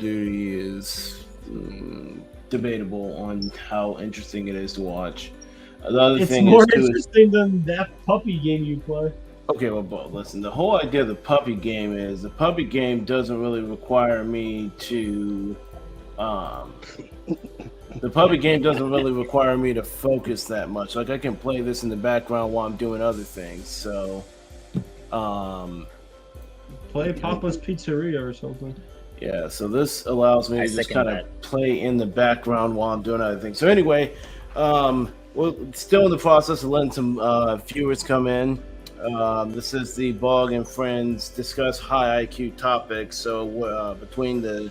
Duty is debatable on how interesting it is to watch. The other It's thing more is too. interesting than that puppy game you play. Okay, well, Bo, listen. The whole idea of the puppy game is the puppy game doesn't really require me to. Um, the puppy game doesn't really require me to focus that much. Like I can play this in the background while I'm doing other things. So, um, Play Papa's Pizzeria or something. yeah. So this allows me I to just second kind of that. play in the background while I'm doing other things. So anyway, we're still in the process of letting some viewers come in. This is the Bog and Friends discuss high IQ topics. So between the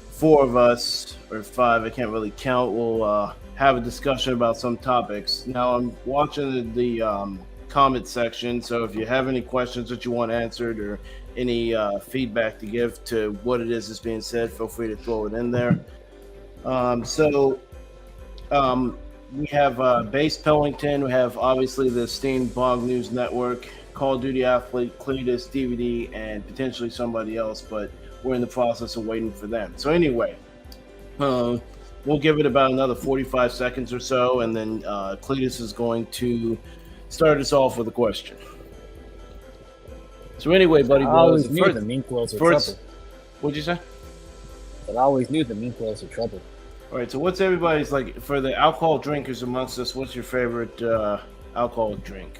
four of us, or five, I can't really count, we'll have a discussion about some topics. Now, I'm watching the comment section, so if you have any questions that you want answered or any feedback to give to what it is that's being said, feel free to throw it in there. We have Base Pellington. We have obviously the esteemed Bog News Network, Call of Duty Athlete, Cletus, DVD, and potentially somebody else, but we're in the process of waiting for them. So anyway, we'll give it about another 45 seconds or so, and then Cletus is going to start us off with a question. So anyway, buddy, I always knew the mink whales were trouble. What'd you say? But I always knew the mink whales were trouble. All right, so what's everybody's, like, for the alcohol drinkers amongst us, what's your favorite alcoholic drink?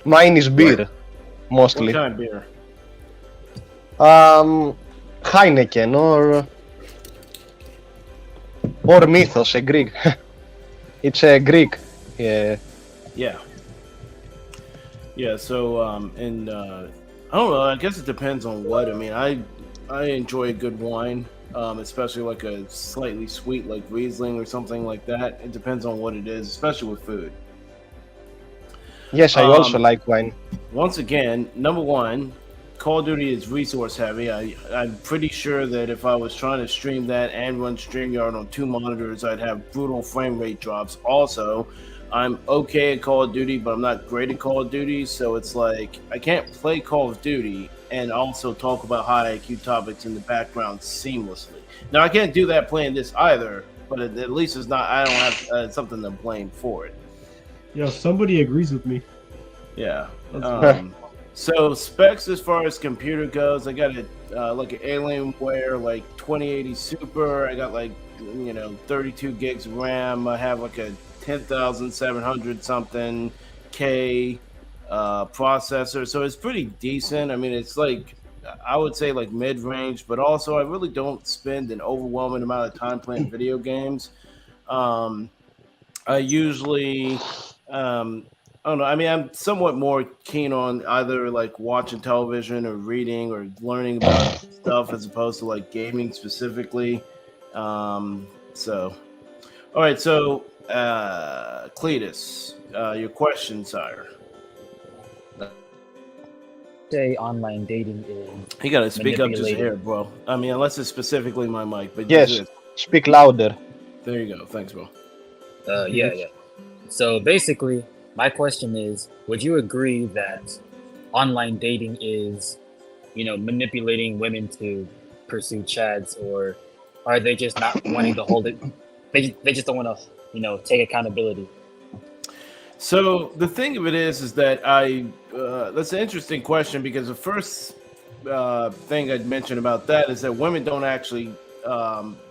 Mine is beer, mostly. What kind of beer? Heineken or Mythos, a Greek. It's a Greek. Yeah. Yeah. So I don't know. I guess it depends on what. I mean, I enjoy a good wine, especially like a slightly sweet, like Riesling or something like that. It depends on what it is, especially with food. Yes, I also like wine. Once again, number one, Call of Duty is resource heavy. I'm pretty sure that if I was trying to stream that and run StreamYard on two monitors, I'd have brutal frame rate drops. Also, I'm okay at Call of Duty, but I'm not great at Call of Duty, so it's like I can't play Call of Duty and also talk about high IQ topics in the background seamlessly. Now, I can't do that playing this either, but at least it's not. I don't have something to blame for it. Yo, somebody agrees with me. Yeah. So specs as far as computer goes, I got like an Alienware like 2080 Super. I got like 32 gigs of RAM. I have like a 10,700 something K processor, so it's pretty decent. I mean, it's like I would say like mid range, but also I really don't spend an overwhelming amount of time playing video games. I usually I don't know. I mean, I'm somewhat more keen on either like watching television or reading or learning about stuff as opposed to like gaming specifically. So, all right. So, Cletus, your question, sire. Say online dating is. You gotta speak up just here, bro. I mean, unless it's specifically my mic, but yes, speak louder. There you go. Thanks, bro. Yeah. So basically, my question is, would you agree that online dating is, manipulating women to pursue chads, or are they just not wanting to hold it? They just don't want to, take accountability. So the thing of it is that that's an interesting question, because the first thing I'd mention about that is that women don't actually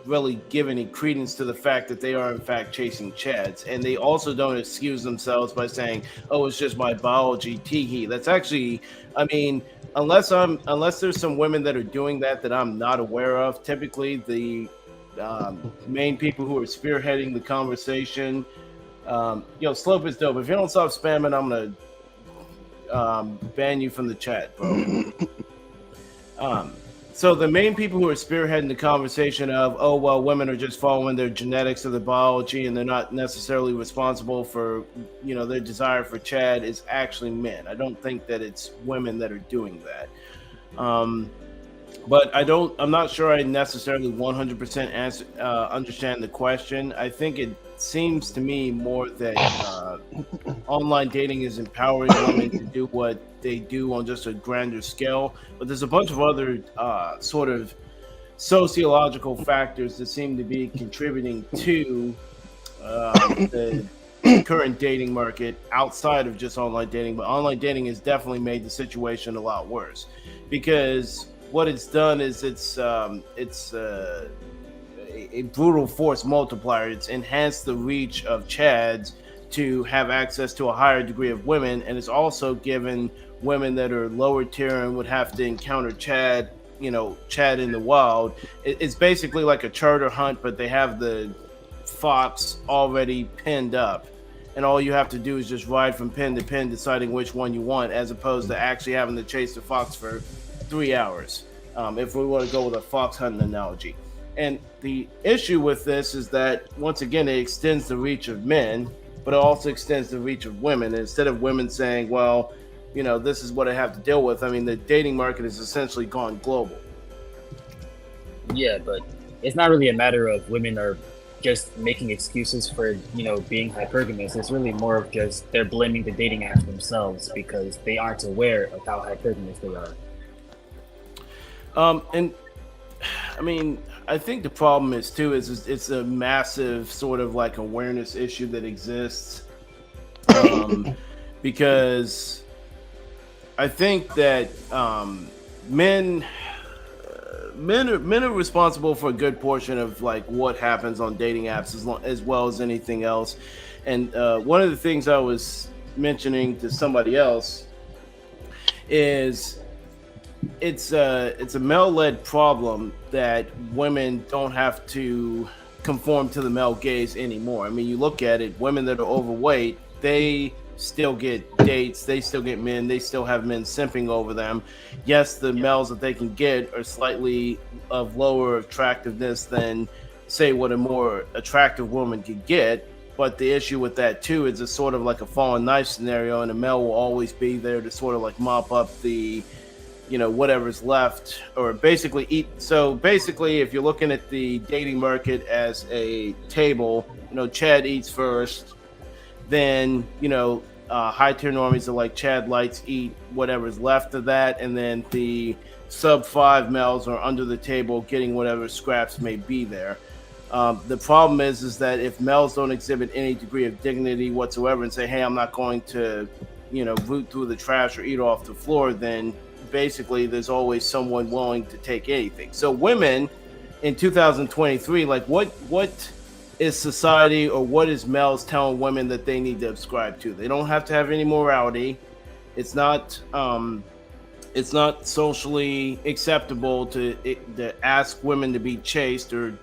really give any credence to the fact that they are in fact chasing chads, and they also don't excuse themselves by saying, "Oh, it's just my biology." Teehee. That's actually, I mean, unless there's some women that are doing that I'm not aware of. Typically, the main people who are spearheading the conversation. Slope is dope. If you don't stop spamming, I'm gonna ban you from the chat, bro. So the main people who are spearheading the conversation of, oh, well, women are just following their genetics or their biology and they're not necessarily responsible for, their desire for Chad, is actually men. I don't think that it's women that are doing that. but I'm not sure I necessarily 100% understand the question. I think it seems to me more that online dating is empowering women to do what they do on just a grander scale, but there's a bunch of other sort of sociological factors that seem to be contributing to the current dating market outside of just online dating. But online dating has definitely made the situation a lot worse, because what it's done is it's a brutal force multiplier. It's enhanced the reach of Chads to have access to a higher degree of women, and it's also given women that are lower tier and would have to encounter Chad in the wild. It's basically like a charter hunt, but they have the fox already pinned up, and all you have to do is just ride from pin to pin, deciding which one you want, as opposed to actually having to chase the fox for 3 hours, if we want to go with a fox hunting analogy. And the issue with this is that, once again, it extends the reach of men, but it also extends the reach of women. And instead of women saying, well, this is what I have to deal with, I mean, the dating market has essentially gone global. Yeah, but it's not really a matter of women are just making excuses for, being hypergamous. It's really more of just they're blaming the dating apps themselves because they aren't aware of how hypergamous they are. And I mean, I think the problem is it's a massive sort of like awareness issue that exists, because I think that men are responsible for a good portion of like what happens on dating apps, as well as anything else. And one of the things I was mentioning to somebody else is it's a male-led problem that women don't have to conform to the male gaze anymore. I mean, you look at it, women that are overweight, they still get dates, they still get men, they still have men simping over them. Yes, the males that they can get are slightly of lower attractiveness than, say, what a more attractive woman could get, but the issue with that too is it's sort of like a fallen knife scenario, and a male will always be there to sort of like mop up the whatever's left, or basically eat. So basically, if you're looking at the dating market as a table, Chad eats first, then high tier normies are like Chad Lights eat whatever's left of that, and then the sub 5 males are under the table getting whatever scraps may be there. The problem is that if males don't exhibit any degree of dignity whatsoever and say, hey, I'm not going to root through the trash or eat off the floor, then basically there's always someone willing to take anything. So women in 2023, like what is society, or what is males telling women that they need to subscribe to? They don't have to have any morality. It's not socially acceptable to ask women to be chaste or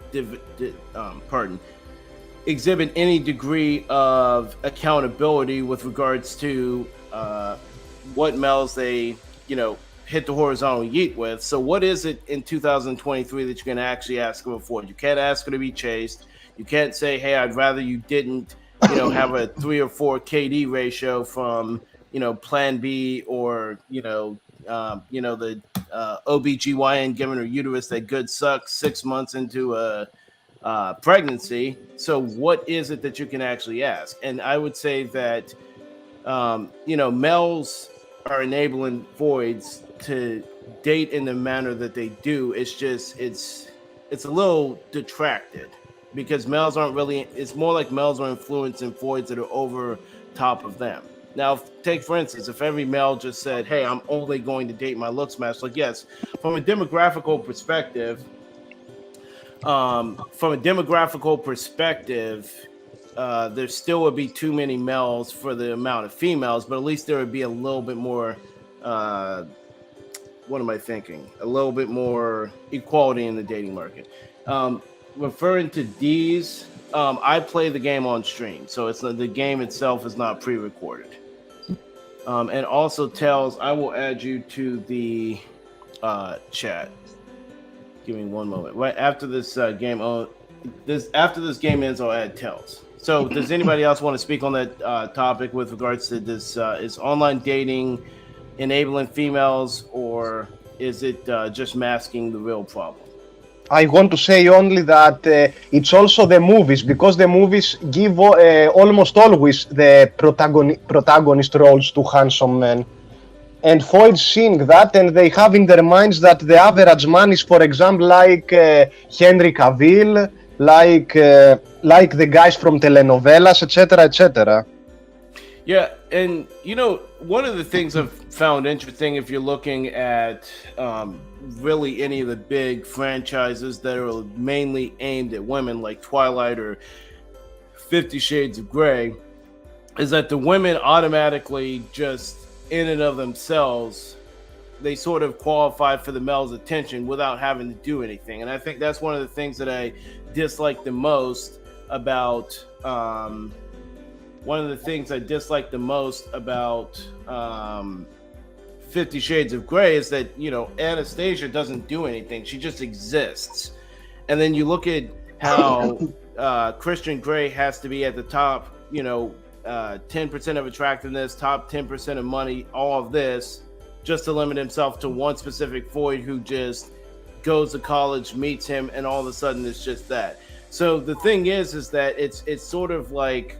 exhibit any degree of accountability with regards to what males they hit the horizontal yeet with. So what is it in 2023 that you can actually ask them for? You can't ask her to be chaste. You can't say, hey, I'd rather you didn't have a 3 or 4 KD ratio from Plan B, or the OBGYN giving her uterus that good sucks 6 months into a pregnancy. So what is it that you can actually ask? And I would say that males are enabling voids to date in the manner that they do. It's just it's a little detracted, because males aren't really, it's more like males are influencing voids that are over top of them. Now, take for instance, if every male just said, hey, I'm only going to date my looks match, like, yes, from a demographical perspective, there still would be too many males for the amount of females, but at least there would be a little bit more, what am I thinking? A little bit more equality in the dating market. Referring to D's, I play the game on stream, so it's the game itself is not pre-recorded. And also Tells, I will add you to the chat. Give me one moment. Right after this game, after this game ends, I'll add Tells. So, does anybody else want to speak on that topic with regards to this? Is online dating enabling females, or is it just masking the real problem? I want to say only that it's also the movies, because the movies give almost always the protagonist roles to handsome men. And Foyd's seeing that, and they have in their minds that the average man is, for example, like Henry Cavill, like the guys from telenovelas, etc., etc. Yeah, and you know, one of the things I've found interesting, if you're looking at really any of the big franchises that are mainly aimed at women, like Twilight or 50 Shades of Grey, is that the women automatically just in and of themselves, they sort of qualify for the male's attention without having to do anything. And I think that's one of the things that I dislike the most about 50 Shades of Grey is that, you know, Anastasia doesn't do anything. She just exists. And then you look at how Christian Grey has to be at the top, you know, 10% of attractiveness, top 10% of money, all of this, just to limit himself to one specific Foyd who just goes to college, meets him, and all of a sudden it's just that. So the thing is that it's sort of like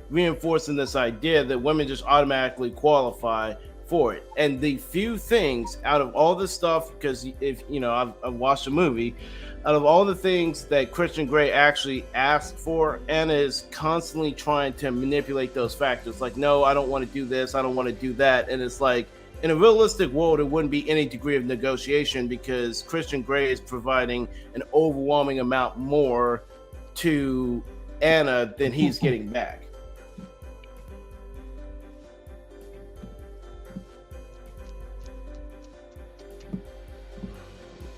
reinforcing this idea that women just automatically qualify for it. And the few things out of all this stuff, because if you know, I've watched a movie, out of all the things that Christian Grey actually asked for, Anna is constantly trying to manipulate those factors. Like, no, I don't want to do this, I don't want to do that. And it's like, in a realistic world, it wouldn't be any degree of negotiation because Christian Grey is providing an overwhelming amount more to Anna than he's getting back.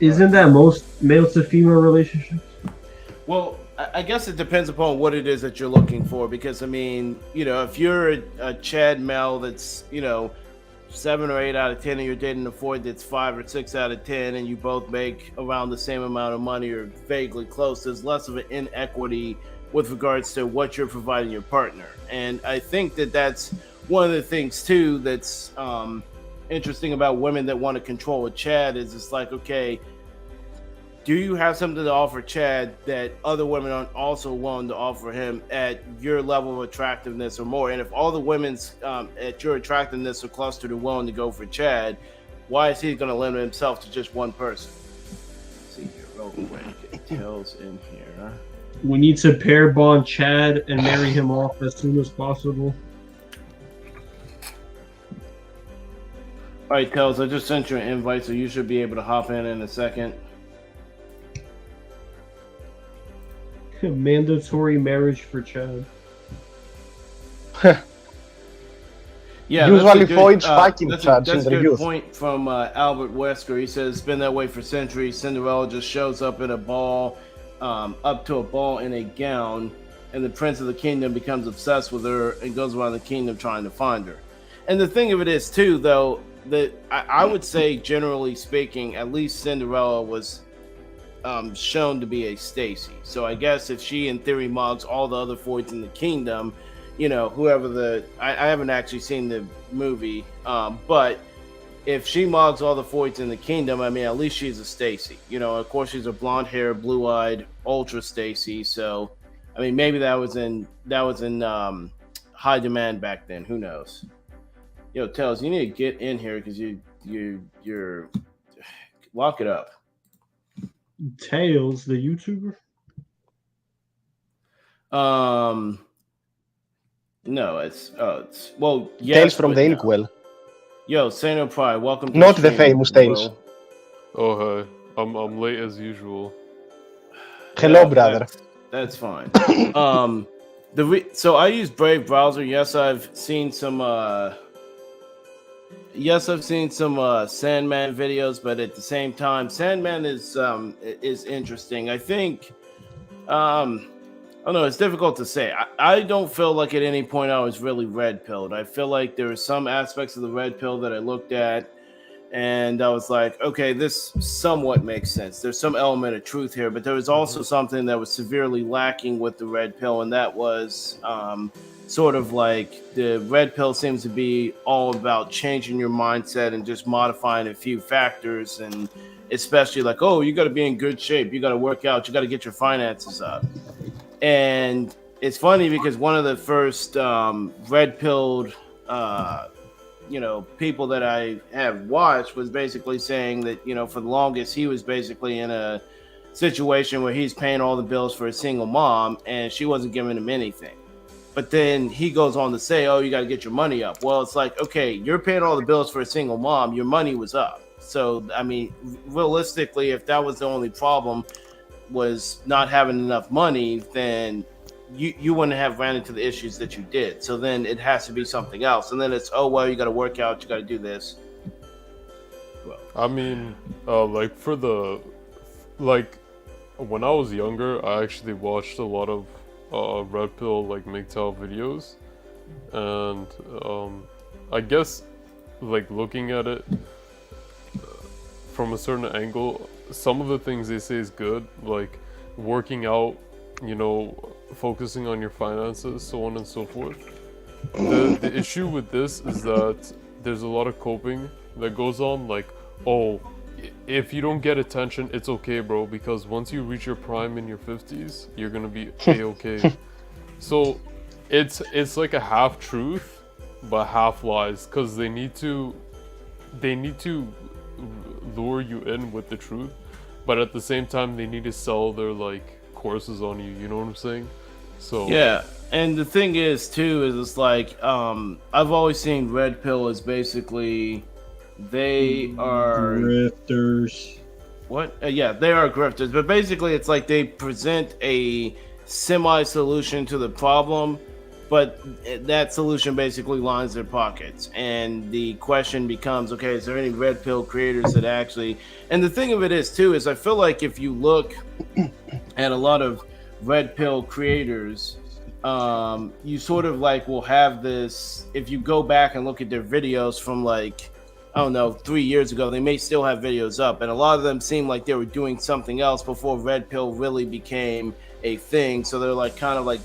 Isn't that most male to female relationships? Well, I guess it depends upon what it is that you're looking for. Because I mean, you know, if you're a Chad Mel that's, you know, 7 or 8 out of 10, and you're dating a Foyd that's 5 or 6 out of 10, and you both make around the same amount of money or vaguely close, there's less of an inequity with regards to what you're providing your partner. And I think that that's one of the things too that's interesting about women that want to control a Chad is it's like, okay, do you have something to offer Chad that other women aren't also willing to offer him at your level of attractiveness or more? And if all the women's at your attractiveness are clustered and willing to go for Chad, why is he going to limit himself to just one person? Let's see here, real quick. It tells in here. We need to pair bond Chad and marry him off as soon as possible. All right, Tells, I just sent you an invite, so you should be able to hop in a second. Mandatory marriage for Chad. Yeah, usually Foyd's fucking Chads in that's a the good youth. point from Albert Wesker. He says it's been that way for centuries. Cinderella just shows up in a ball, up to a ball in a gown, and the prince of the kingdom becomes obsessed with her and goes around the kingdom trying to find her. And the thing of it is too, though, that I would say, generally speaking, at least Cinderella was shown to be a Stacy. So I guess if she, in theory, mugs all the other Foyds in the kingdom, you know, whoever I haven't actually seen the movie, but if she mugs all the Foyds in the kingdom, I mean, at least she's a Stacy. You know, of course, she's a blonde-haired, blue-eyed, ultra Stacy. So, I mean, maybe that was in high demand back then. Who knows? Yo, Tells, you need to get in here because you're lock it up. Tails, the YouTuber? No, it's well, yes, Tales from the no. Inkwell. Yo, Sano Pride, welcome to Not the stream, famous bro. Tales. Oh, hi. I'm late as usual. Hello, Yeah, brother. That's fine. So I use Brave browser. Yes, I've seen some Sandman videos, but at the same time, Sandman is interesting. I think I don't know, it's difficult to say. I don't feel like at any point I was really red-pilled. I feel like there were some aspects of the red pill that I looked at and I was like, okay, this somewhat makes sense. There's some element of truth here, but there was also something that was severely lacking with the red pill, and that was sort of like the red pill seems to be all about changing your mindset and just modifying a few factors, and especially like, oh, you got to be in good shape, you got to work out, you got to get your finances up. And it's funny because one of the first red pilled people that I have watched was basically saying that, for the longest he was basically in a situation where he's paying all the bills for a single mom and she wasn't giving him anything. But then he goes on to say, oh, you got to get your money up. Well, it's like, okay, you're paying all the bills for a single mom, your money was up. So, I mean, realistically, if that was the only problem was not having enough money, then you wouldn't have ran into the issues that you did. So then it has to be something else. And then it's, oh, well, you got to work out, you got to do this. Well, I mean, like when I was younger, I actually watched a lot of red pill like MGTOW videos, and I guess like looking at it from a certain angle, some of the things they say is good, like working out, focusing on your finances, so on and so forth. The issue with this is that there's a lot of coping that goes on, like, oh, if you don't get attention, it's okay, bro, because once you reach your prime in your 50s, you're gonna be a-okay. So it's like a half truth but half lies, because they need to lure you in with the truth, but at the same time they need to sell their like courses on you, you know what I'm saying? So yeah, and the thing is too is it's like I've always seen red pill as basically they are grifters. What? Yeah, they are grifters, but basically it's like they present a semi-solution to the problem, but that solution basically lines their pockets. And the question becomes, okay, is there any red pill creators that actually... And the thing of it is too, is I feel like if you look at a lot of red pill creators, you sort of like will have this, if you go back and look at their videos from like, I don't know, 3 years ago, they may still have videos up, and a lot of them seem like they were doing something else before red pill really became a thing. So they're like kind of like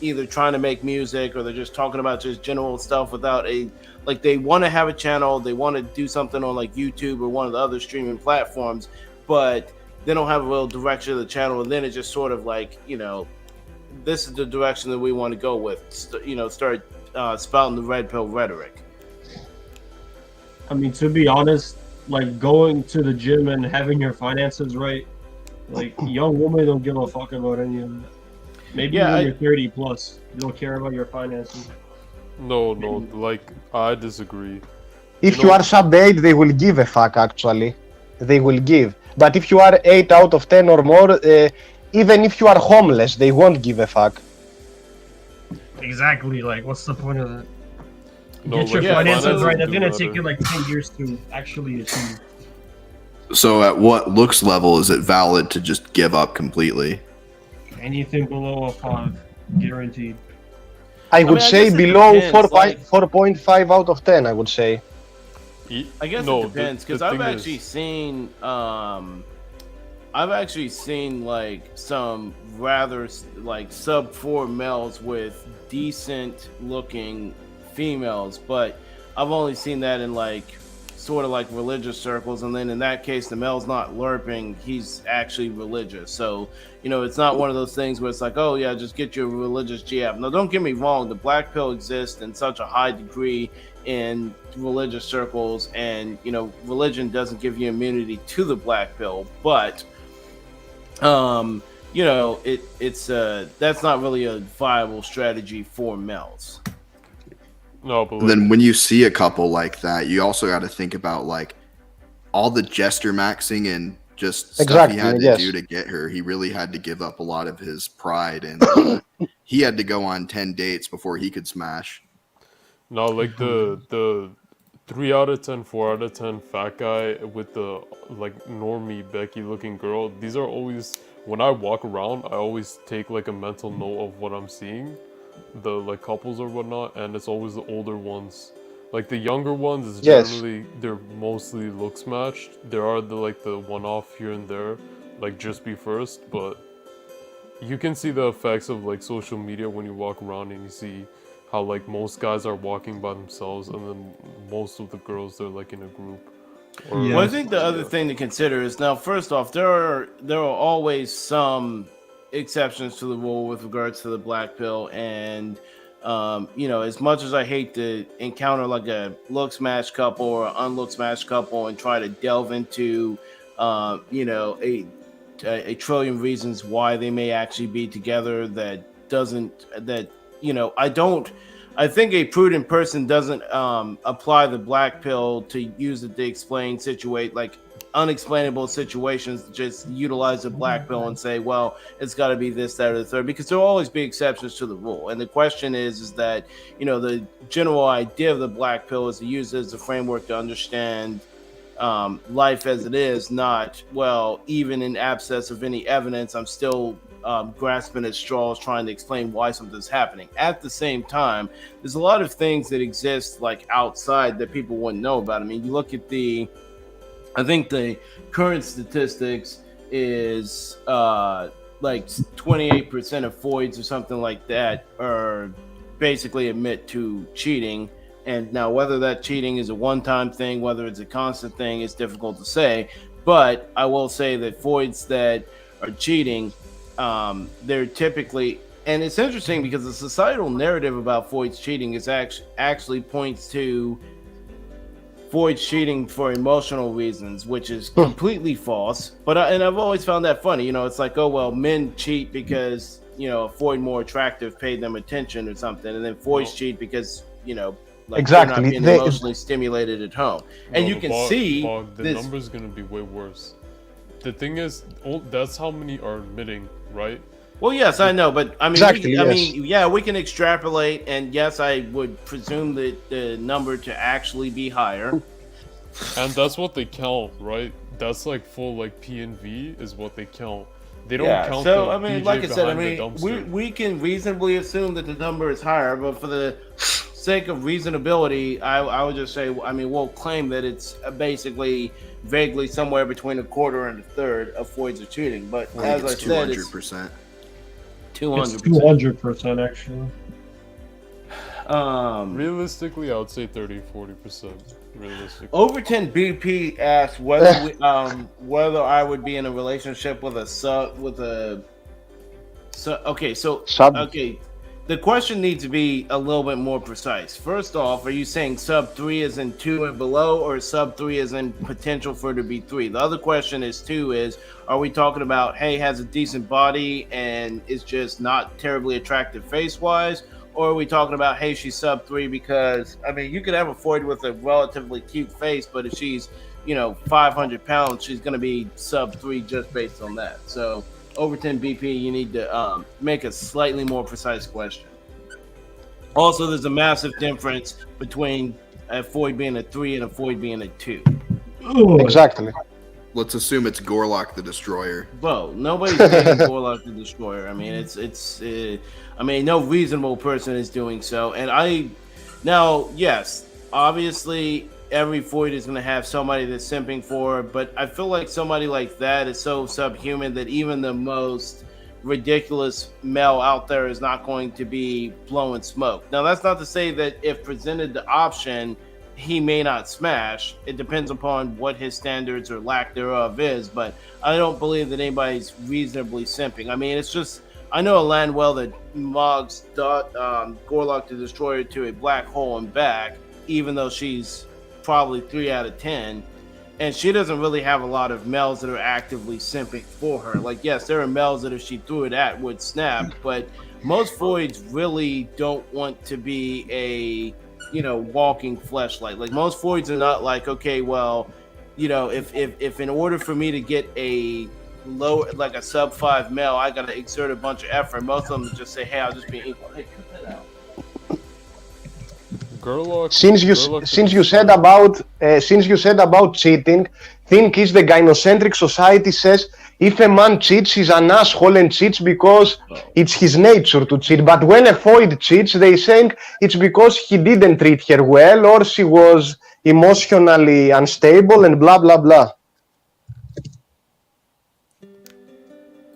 either trying to make music or they're just talking about just general stuff without a, like, they want to have a channel, they want to do something on like YouTube or one of the other streaming platforms, but they don't have a real direction of the channel. And then it's just sort of like, this is the direction that we want to go with, start spouting the red pill rhetoric. I mean, to be honest, like going to the gym and having your finances right, like young women don't give a fuck about any of that. Maybe when you're 30 plus, you don't care about your finances. No, like I disagree. If you are sub 8, they will give a fuck, actually. They will give. But if you are 8 out of 10 or more, even if you are homeless, they won't give a fuck. Exactly, like what's the point of that? No, Get your like, finances right. That's do gonna better. take you like 10 years to actually achieve. So at what looks level is it valid to just give up completely? Anything below a 5, guaranteed. I would I say guess it below depends, 4.5 out of 10, I would say. I guess No, it depends, because the I've thing actually is- seen like some rather like sub 4 males with decent looking females, but I've only seen that in like sort of like religious circles, and then in that case the male's not LARPing, he's actually religious. So it's not one of those things where it's like, oh yeah, just get your religious jab. No, don't get me wrong, the black pill exists in such a high degree in religious circles, and religion doesn't give you immunity to the black pill, but it's that's not really a viable strategy for males. No, but And then when you see a couple like that, you also got to think about like all the jester maxing and just stuff Exactly, he had to yes. do to get her. He really had to give up a lot of his pride, and he had to go on 10 dates before he could smash. no, like the 3 out of 10, 4 out of 10 fat guy with the like normie Becky looking girl. These are always, when I walk around, I always take like a mental note of what I'm seeing, the like couples or whatnot, and it's always the older ones. Like the younger ones is Yes. generally, they're mostly looks matched. There are the like the one-off here and there, like just be first, but you can see the effects of like social media when you walk around and you see how like most guys are walking by themselves, and then most of the girls they're like in a group. Or, Yeah. Well, I think the other thing to consider is now, first off, there are always some exceptions to the rule with regards to the black pill, and as much as I hate to encounter like a looks match couple or unlooks match couple and try to delve into, a trillion reasons why they may actually be together, I think a prudent person doesn't apply the black pill to use it to explain unexplainable situations. Just utilize the black pill and say, well, it's got to be this, that, or the third, because there will always be exceptions to the rule. And the question is that the general idea of the black pill is to use it as a framework to understand life as it is, not, well, even in absence of any evidence, I'm still grasping at straws trying to explain why something's happening. At the same time, there's a lot of things that exist like outside that people wouldn't know about. I mean, you look at I think the current statistics is like 28% of voids or something like that are basically admit to cheating. And now whether that cheating is a one-time thing, whether it's a constant thing, is difficult to say. But I will say that voids that are cheating, they're typically, and it's interesting because the societal narrative about voids cheating is actually points to voids cheating for emotional reasons, which is completely false. But and I've always found that funny. It's like, oh well, men cheat because a void more attractive paid them attention or something, and then voids cheat because exactly. they're not being emotionally stimulated at home. And you can see the number's gonna be way worse. The thing is, that's how many are admitting, right? Well, yes, I know, but I mean, Exactly, we can extrapolate, and yes, I would presume that the number to actually be higher. And that's what they count, right? That's like full like P and V is what they count. They don't count. So the I mean, DJ like I said, behind we can reasonably assume that the number is higher, but for the sake of reasonability, I would just say, I mean, we'll claim that it's basically vaguely somewhere between a quarter and a third of voids of cheating. But as I said, it's 200%. 200% actually. Realistically, I would say 30-40%. Realistically. Overton BP asked whether whether I would be in a relationship with the question needs to be a little bit more precise. First off, are you saying sub 3 is in 2 and below, or sub 3 is in potential for it to be 3? The other question is are we talking about, hey, has a decent body and is just not terribly attractive face-wise? Or are we talking about, hey, she's sub 3 because, I mean, you could have a void with a relatively cute face, but if she's, 500 pounds, she's going to be sub 3 just based on that. So Overton BP, you need to make a slightly more precise question. Also, there's a massive difference between a void being a 3 and a void being a 2. Exactly. Let's assume it's Gorlock the Destroyer. Well, nobody's dating Gorlock the Destroyer. I mean, no reasonable person is doing so. And yes, obviously every void is going to have somebody that's simping for, but I feel like somebody like that is so subhuman that even the most ridiculous male out there is not going to be blowing smoke. Now, that's not to say that if presented the option, he may not smash. It depends upon what his standards or lack thereof is, but I don't believe that anybody's reasonably simping. I mean, it's just, I know a land well that mogs Gorlock the Destroyer to a black hole and back, even though she's probably 3 out of 10, and she doesn't really have a lot of males that are actively simping for her. Like, yes, there are males that if she threw it at would snap, but most voids really don't want to be a walking fleshlight. Like, most voids are not like, okay, well, if in order for me to get a low, like a sub 5 male, I gotta exert a bunch of effort. Most of them just say, hey, I'll just be equal. Hey, cut that out. Since you said about cheating, think is the gynocentric society says if a man cheats, he's an asshole and cheats because it's his nature to cheat. But when a void cheats, they think it's because he didn't treat her well or she was emotionally unstable and blah blah blah.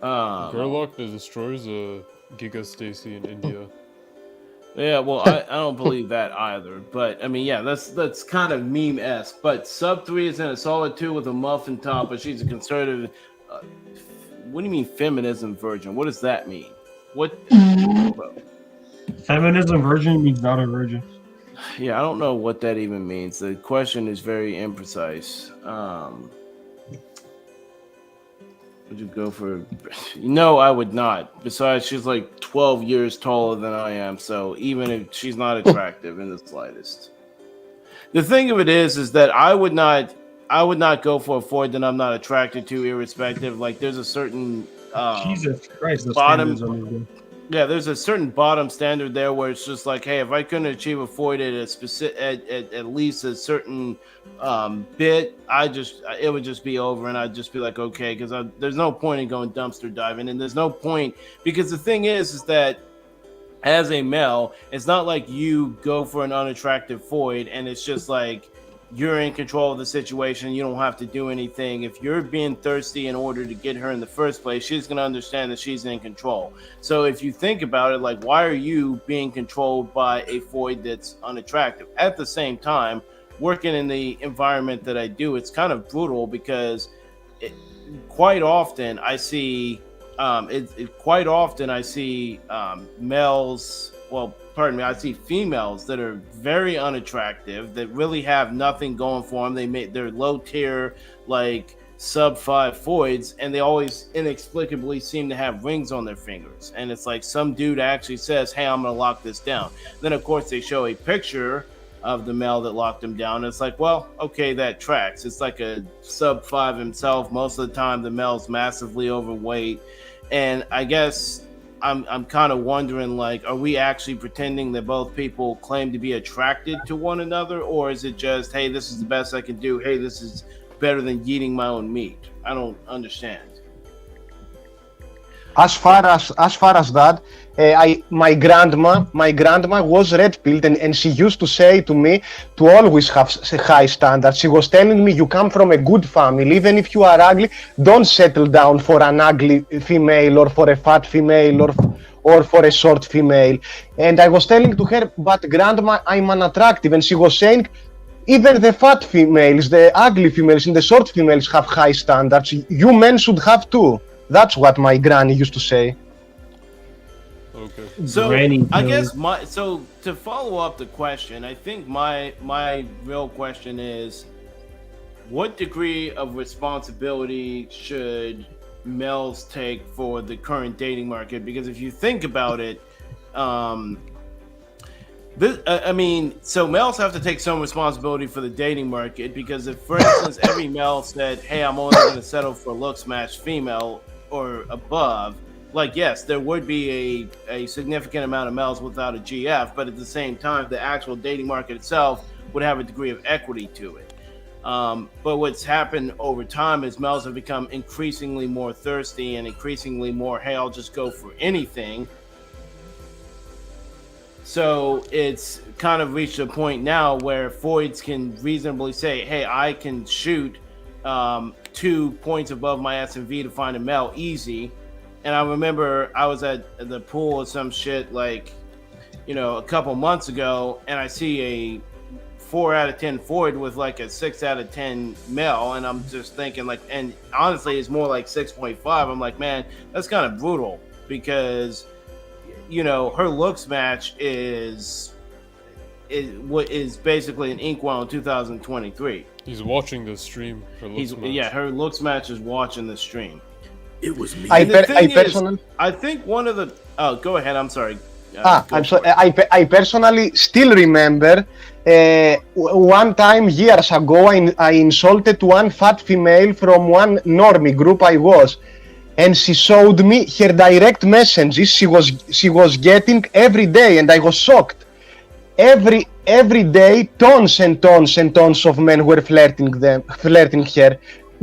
Gorlock the Destroyer's a Giga Stacy in India. Yeah, well, I don't believe that either. But I mean, yeah, that's kind of meme-esque. But sub 3 is in a solid 2 with a muffin top, but she's a conservative. Uh, what do you mean feminism virgin? What does that mean? What? Feminism virgin means not a virgin. Yeah, I don't know what that even means. The question is very imprecise. Would you go for? No, I would not. Besides, she's like 12 years taller than I am, so even if she's not attractive in the slightest. The thing of it is that I would not go for a Ford that I'm not attracted to, irrespective. Like, there's a certain Jesus Christ, the bottom. standards on this. Yeah, there's a certain bottom standard there where it's just like, hey, if I couldn't achieve a Ford at a specific, at least a certain bit, it would just be over, and I'd just be like, okay, because there's no point in going dumpster diving, and there's no point because the thing is that as a male, it's not like you go for an unattractive Ford and it's just like you're in control of the situation. You don't have to do anything. If you're being thirsty in order to get her in the first place, she's going to understand that she's in control. So if you think about it, like, why are you being controlled by a Ford that's unattractive? At the same time, working in the environment that I do, it's kind of brutal because quite often I see males. Well, pardon me. I see females that are very unattractive that really have nothing going for them. They're low tier, like sub 5 Fords, and they always inexplicably seem to have rings on their fingers. And it's like some dude actually says, "Hey, I'm gonna lock this down." Then of course they show a picture of the male that locked him down. It's like, well, okay, that tracks. It's like a sub 5 himself. Most of the time, the male's massively overweight, and I guess I'm kind of wondering, like, are we actually pretending that both people claim to be attracted to one another, or is it just, hey, this is the best I can do? Hey, this is better than eating my own meat. I don't understand. As far as that, my grandma was red pilled, and she used to say to me to always have high standards. She was telling me, you come from a good family, even if you are ugly, don't settle down for an ugly female or for a fat female or for a short female. And I was telling to her, but grandma, I'm unattractive. And she was saying, even the fat females, the ugly females, and the short females have high standards. You men should have too. That's what my granny used to say. Okay. So Granny I pills. guess to follow up the question, I think my real question is, what degree of responsibility should males take for the current dating market? Because if you think about it, so males have to take some responsibility for the dating market, because if, for instance, every male said, hey, I'm only going to settle for looks match female or above, like, yes, there would be a significant amount of males without a GF, but at the same time, the actual dating market itself would have a degree of equity to it. But what's happened over time is males have become increasingly more thirsty and increasingly more, hey, I'll just go for anything. So it's kind of reached a point now where Fords can reasonably say, hey, I can shoot 2 points above my S&V to find a male easy. And I remember I was at the pool or some shit, like, a couple months ago, and I see a 4 out of 10 Ford with like a 6 out of 10 male, and I'm just thinking, like, and honestly, it's more like 6.5. I'm like, man, that's kind of brutal, because her looks match is basically an inkwell in 2023. He's watching the stream. Her looks match is watching the stream. It was me. I think one of the. Oh, go ahead. I'm sorry. I'm sorry. I personally still remember one time years ago, I insulted one fat female from one normie group I was, and she showed me her direct messages she was getting every day, and I was shocked. Every day, tons and tons and tons of men were flirting her.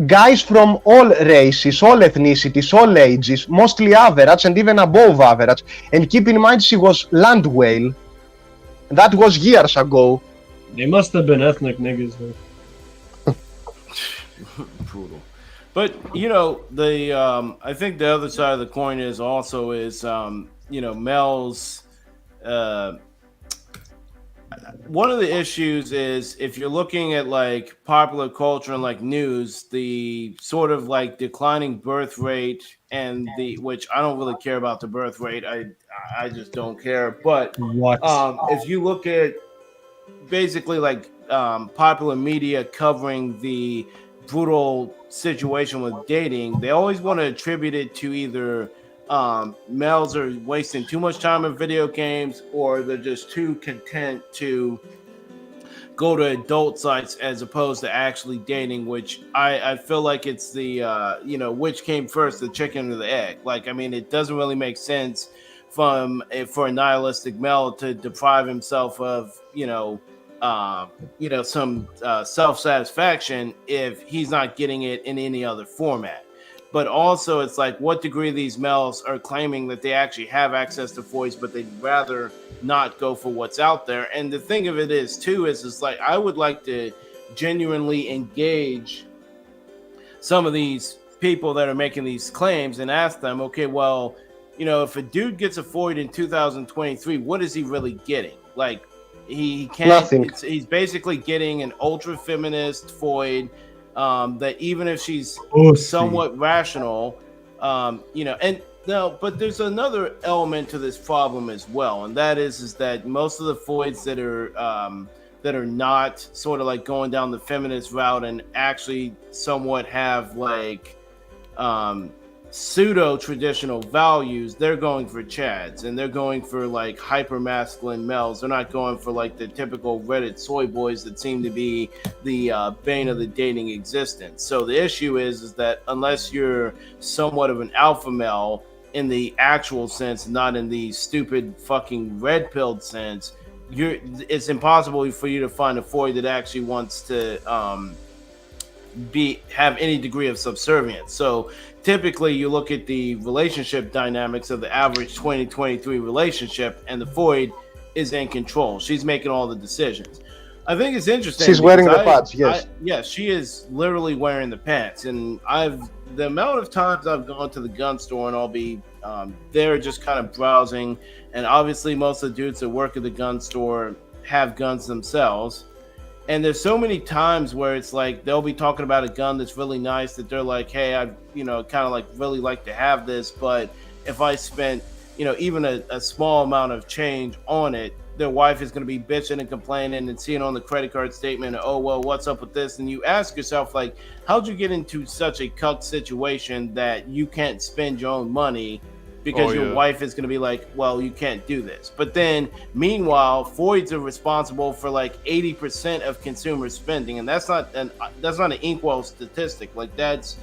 Guys from all races, all ethnicities, all ages, mostly average and even above average. And keep in mind, she was land whale. That was years ago. They must have been ethnic niggas, though. Brutal. But I think the other side of the coin is males one of the issues is if you're looking at like popular culture and like news, the sort of like declining birth rate and the which I don't really care about the birth rate. I just don't care. But What? if you look at basically like popular media covering the brutal situation with dating, they always want to attribute it to either males are wasting too much time in video games or they're just too content to go to adult sites as opposed to actually dating, which I feel like it's the which came first, the chicken or the egg. Like, I mean, it doesn't really make sense for a nihilistic male to deprive himself of some self-satisfaction if he's not getting it in any other format. But also it's like what degree these males are claiming that they actually have access to voice, but they'd rather not go for what's out there. And the thing of it is too is like I would like to genuinely engage some of these people that are making these claims and ask them, okay, well, if a dude gets a Void in 2023, what is he really getting? Like, he can't. Nothing. He's basically getting an ultra feminist Void that even if she's somewhat rational, and no, but there's another element to this problem as well, and that is that most of the Voids that are not sort of like going down the feminist route and actually somewhat have like pseudo traditional values, they're going for chads and they're going for like hyper masculine males. They're not going for like the typical Reddit soy boys that seem to be the bane of the dating existence. So the issue is that unless you're somewhat of an alpha male in the actual sense, not in the stupid fucking red pilled sense, it's impossible for you to find a Void that actually wants to have any degree of subservience. So typically you look at the relationship dynamics of the average 2023 relationship and the Void is in control. She's making all the decisions. I think it's interesting. She's wearing the pants, yes. Yes, she is literally wearing the pants. And the amount of times I've gone to the gun store and I'll be there just kind of browsing, and obviously most of the dudes that work at the gun store have guns themselves. And there's so many times where it's like they'll be talking about a gun that's really nice that they're like, hey, I kind of like really like to have this, but if I spent even a small amount of change on it, their wife is going to be bitching and complaining and seeing on the credit card statement, oh well, what's up with this? And you ask yourself, like, how'd you get into such a cuck situation that you can't spend your own money because your wife is going to be like, well, you can't do this. But then meanwhile, Voids are responsible for like 80% of consumer spending, and that's not an Inkwell statistic. Like, that's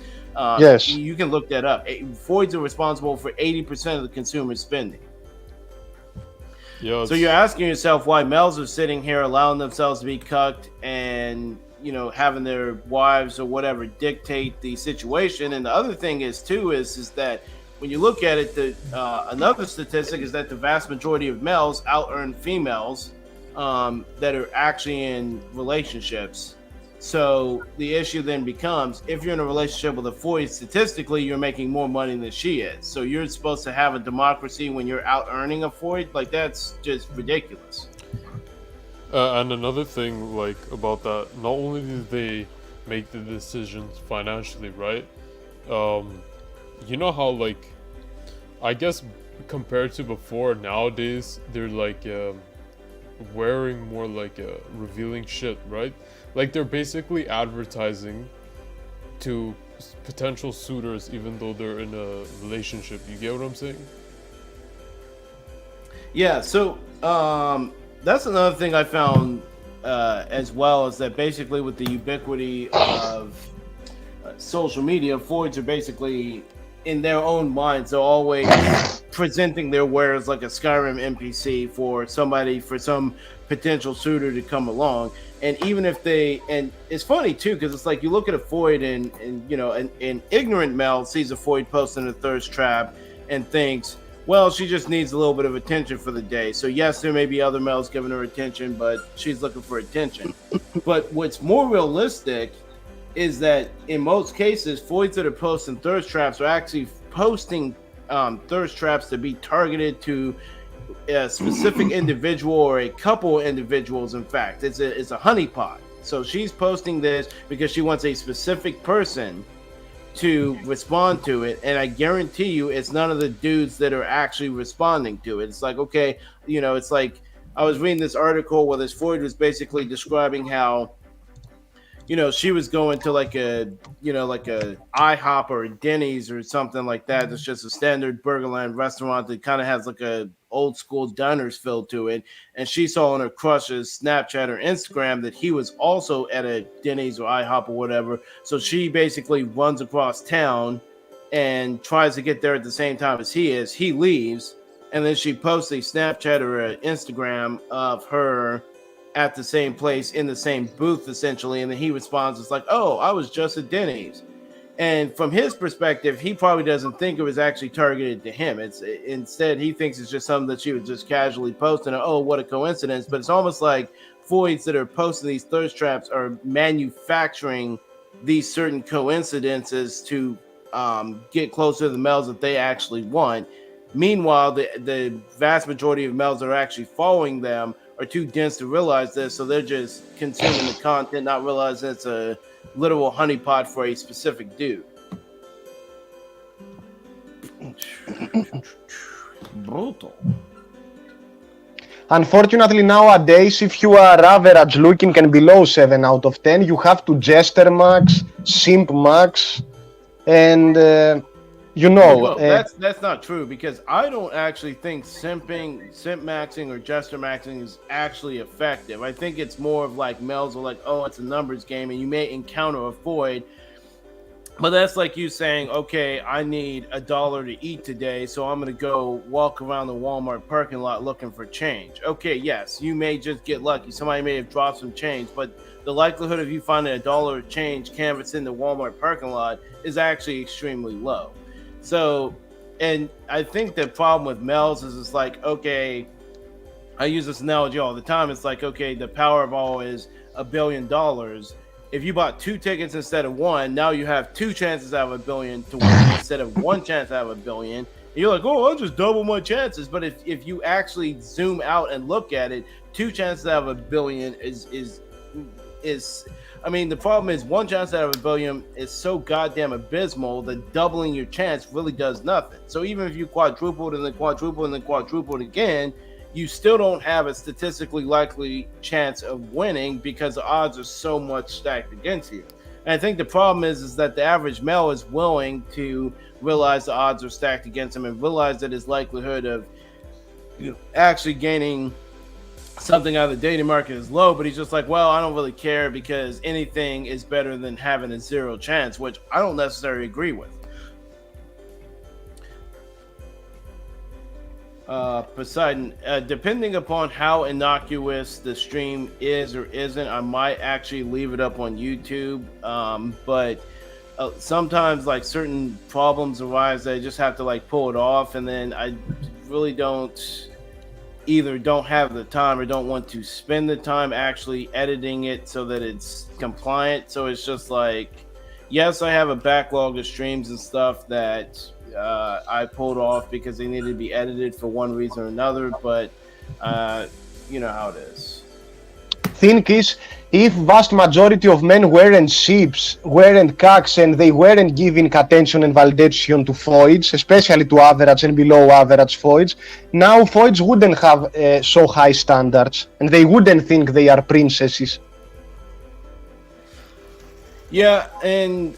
yes, you can look that up. Voids are responsible for 80% of the consumer spending. Yeah, so you're asking yourself why males are sitting here allowing themselves to be cucked and having their wives or whatever dictate the situation. And the other thing is too is that when you look at it, another statistic is that the vast majority of males out-earn females that are actually in relationships. So the issue then becomes, if you're in a relationship with a Void, statistically, you're making more money than she is. So you're supposed to have a democracy when you're out-earning a Void? Like, that's just ridiculous. And another thing, like, about that, not only do they make the decisions financially, right? You know how, like, I guess compared to before, nowadays they're like wearing more like revealing shit, right? Like, they're basically advertising to potential suitors even though they're in a relationship. You get what I'm saying? Yeah, so that's another thing I found as well, is that basically with the ubiquity of social media, Voids are basically, in their own minds, they're always presenting their wares like a Skyrim NPC for some potential suitor to come along. And even if and it's funny too, because it's like you look at a Void and an ignorant male sees a Void posting a thirst trap and thinks, well, she just needs a little bit of attention for the day. So yes, there may be other males giving her attention, but she's looking for attention. But what's more realistic is that in most cases, Voids that are posting thirst traps are actually posting thirst traps to be targeted to a specific individual or a couple of individuals. In fact, it's a honeypot. So she's posting this because she wants a specific person to respond to it, and I guarantee you it's none of the dudes that are actually responding to it. It's like, okay, it's like I was reading this article where this Floyd was basically describing how she was going to like a IHOP or a Denny's or something like that. It's just a standard Burgerland restaurant that kind of has like a old school diners feel to it. And she saw on her crush's Snapchat or Instagram that he was also at a Denny's or IHOP or whatever. So she basically runs across town and tries to get there at the same time as he is. He leaves, and then she posts a Snapchat or an Instagram of her at the same place in the same booth, essentially. And then he responds, it's like, oh, I was just at Denny's. And from his perspective, he probably doesn't think it was actually targeted to him. Instead, he thinks it's just something that she was just casually posting. Oh, what a coincidence. But it's almost like Floyds that are posting these thirst traps are manufacturing these certain coincidences to get closer to the males that they actually want. Meanwhile, the vast majority of males that are actually following them are too dense to realize this, so they're just consuming the content, not realizing it's a literal honeypot for a specific dude. Brutal. Unfortunately, nowadays, if you are average looking and below 7 out of 10, you have to jester max, simp max, and that's not true, because I don't actually think simp maxing or jester maxing is actually effective. I think it's more of like males are like, oh, it's a numbers game, and you may encounter a void. But that's like you saying, okay, I need $1 to eat today, so I'm going to go walk around the Walmart parking lot looking for change. Okay, yes, you may just get lucky. Somebody may have dropped some change, but the likelihood of you finding $1 of change canvas in the Walmart parking lot is actually extremely low. So, and I think the problem with males is it's like, okay, I use this analogy all the time. It's like, okay, the Powerball is $1 billion. If you bought 2 tickets instead of 1, now you have 2 chances out of $1 billion to win instead of 1 chance out of $1 billion. And you're like, oh, I'll just double my chances. But if you actually zoom out and look at it, 2 chances out of $1 billion is I mean, the problem is 1 chance out of $1 billion is so goddamn abysmal that doubling your chance really does nothing. So even if you quadrupled and then quadrupled and then quadrupled again, you still don't have a statistically likely chance of winning because the odds are so much stacked against you. And I think the problem is that the average male is willing to realize the odds are stacked against him and realize that his likelihood of actually gaining something out of the dating market is low, but he's just like, well, I don't really care because anything is better than having a 0 chance, which I don't necessarily agree with. Poseidon, depending upon how innocuous the stream is or isn't, I might actually leave it up on YouTube. But sometimes like certain problems arise that I just have to like pull it off, and then I really don't have the time or don't want to spend the time actually editing it so that it's compliant. So it's just like, yes, I have a backlog of streams and stuff that I pulled off because they needed to be edited for one reason or another, but you know how it is. Thing is, if vast majority of men weren't sheeps, weren't cocks, and they weren't giving attention and validation to foids, especially to average and below average foids, now foids wouldn't have so high standards, and they wouldn't think they are princesses. Yeah, and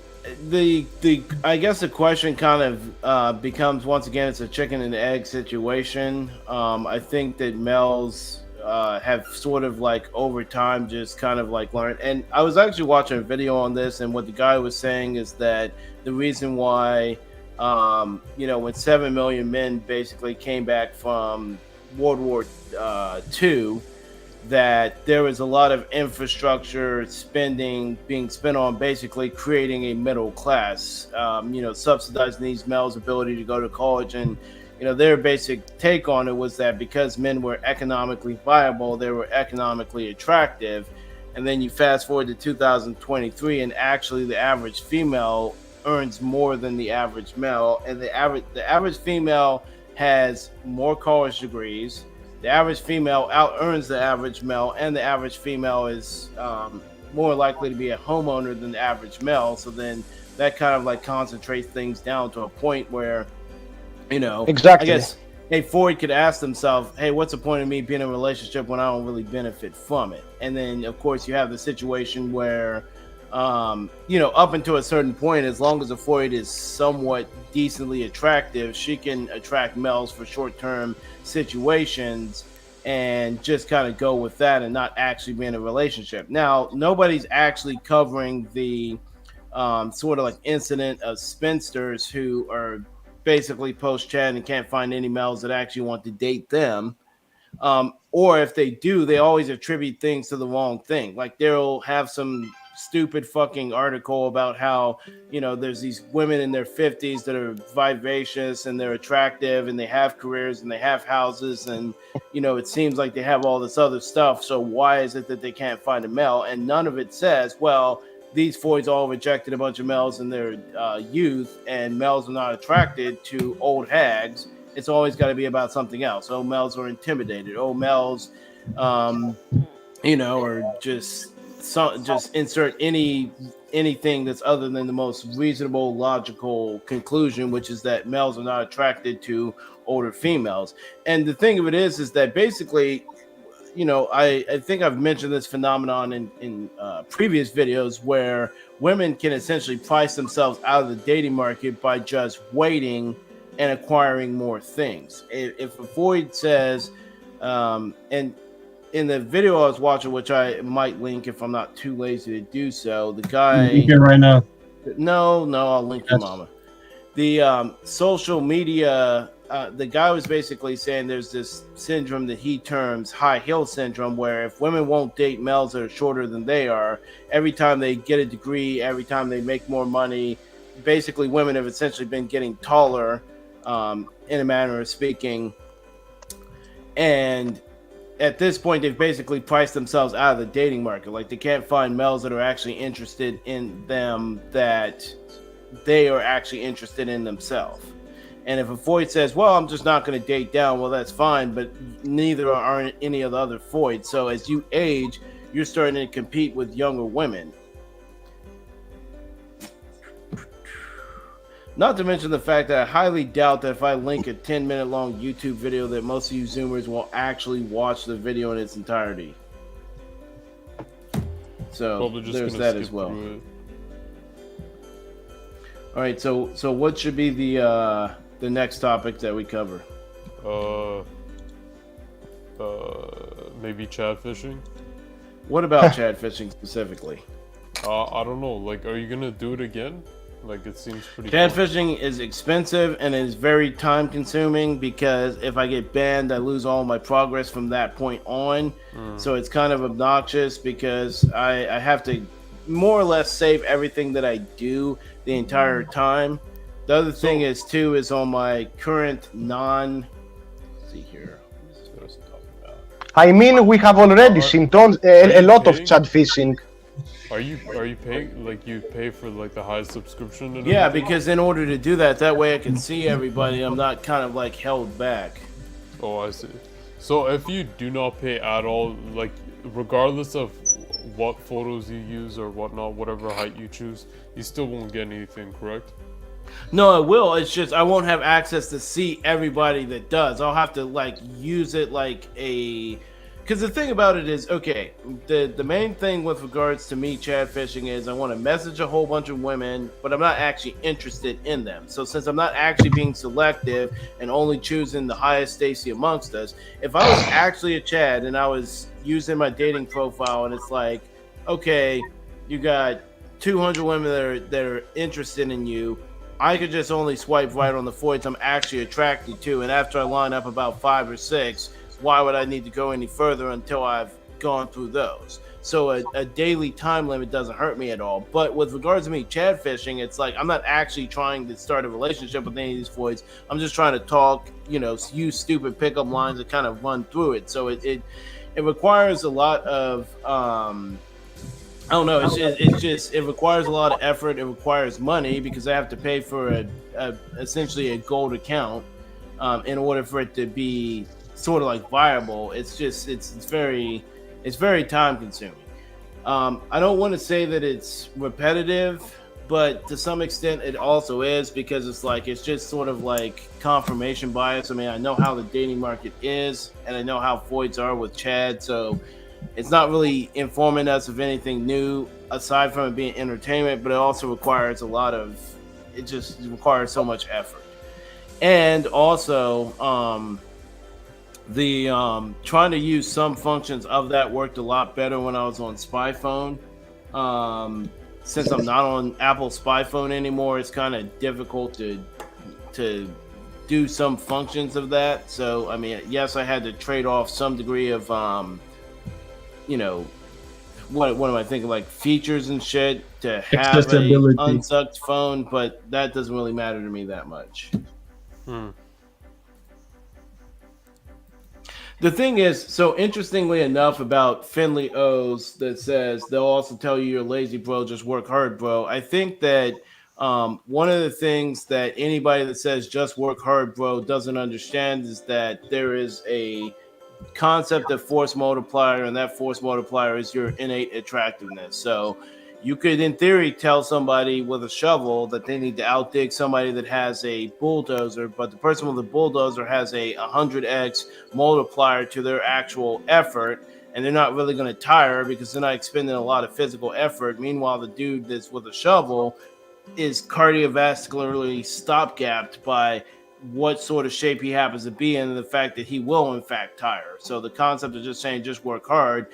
I guess the question kind of becomes, once again, it's a chicken and egg situation. I think that males have sort of like over time just kind of like learned. And I was actually watching a video on this, and what the guy was saying is that the reason why, when 7 million men basically came back from World War II, that there was a lot of infrastructure spending being spent on basically creating a middle class, subsidizing these males' ability to go to college. And their basic take on it was that because men were economically viable, they were economically attractive. And then you fast forward to 2023, and actually the average female earns more than the average male, and the average female has more college degrees. The average female out earns the average male, and the average female is more likely to be a homeowner than the average male. So then that kind of like concentrates things down to a point where, Exactly. I guess hey, Ford could ask himself, hey, what's the point of me being in a relationship when I don't really benefit from it? And then, of course, you have the situation where, up until a certain point, as long as a Ford is somewhat decently attractive, she can attract males for short-term situations and just kind of go with that and not actually be in a relationship. Now, nobody's actually covering the sort of like incident of spinsters who are basically post-chat and can't find any males that actually want to date them. Or if they do, they always attribute things to the wrong thing. Like they'll have some stupid fucking article about how, there's these women in their 50s that are vivacious and they're attractive and they have careers and they have houses and, it seems like they have all this other stuff. So why is it that they can't find a male? And none of it says, well, these boys all rejected a bunch of males in their youth, and males are not attracted to old hags. It's always got to be about something else. Oh, males are intimidated. Oh, males, or just insert anything that's other than the most reasonable, logical conclusion, which is that males are not attracted to older females. And the thing of it is that basically, I think I've mentioned this phenomenon in previous videos where women can essentially price themselves out of the dating market by just waiting and acquiring more things. If a Void says, and in the video I was watching, which I might link if I'm not too lazy to do so, the guy... Link it right now. No, I'll link you, mama. The social media... the guy was basically saying there's this syndrome that he terms high heel syndrome, where if women won't date males that are shorter than they are, every time they get a degree, every time they make more money, basically women have essentially been getting taller, in a manner of speaking. And at this point, they've basically priced themselves out of the dating market. Like they can't find males that are actually interested in them, that they are actually interested in themselves. And if a Void says, well, I'm just not going to date down, well, that's fine, but neither are any of the other Voids. So as you age, you're starting to compete with younger women. Not to mention the fact that I highly doubt that if I link a 10-minute long YouTube video that most of you Zoomers will actually watch the video in its entirety. So there's that as well. All right, so what should be the next topic that we cover? Maybe Chad fishing. What about Chad fishing specifically? I don't know. Like, are you gonna do it again? Like, it seems pretty. Chad fun. fishing is expensive and is very time consuming because if I get banned, I lose all my progress from that point on. So it's kind of obnoxious because I have to more or less save everything that I do the entire time. The other thing is too is on my current let's see here. What was I talking about? I mean, we have already seen a lot of Chad fishing. Are you paying, like, you pay for like the high subscription? And Yeah, everything? because in order to do that way I can see everybody. I'm not kind of like held back. Oh, I see. So if you do not pay at all, like regardless of what photos you use or whatnot, whatever height you choose, you still won't get anything, correct? No, I will. It's just I won't have access to see everybody that does. I'll have to like use it like a... Because the thing about it is, okay, the main thing with regards to me Chad fishing is I want to message a whole bunch of women, but I'm not actually interested in them. So since I'm not actually being selective and only choosing the highest Stacy amongst us, if I was actually a Chad and I was using my dating profile and it's like, okay, you got 200 women that are interested in you, I could just only swipe right on the voids I'm actually attracted to, and after I line up about 5 or 6, why would I need to go any further until I've gone through those? So a daily time limit doesn't hurt me at all. But with regards to me Chad fishing, it's like I'm not actually trying to start a relationship with any of these voids. I'm just trying to talk, use stupid pickup lines to kind of run through it. So it requires a lot of I don't know. It requires a lot of effort. It requires money because I have to pay for essentially a gold account. in order for it to be sort of like viable. It's just it's very time consuming. I don't want to say that it's repetitive, but to some extent it also is, because it's just sort of like confirmation bias. I mean, I know how the dating market is, and I know how Foyds are with Chad, so it's not really informing us of anything new aside from it being entertainment, but it also requires it just requires so much effort. And also, the trying to use some functions of that worked a lot better when I was on Spy Phone. Since I'm not on Apple Spy Phone anymore, it's kind of difficult to do some functions of that. So I mean, yes, I had to trade off some degree of what am I thinking, like features and shit to have a Accessibility. unsucked phone, but that doesn't really matter to me that much. The thing is, so interestingly enough about Finley O's that says they'll also tell you you're lazy, bro, just work hard, bro. I think that one of the things that anybody that says just work hard, bro, doesn't understand is that there is a concept of force multiplier, and that force multiplier is your innate attractiveness. So you could, in theory, tell somebody with a shovel that they need to outdig somebody that has a bulldozer, but the person with a bulldozer has a 100x multiplier to their actual effort, and they're not really going to tire because they're not expending a lot of physical effort. Meanwhile, the dude that's with a shovel is cardiovascularly stopgapped by what sort of shape he happens to be in, and the fact that he will in fact tire. So the concept of just saying just work hard,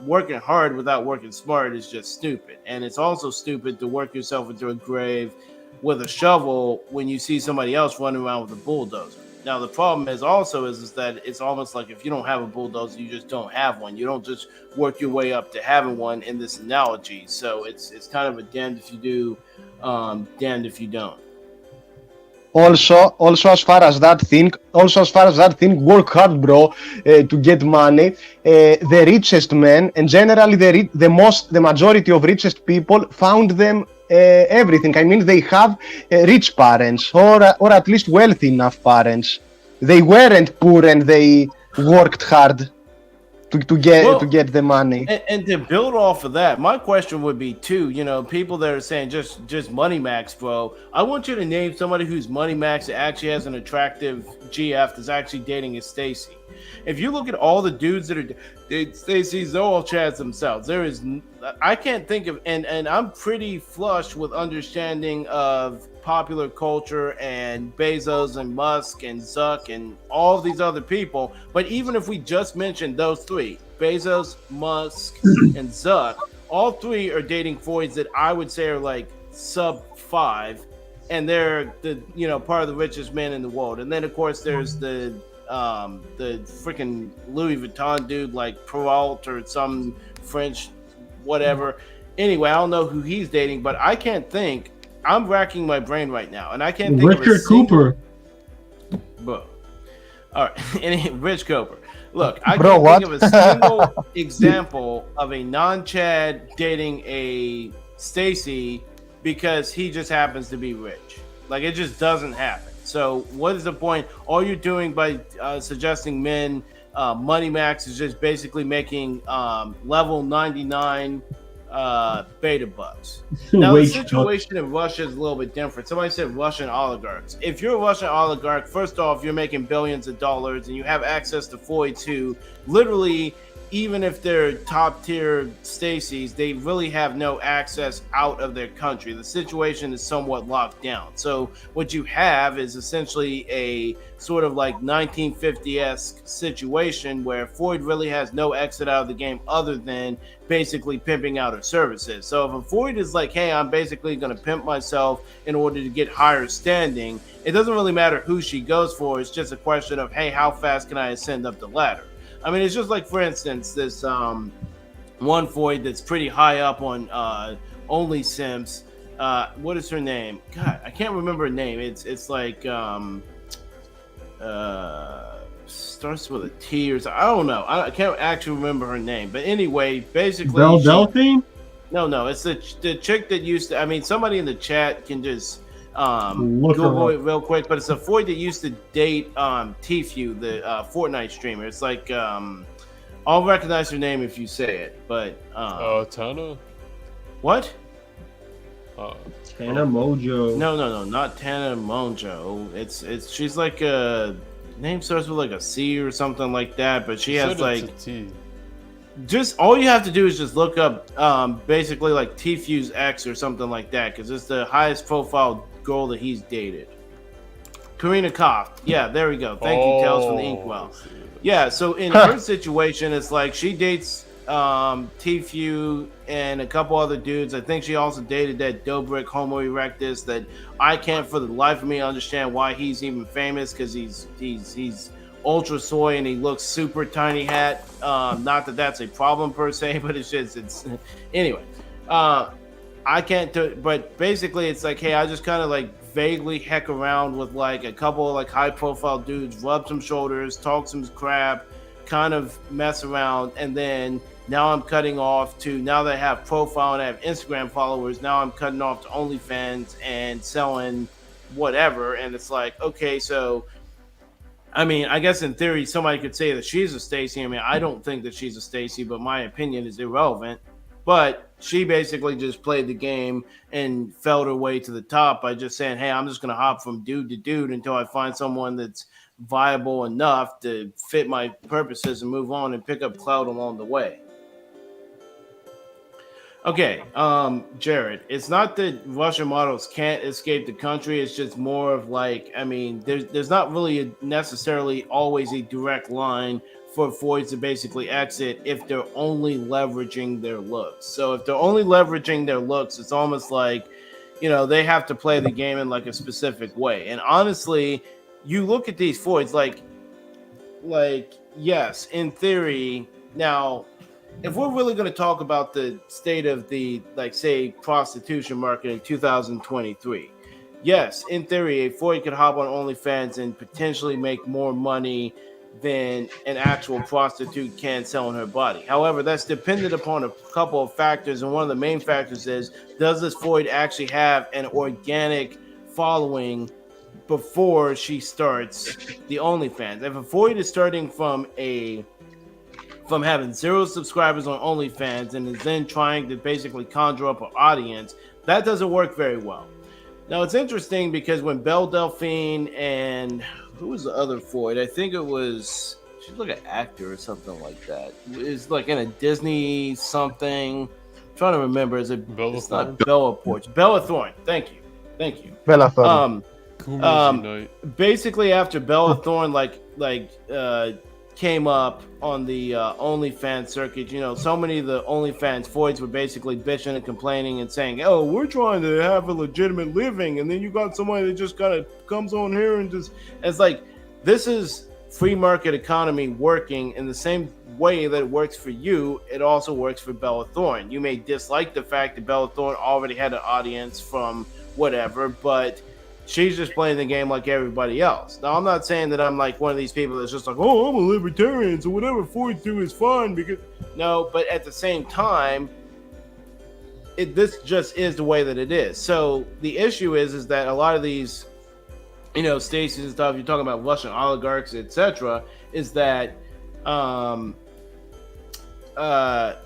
working hard without working smart is just stupid. And it's also stupid to work yourself into a grave with a shovel when you see somebody else running around with a bulldozer. Now the problem is that it's almost like if you don't have a bulldozer, you just don't have one. You don't just work your way up to having one in this analogy. So it's kind of a damned if you do, damned if you don't. Also, as far as that thing, work hard, bro, to get money. The richest men, and generally the majority of richest people, found them everything. I mean, they have rich parents, or at least wealthy enough parents. They weren't poor, and they worked hard to get the money. And to build off of that, my question would be too, people that are saying just money max, bro. I want you to name somebody who's money max that actually has an attractive GF that's actually dating a Stacy. If you look at all the dudes that are Stacy's, they're all Chads themselves. I can't think of, and I'm pretty flush with understanding of popular culture and Bezos and Musk and Zuck and all these other people. But even if we just mentioned those three, Bezos, Musk, and Zuck, all three are dating Foyds that I would say are like sub 5, and they're the part of the richest men in the world. And then of course there's the freaking Louis Vuitton dude like Perrault or some French whatever. Anyway, I don't know who he's dating, but I can't think. I'm racking my brain right now, and I can't think Richard of a single... Cooper. Bro. All right, Rich Cooper. Look, I Bro, can't think of a single example of a non-Chad dating a Stacy because he just happens to be rich. Like, it just doesn't happen. So what is the point? All you're doing by suggesting men money max is just basically making level 99 beta bucks. Now the situation in Russia is a little bit different. Somebody said Russian oligarchs. If you're a Russian oligarch, first off, you're making billions of dollars and you have access to Foyds who literally, even if they're top tier Stacys, they really have no access out of their country. The situation is somewhat locked down. So what you have is essentially a sort of like 1950-esque situation where Foyd really has no exit out of the game other than basically pimping out her services. So if a Foyd is like, hey, I'm basically going to pimp myself in order to get higher standing, it doesn't really matter who she goes for. It's just a question of, hey, how fast can I ascend up the ladder? I mean, it's just like, for instance, this one Foyd that's pretty high up on OnlySims. What is her name? God, I can't remember her name. It's like starts with a T or something. I don't know. I can't actually remember her name. But anyway, basically, Delphine? No, it's the chick that used to. I mean, somebody in the chat can just Look her Google up. it real quick, but it's a Foyd that used to date Tfue, the Fortnite streamer. It's like I'll recognize her name if you say it, but Tana? what? Tana Mojo. No, not Tana Monjo. It's she's like a name starts with like a C or something like that, but she has Said like it's a T. just all you have to do is just look up basically like Tfue's ex or something like that, because it's the highest profile girl that he's dated. Karina Koff. Yeah, there we go. Thank you, Kels, from the Inkwell. Yeah, so in her situation, it's like she dates Tfue and a couple other dudes. I think she also dated that Dobrik Homo erectus that I can't for the life of me understand why he's even famous, because he's ultra soy and he looks super tiny hat. Not that that's a problem per se, but it's anyway. I can't do it, but basically it's like, hey, I just kind of like vaguely heck around with like a couple of like high profile dudes, rub some shoulders, talk some crap, kind of mess around, and then now I'm cutting off to, now that I have profile and I have Instagram followers, now I'm cutting off to OnlyFans and selling whatever. And it's like, okay, so I mean, I guess in theory somebody could say that she's a Stacy. I mean, I don't think that she's a Stacy, but my opinion is irrelevant. But she basically just played the game and felt her way to the top by just saying, hey, I'm just going to hop from dude to dude until I find someone that's viable enough to fit my purposes and move on and pick up clout along the way. Okay, Jared, it's not that Russian models can't escape the country. It's just more of like, I mean, there's not really necessarily always a direct line for Foyds to basically exit if they're only leveraging their looks. So if they're only leveraging their looks, it's almost like, you know, they have to play the game in like a specific way. And honestly, you look at these Foyds, like yes, in theory. Now, if we're really going to talk about the state of the, like, say, prostitution market in 2023, yes, in theory, a Foyd could hop on OnlyFans and potentially make more money than an actual prostitute can selling her body. However, that's dependent upon a couple of factors, and one of the main factors is, does this Foyd actually have an organic following before she starts the OnlyFans? If a Foyd is starting from having 0 subscribers on OnlyFans and is then trying to basically conjure up an audience, that doesn't work very well. Now, it's interesting because when Belle Delphine and who was the other Foyd? I think it was, she's like an actor or something like that. It's like in a Disney something. I'm trying to remember. Is it? Bella It's Thorne? not Bella Porch. Bella Thorne. Thank you. Bella Thorne. Basically after Bella Thorne came up on the OnlyFans circuit, you know, so many of the OnlyFans Foyds were basically bitching and complaining and saying, oh, we're trying to have a legitimate living, and then you got somebody that just kind of comes on here and just, it's like, this is free market economy working in the same way that it works for you. It also works for Bella Thorne. You may dislike the fact that Bella Thorne already had an audience from whatever, but she's just playing the game like everybody else. Now, I'm not saying that I'm like one of these people that's just like, oh, I'm a libertarian, so whatever Foyds do is fine. Because no, but at the same time, this just is the way that it is. So the issue is that a lot of these, you know, Stacey's and stuff, you're talking about Russian oligarchs, etc., is that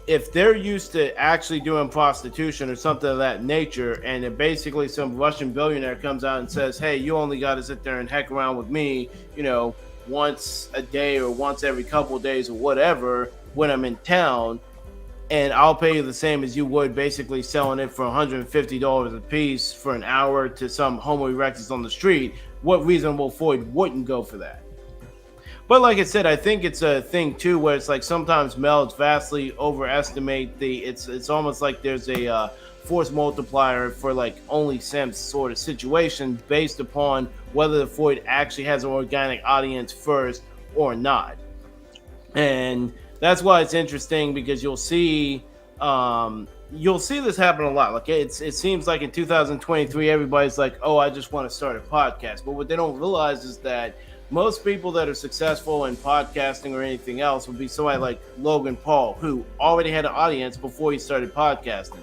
if they're used to actually doing prostitution or something of that nature, and if basically some Russian billionaire comes out and says, hey, you only got to sit there and heck around with me, you know, once a day or once every couple of days or whatever when I'm in town, and I'll pay you the same as you would basically selling it for $150 a piece for an hour to some Homo erectus on the street, what reasonable Foyd wouldn't go for that? But like I said, I think it's a thing too where it's like sometimes males vastly overestimate the. It's almost like there's a force multiplier for like only simps sort of situation based upon whether the Foyd actually has an organic audience first or not, and that's why it's interesting because you'll see this happen a lot. Like it seems like in 2023 everybody's like, oh, I just want to start a podcast, but what they don't realize is that most people that are successful in podcasting or anything else would be somebody like Logan Paul, who already had an audience before he started podcasting.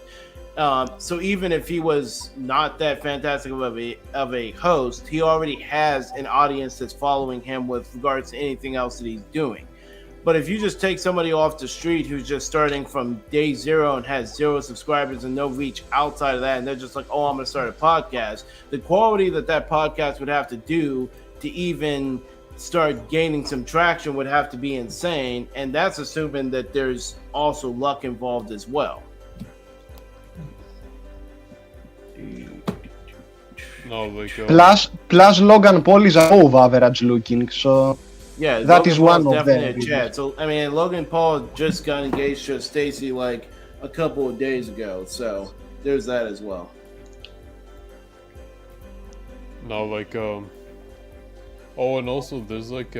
So even if he was not that fantastic of a host, he already has an audience that's following him with regards to anything else that he's doing. But if you just take somebody off the street who's just starting from day zero and has 0 subscribers and no reach outside of that, and they're just like, oh, I'm going to start a podcast, the quality that podcast would have to do to even start gaining some traction would have to be insane. And that's assuming that there's also luck involved as well. No, like Plus Logan Paul is above average looking, so yeah, that Logan is Paul's one of definitely them. a Chad. So I mean, Logan Paul just got engaged to Stacey like a couple of days ago, so there's that as well. no, like oh, and also there's like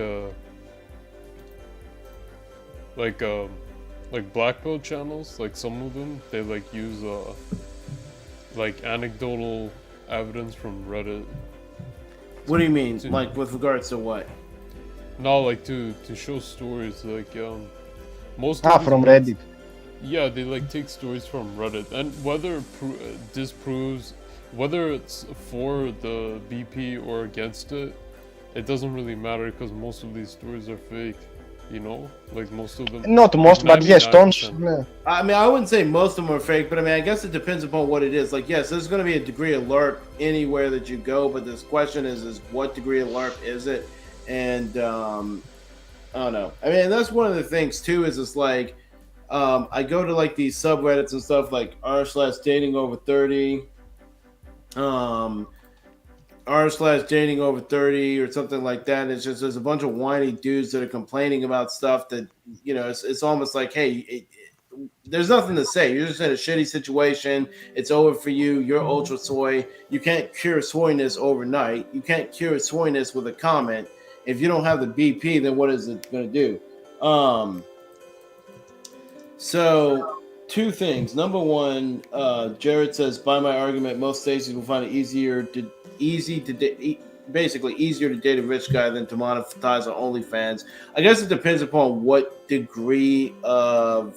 black pill channels. Like some of them, they like use like anecdotal evidence from Reddit. What do you mean, like with regards to what? No, like to show stories. Like most of these From ones- Reddit. Yeah, they like take stories from Reddit, and whether it disproves whether it's for the BP or against it, it doesn't really matter because most of these stories are fake. You know, like most of them. Not most, but yes, tons. 99%. Yeah. I mean, I wouldn't say most of them are fake, but I mean, I guess it depends upon what it is. Like, yes, there's going to be a degree of LARP anywhere that you go, but this question is what degree of LARP is it? And I don't know. I mean, that's one of the things too. Is it's like I go to like these subreddits and stuff like r/dating over 30, r/dating over 30 or something like that. It's just there's a bunch of whiny dudes that are complaining about stuff that, you know, it's almost like, hey, there's nothing to say. You're just in a shitty situation. It's over for you. You're ultra soy. You can't cure soyness overnight. You can't cure soyness with a comment. If you don't have the BP, then what is it going to do? So two things. Number one, Jared says, by my argument, most Stacys will find it easier to date a rich guy than to monetize on OnlyFans. I guess it depends upon what degree you're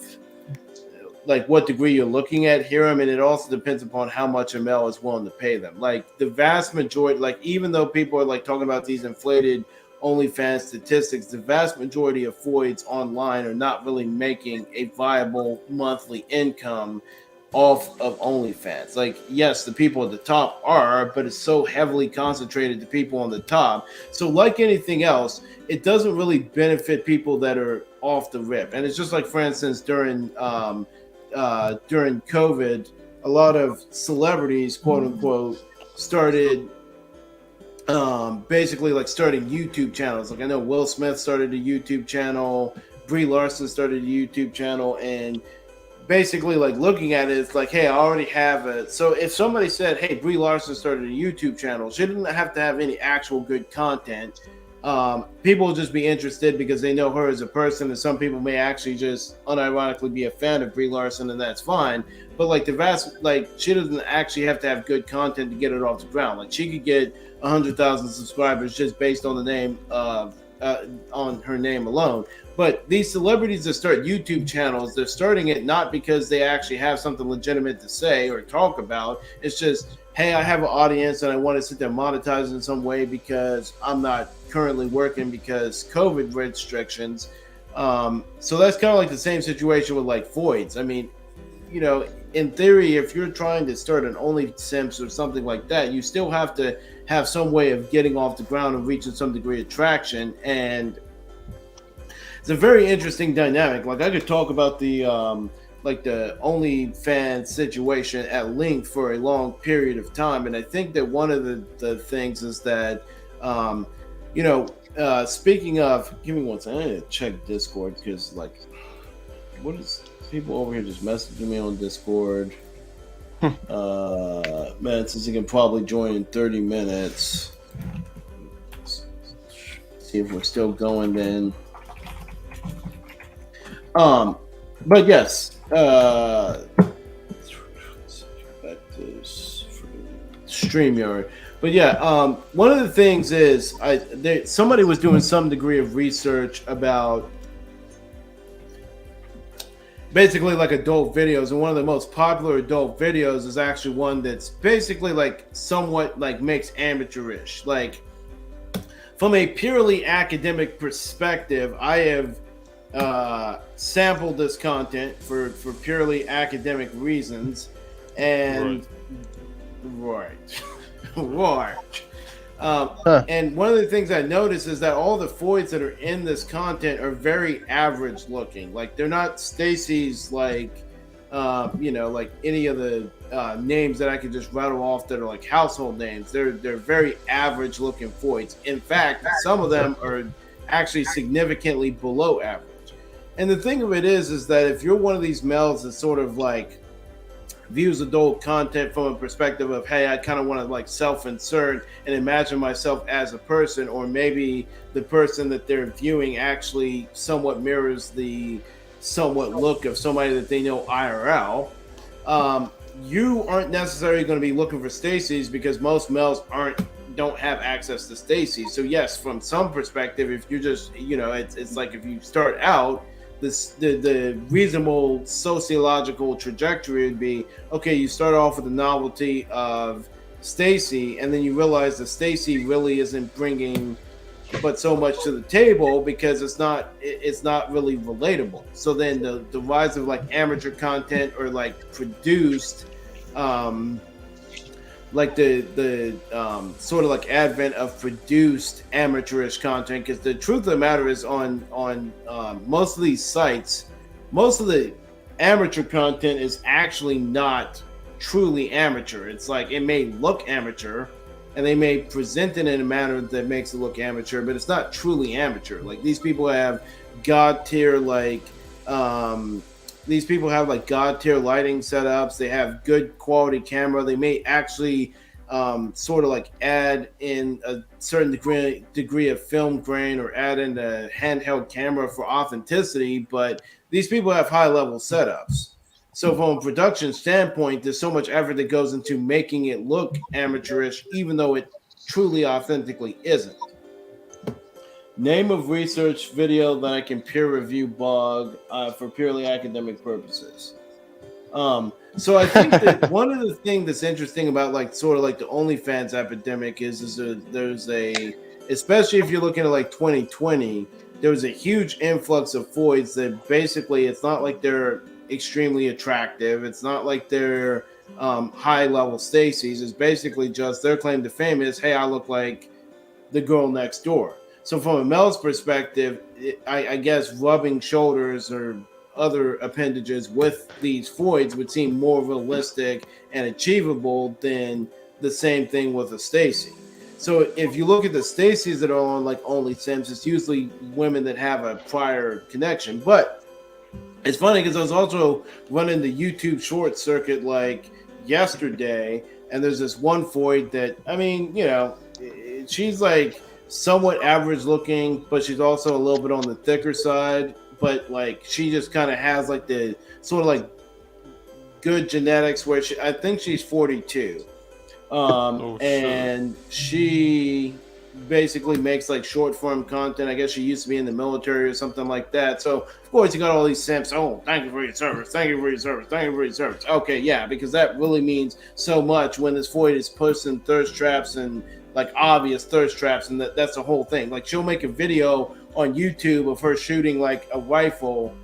looking at here. I mean, it also depends upon how much a male is willing to pay them. Like the vast majority, like even though people are like talking about these inflated OnlyFans statistics, the vast majority of Foids online are not really making a viable monthly income off of OnlyFans. Like, yes, the people at the top are, but it's so heavily concentrated to people on the top. So like anything else, it doesn't really benefit people that are off the rip. And it's just like, for instance, during COVID, a lot of celebrities, quote unquote, started basically like starting YouTube channels. Like I know Will Smith started a YouTube channel, Brie Larson started a YouTube channel, and basically like looking at it, it's like, hey, I already have it. So if somebody said, hey, Brie Larson started a YouTube channel, she didn't have to have any actual good content. People will just be interested because they know her as a person, and some people may actually just unironically be a fan of Brie Larson, and that's fine. But like she doesn't actually have to have good content to get it off the ground. Like she could get 100,000 subscribers just based on the name on her name alone. But these celebrities that start YouTube channels, they're starting it not because they actually have something legitimate to say or talk about. It's just, hey, I have an audience and I want to sit there monetize in some way because I'm not currently working because COVID restrictions. So that's kind of like the same situation with like Foids. I mean, you know, in theory, if you're trying to start an OnlySims or something like that, you still have to have some way of getting off the ground and reaching some degree of traction. And it's a very interesting dynamic. Like I could talk about the OnlyFans situation at length for a long period of time. And I think that one of the things is that, speaking of, give me one second, I need to check Discord because like, what is people over here just messaging me on Discord? Man, since you can probably join in 30 minutes. See if we're still going then. But yes, back to StreamYard. But yeah, one of the things is somebody was doing some degree of research about basically like adult videos, and one of the most popular adult videos is actually one that's basically like somewhat like makes amateurish. Like from a purely academic perspective, I have sampled this content for purely academic reasons, and right. And one of the things I noticed is that all the Foids that are in this content are very average looking. Like they're not Stacy's like like any of the names that I could just rattle off that are like household names. They're very average looking Foids. In fact, some of them are actually significantly below average. And the thing of it is that if you're one of these males that sort of like views adult content from a perspective of, hey, I kind of want to like self-insert and imagine myself as a person, or maybe the person that they're viewing actually somewhat mirrors the somewhat look of somebody that they know IRL, you aren't necessarily going to be looking for Stacy's, because most males don't have access to Stacy's. So yes, from some perspective, if you just it's like if you start out, the reasonable sociological trajectory would be, okay, you start off with the novelty of Stacy, and then you realize that Stacy really isn't bringing but so much to the table because it's not really relatable. So then the rise of like amateur content or like produced like the sort of like advent of produced amateurish content, because the truth of the matter is on most of these sites, most of the amateur content is actually not truly amateur. It's like it may look amateur and they may present it in a manner that makes it look amateur, but it's not truly amateur. Like these people have god tier lighting setups. They have good quality camera. They may actually sort of like add in a certain degree of film grain or add in a handheld camera for authenticity, but these people have high level setups. So from a production standpoint, there's so much effort that goes into making it look amateurish, even though it truly authentically isn't. Name of research video that I can peer review blog for purely academic purposes. So I think that one of the things that's interesting about like sort of like the OnlyFans epidemic is there's a, especially if you're looking at like 2020, there was a huge influx of Foids that basically it's not like they're extremely attractive. It's not like they're high level Stacy's. It's basically just their claim to fame is, hey, I look like the girl next door. So from a male's perspective, I guess rubbing shoulders or other appendages with these Foids would seem more realistic and achievable than the same thing with a Stacy. So if you look at the Stacy's that are on like OnlyFans, it's usually women that have a prior connection. But it's funny because I was also running the YouTube short circuit like yesterday, and there's this one Foid that, I mean, she's like somewhat average looking, but she's also a little bit on the thicker side. But like she just kind of has like the sort of like good genetics where I think she's 42. And she basically makes like short form content. I guess she used to be in the military or something like that. So of course you got all these simps. Oh, thank you for your service. Thank you for your service. Thank you for your service. Okay, yeah, because that really means so much when this Foid is posting thirst traps and like obvious thirst traps, and that's the whole thing. Like she'll make a video on YouTube of her shooting like a rifle,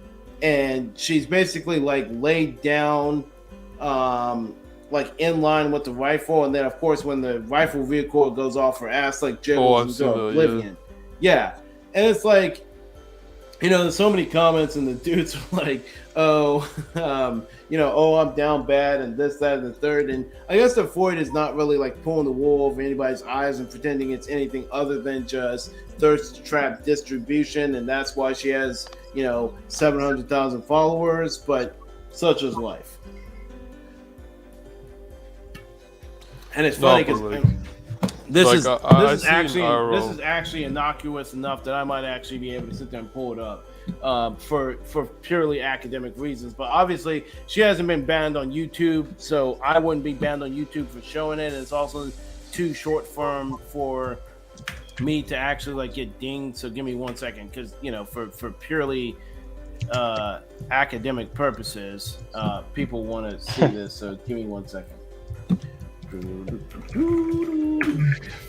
and she's basically like laid down like in line with the rifle, and then of course when the rifle recoil goes off, her ass like jiggles and goes oblivion. Yeah. And it's like, there's so many comments and the dudes are like, oh, I'm down bad and this, that, and the third. And I guess the Foid is not really like pulling the wool over anybody's eyes and pretending it's anything other than just thirst trap distribution, and that's why she has 700,000 followers, but such is life. And it's funny because this is actually innocuous enough that I might actually be able to sit there and pull it up for purely academic reasons. But obviously she hasn't been banned on YouTube, so I wouldn't be banned on YouTube for showing it. And it's also too short form for me to actually like get dinged. So give me 1 second, because for purely academic purposes, people want to see this. So give me 1 second.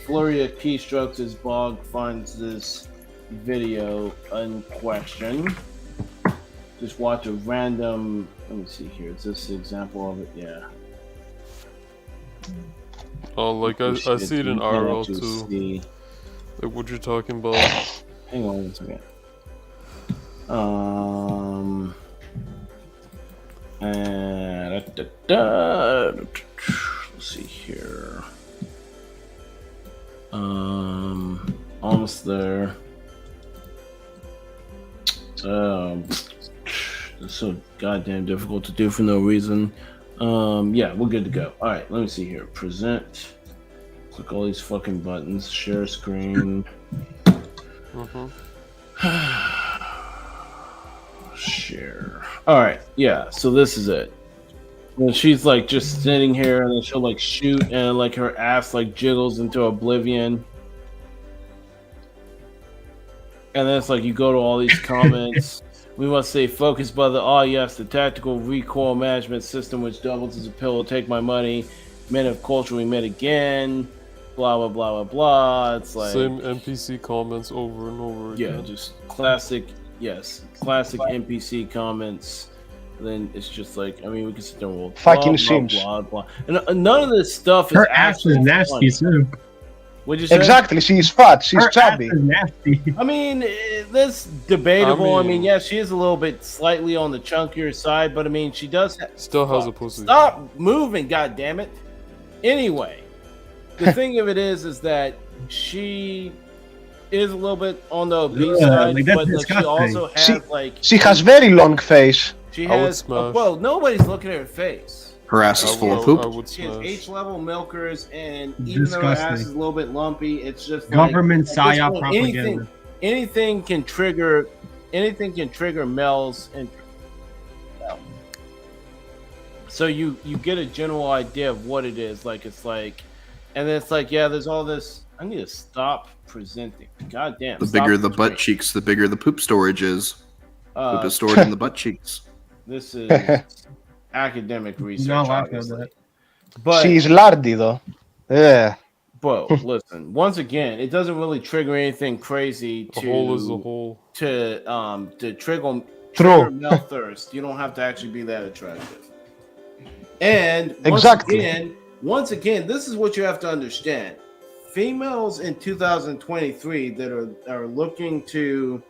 Flurry of keystrokes as Bog finds this video unquestioned. Just watch a random. Let me see here. Is this an example of it? Yeah. Oh, like I see it in RL too. See. Like what you're talking about. Hang on 1 second. Let's see here. Almost there. It's so goddamn difficult to do for no reason. Yeah, we're good to go. All right, let me see here. Present. Click all these fucking buttons. Share screen. Share. All right, yeah. So this is it. And she's like just sitting here, and then she'll like shoot, and like her ass like jiggles into oblivion. And then it's like you go to all these comments. We must stay focused by the tactical recoil management system, which doubles as a pillow. Take my money. Men have culturally met again. Blah blah blah blah blah. It's like same NPC comments over and over again. Yeah, just classic. Yes, classic NPC comments. Then it's just like, I mean, we can sit there and roll. Fucking Sims. Blah, blah, blah. And none of this stuff is Her ass is actually nasty too. What'd you say? Exactly, she's fat, she's Her chubby. ass is nasty. I mean, that's debatable. I mean, I mean- yeah, she is a little bit slightly on the chunkier side, but I mean, she does Still has a pussy. Stop moving, goddammit. Anyway, the thing of it is that she is a little bit on the obese Yeah, side, like, that's but like, she disgusting. also has like She has very long face. she I would has. smash. Well, nobody's looking at her face. Her ass is full of I poop. would She has smash. H-level milkers, and even though her ass Disgusting. is a little bit lumpy, it's just Government like, at this psyop point, propaganda. anything can trigger Mel's and so you get a general idea of what it is. Like it's like, and then it's like, yeah, there's all this. I need to stop presenting. God damn. The stop bigger the presenting. butt cheeks, the bigger the poop storage is. Poop is stored in the butt cheeks. This is academic research. not laughing at obviously. that. But She's lardy though. Yeah. Bro, listen. Once again, it doesn't really trigger anything crazy A hole is a hole. to trigger True. male thirst. You don't have to actually be that attractive. And Exactly. once again, this is what you have to understand. Females in 2023 that are looking to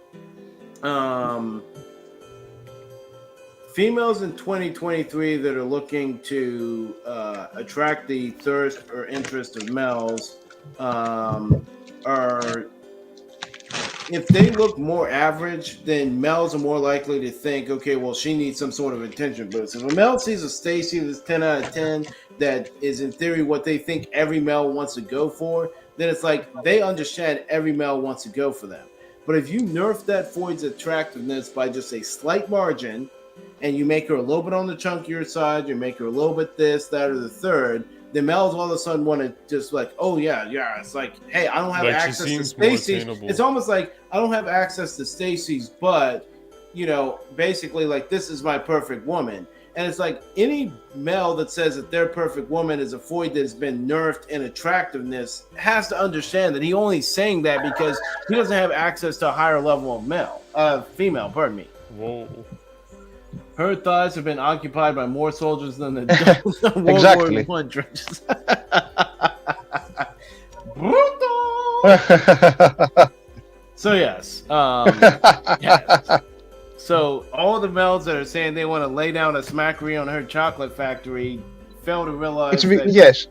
females in 2023 that are looking to attract the thirst or interest of males are, if they look more average, then males are more likely to think, okay, well, she needs some sort of attention boost. If a male sees a Stacy that's 10 out of 10, that is in theory what they think every male wants to go for, then it's like they understand every male wants to go for them. But if you nerf that Foyd's attractiveness by just a slight margin, and you make her a little bit on the chunkier side, you make her a little bit this, that, or the third, then males all of a sudden want to just like, oh yeah, it's like, hey, I don't have Like, she access to seems more Stacy's. attainable. It's almost like I don't have access to Stacy's, but you know, basically like this is my perfect woman. And it's like any male that says that their perfect woman is a Foyd that has been nerfed in attractiveness has to understand that he only saying that because he doesn't have access to a higher level of female, pardon me. Whoa. Her thighs have been occupied by more soldiers than the World Exactly. War I trenches. So yes, yes. So all the males that are saying they want to lay down a smackery on her chocolate factory fail to realize that yes.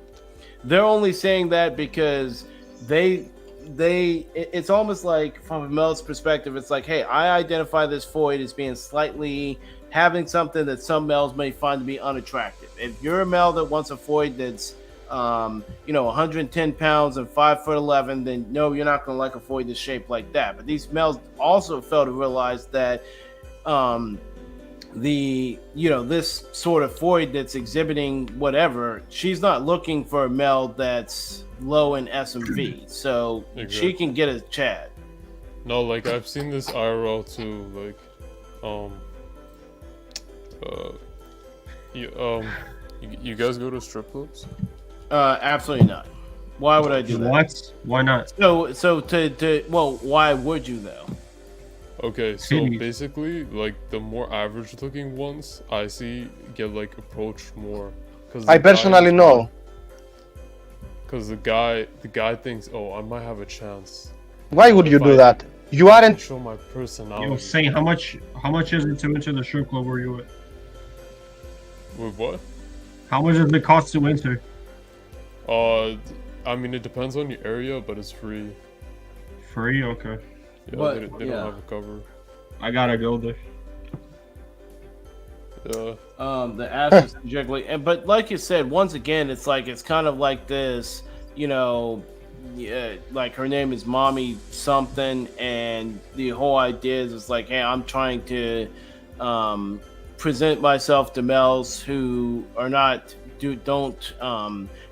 they're only saying that because it's almost like from a male's perspective, it's like, hey, I identify this Foyd as being slightly having something that some males may find to be unattractive. If you're a male that wants a Foyd that's 110 pounds and 5'11", then no, you're not going to like a Foyd that's shaped like that. But these males also fail to realize that this sort of Foyd that's exhibiting whatever, she's not looking for a male that's low in S&V, so she Exactly. can get a Chad. No, like I've seen this IRL too. Like, You guys go to strip clubs? Absolutely not. Why would I do that? What? Why not? Well, why would you though? Okay, so Titties. basically, like the more average-looking ones I see get like approached more. Cause I personally know. Because the guy thinks, oh, I might have a chance. Why would you If do I that? You aren't. show my personality. Yo, say how much is it to enter the strip club where you at? With what? How much does it cost to enter? I mean, it depends on your area, but it's free. Free? Okay. Yeah, But, they don't have a cover. I gotta go there. Yeah. The ass is jiggly, but like you said, once again, it's kind of like this, like her name is Mommy something, and the whole idea is it's like, hey, I'm trying to present myself to males who are not don't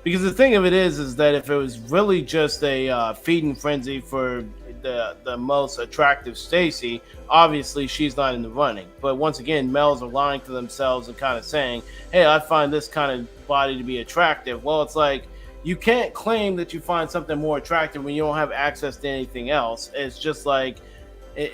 because the thing of it is that if it was really just a feeding frenzy for the most attractive Stacy, obviously she's not in the running. But once again, males are lying to themselves and kind of saying, hey, I find this kind of body to be attractive. Well, it's like you can't claim that you find something more attractive when you don't have access to anything else. It's just like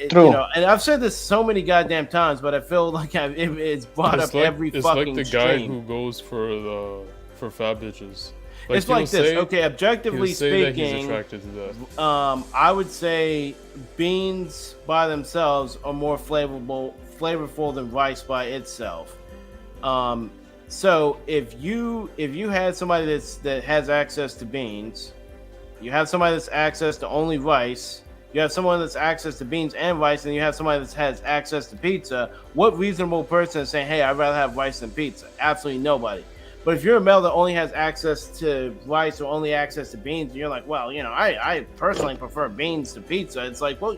True. and I've said this so many goddamn times, but I feel like it's brought up every it's fucking like the guy stream. who goes for fat bitches. It's like this. Okay, objectively he'll say that he's speaking, attracted to that. I would say beans by themselves are more flavorful than rice by itself. So if you had somebody that has access to beans, you have somebody that's access to only rice, you have someone that's access to beans and rice, and you have somebody that has access to pizza, what reasonable person is saying, hey, I'd rather have rice than pizza? Absolutely nobody. But if you're a male that only has access to rice or only access to beans, and you're like, well, I personally prefer beans to pizza. It's like, well,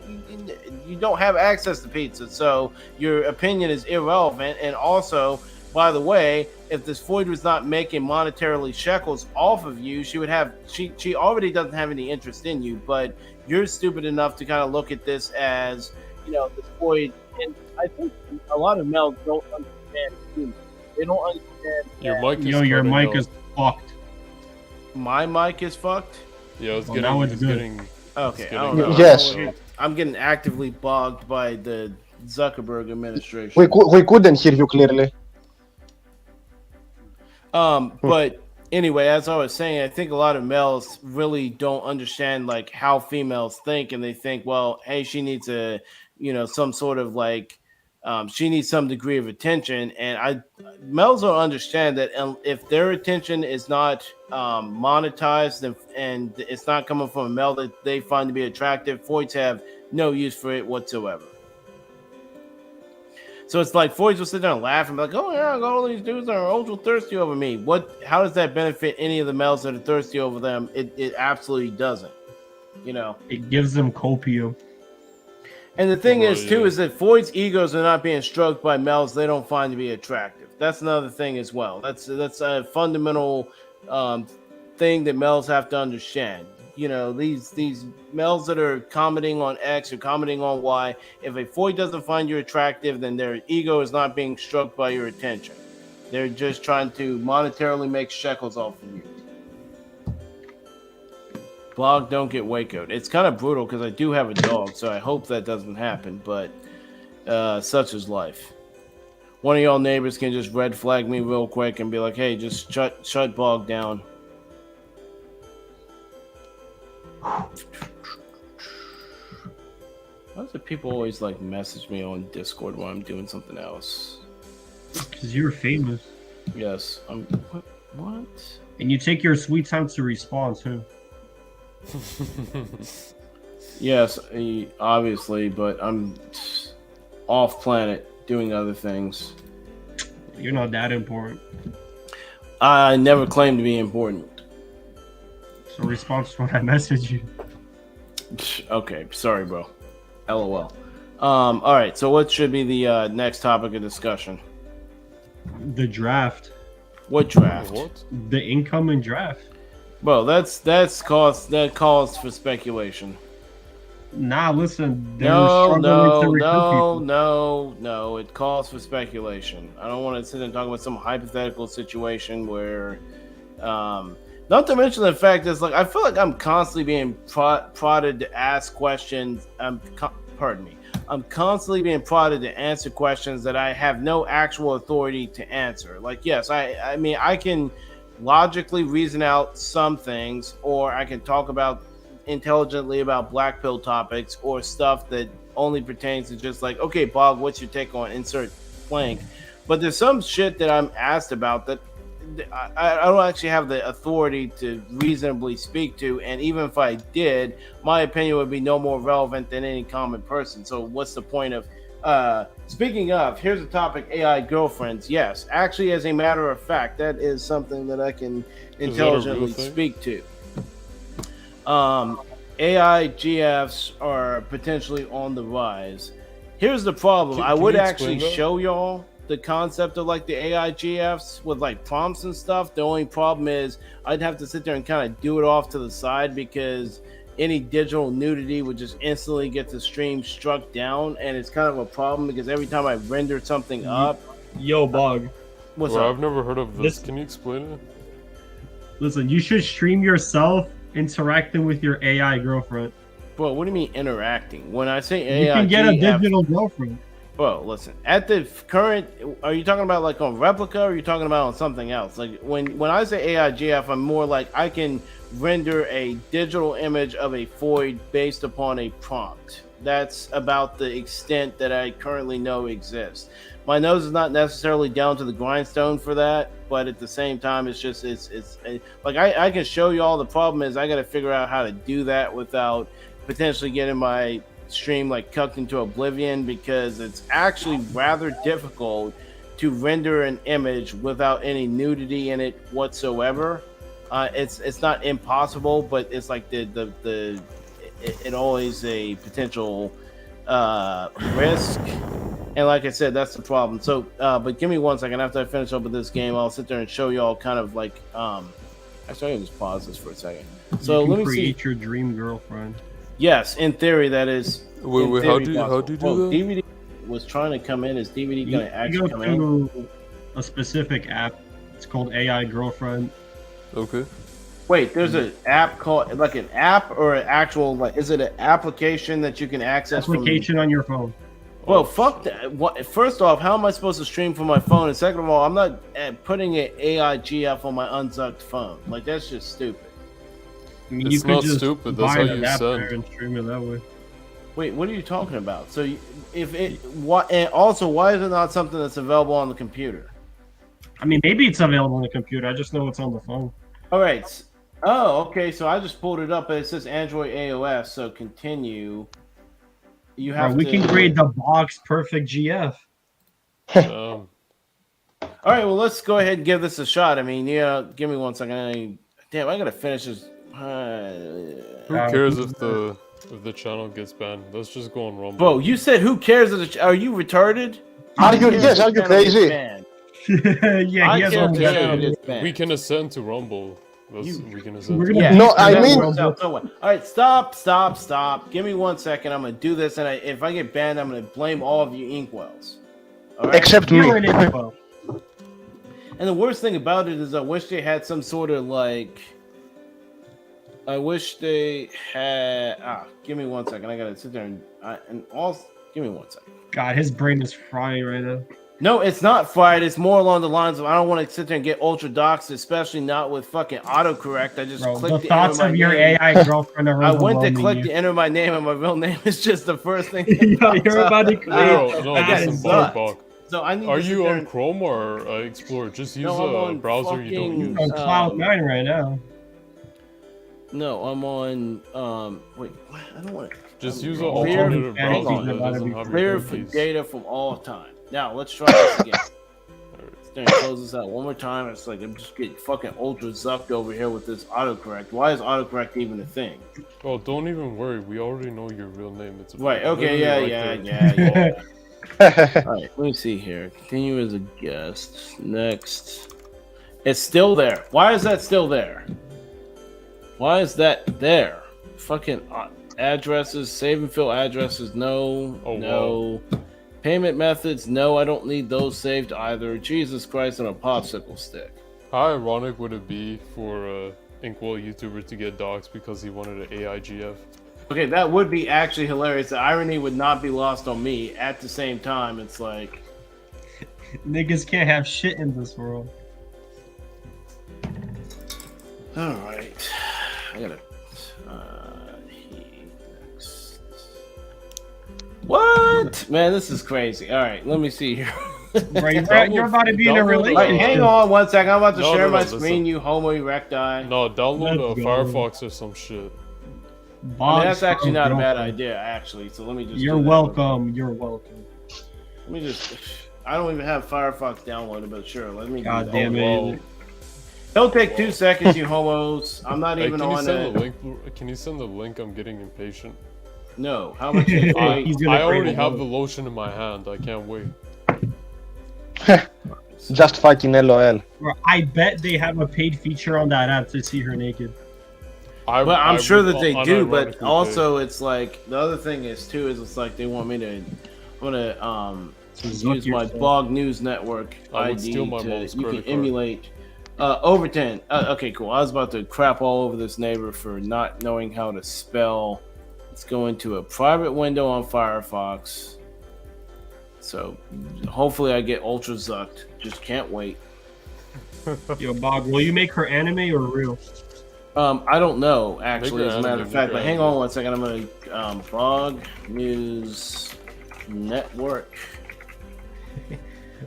you don't have access to pizza, so your opinion is irrelevant. And also, by the way, if this Floyd was not making monetarily shekels off of you, she already doesn't have any interest in you. But you're stupid enough to kind of look at this as, this Floyd. And I think a lot of males don't understand humor. They don't understand. Your mic is Your cutting mic out. is fucked. My mic is fucked. Yeah, it's Well, getting. now it's It's good. getting. Okay, it's I don't getting know. Yes. I'm getting actively bogged by the Zuckerberg administration. We couldn't hear you clearly. But anyway, as I was saying, I think a lot of males really don't understand like how females think, and they think, well, hey, she needs some sort of like, she needs some degree of attention, and males don't understand that if their attention is not monetized and it's not coming from a male that they find to be attractive, Foyts have no use for it whatsoever. So it's like Foyts will sit there and laugh and be like, oh yeah, all these dudes are ultra thirsty over me. How does that benefit any of the males that are thirsty over them? It absolutely doesn't. It gives them copium. And the thing is, too, yeah. is that Floyd's egos are not being stroked by males they don't find to be attractive. That's another thing as well. That's a fundamental thing that males have to understand. These males that are commenting on X or commenting on Y, if a Floyd doesn't find you attractive, then their ego is not being stroked by your attention. They're just trying to monetarily make shekels off of you. Blog, don't get Waco'd. It's kind of brutal because I do have a dog, so I hope that doesn't happen, but such is life. One of y'all neighbors can just red flag me real quick and be like, hey, just shut Bog down. Why do people always like message me on Discord while I'm doing something else? Because you're famous. Yes. What? And you take your sweet time to respond, too. Yes, obviously, but I'm off planet doing other things. You're not that important. I never claimed to be important. So response when I message you. Okay, sorry, bro. LOL. All right, so what should be the next topic of discussion? The draft. What draft? What? The incoming draft. Well, that calls for speculation. Nah, listen. They're No, struggling no, to recruit no, people. no. It calls for speculation. I don't want to sit and talk about some hypothetical situation where, not to mention the fact is like I feel like I'm constantly being prodded to ask questions. Pardon me. I'm constantly being prodded to answer questions that I have no actual authority to answer. Like, yes, I mean, I can logically reason out some things, or I can talk about intelligently about black pill topics or stuff that only pertains to just like, okay, Bog, what's your take on insert blank? But there's some shit that I'm asked about that I don't actually have the authority to reasonably speak to, and even if I did, my opinion would be no more relevant than any common person. So what's the point of speaking of, here's a topic: AI girlfriends. Yes, actually, as a matter of fact, that is something that I can intelligently speak to. AI GFs are potentially on the rise. Here's the problem. I would actually show y'all the concept of like the AI GFs with like prompts and stuff. The only problem is I'd have to sit there and kind of do it off to the side because any digital nudity would just instantly get the stream struck down, and it's kind of a problem because every time I render something up. Yo, Bog. What's up? I've never heard of this. Can you explain it? Listen, you should stream yourself interacting with your AI girlfriend. Bro, what do you mean interacting? When I say AI, you can get a digital girlfriend. Bro, listen. At the current, are you talking about like on Replica, or are you talking about on something else? Like when I say AI GF, I'm more like I can render a digital image of a void based upon a prompt. That's about the extent that I currently know exists. My nose is not necessarily down to the grindstone for that, but at the same time, it's just it's like I can show you all. The problem is I got to figure out how to do that without potentially getting my stream like cucked into oblivion, because it's actually rather difficult to render an image without any nudity in it whatsoever. It's not impossible, but it's like it always a potential risk. And like I said, that's the problem. So, but give me 1 second. After I finish up with this game, I'll sit there and show you all kind of like. Actually, I can just pause this for a second. So let me create your dream girlfriend. Yes, in theory, that is. Wait, how do you do that? DVD was trying to come in. Is DVD going to actually come in? A specific app. It's called AI Girlfriend. Okay. Wait, there's an app called like an app or an actual like? Is it an application that you can access? Application on your phone. Well, fuck that. What? First off, how am I supposed to stream from my phone? And second of all, I'm not putting an AI GF on my unzucked phone. Like that's just stupid. I mean, it's not stupid. That's how you send. And stream it that way. Wait, what are you talking about? So, if it what? And also, why is it not something that's available on the computer? I mean, maybe it's available on the computer. I just know it's on the phone. All right. Oh, okay. So I just pulled it up, but it says Android AOS. So continue. You have. We can grade the box perfect GF. All right. Well, let's go ahead and give this a shot. I mean, yeah. Give me 1 second. Damn, I gotta finish this. Who cares if the channel gets banned? Let's just go on Rumble. Bro, you said who cares if are you retarded? Are you crazy? Yeah, he has we can ascend to Rumble. We can ascend. No, I mean. All right, stop. Give me 1 second. I'm gonna do this, and if I get banned, I'm gonna blame all of you inkwells. All right? Except me. And the worst thing about it is, I wish they had some sort of like. I wish they had. Give me 1 second. I gotta sit there and also give me 1 second. God, his brain is frying right now. No, it's not fried. It's more along the lines of I don't want to sit there and get ultra doxed, especially not with fucking autocorrect. I just clicked the thoughts of your AI girlfriend are I went to click to enter my name, and my real name is just the first thing. You're about to create. No, listen, Bog. So I need. Are you on Chrome or Explorer? Just use a browser you don't use. On Cloud9 right now. No, I'm on. Wait, I don't want to. Just use an alternative browser that doesn't have clear for data from all time. Now let's try this again. Let's close this out one more time. It's like I'm just getting fucking ultra zucked over here with this autocorrect. Why is autocorrect even a thing? Oh, don't even worry. We already know your real name. It's right. Okay. Yeah. All right. Let me see here. Continue as a guest. Next. It's still there. Why is that still there? Why is that there? Fucking. Addresses, save and fill addresses, no. Oh, no. Payment methods, no, I don't need those saved either. Jesus Christ on a popsicle stick. How ironic would it be for Inkwell YouTuber to get doxxed because he wanted an AIGF? Okay, that would be actually hilarious. The irony would not be lost on me. At the same time, it's like... Niggas can't have shit in this world. Alright. I gotta... What? Man, this is crazy. Alright, let me see here. Right, you're about to be in a Download, relationship. Alright, hang on one second. I'm about to share my listen. screen, you homo erecti. No, download Let's go. Firefox or some shit. I mean, that's actually not a bad idea, actually. So let me just... You're do that. welcome. You're welcome. Let me just... I don't even have Firefox downloaded, but sure, let me... God do damn that. it. Don't take 2 seconds, you homos. I'm not Hey, even can you on send it. the link? Can you send the link? I'm getting impatient. No. How much you pay? He's gonna I already create a have vote. the lotion in my hand. I can't wait. Just fucking LOL. Bro, I bet they have a paid feature on that app to see her naked. Well, I'm sure would that they do, but unironically also it's like the other thing is too is it's like they want me to. I'm gonna zuck use my yourself. Blog News Network I would ID steal my to mom's you can credit card. emulate. Overton. Okay, cool. I was about to crap all over this neighbor for not knowing how to spell. Let's go into a private window on Firefox. So hopefully I get ultra zucked. Just can't wait. Yo, Bog, will you make her anime or real? I don't know actually, Make as her a matter anime, of fact. make But her hang anime. on one second. I'm gonna Blog News Network.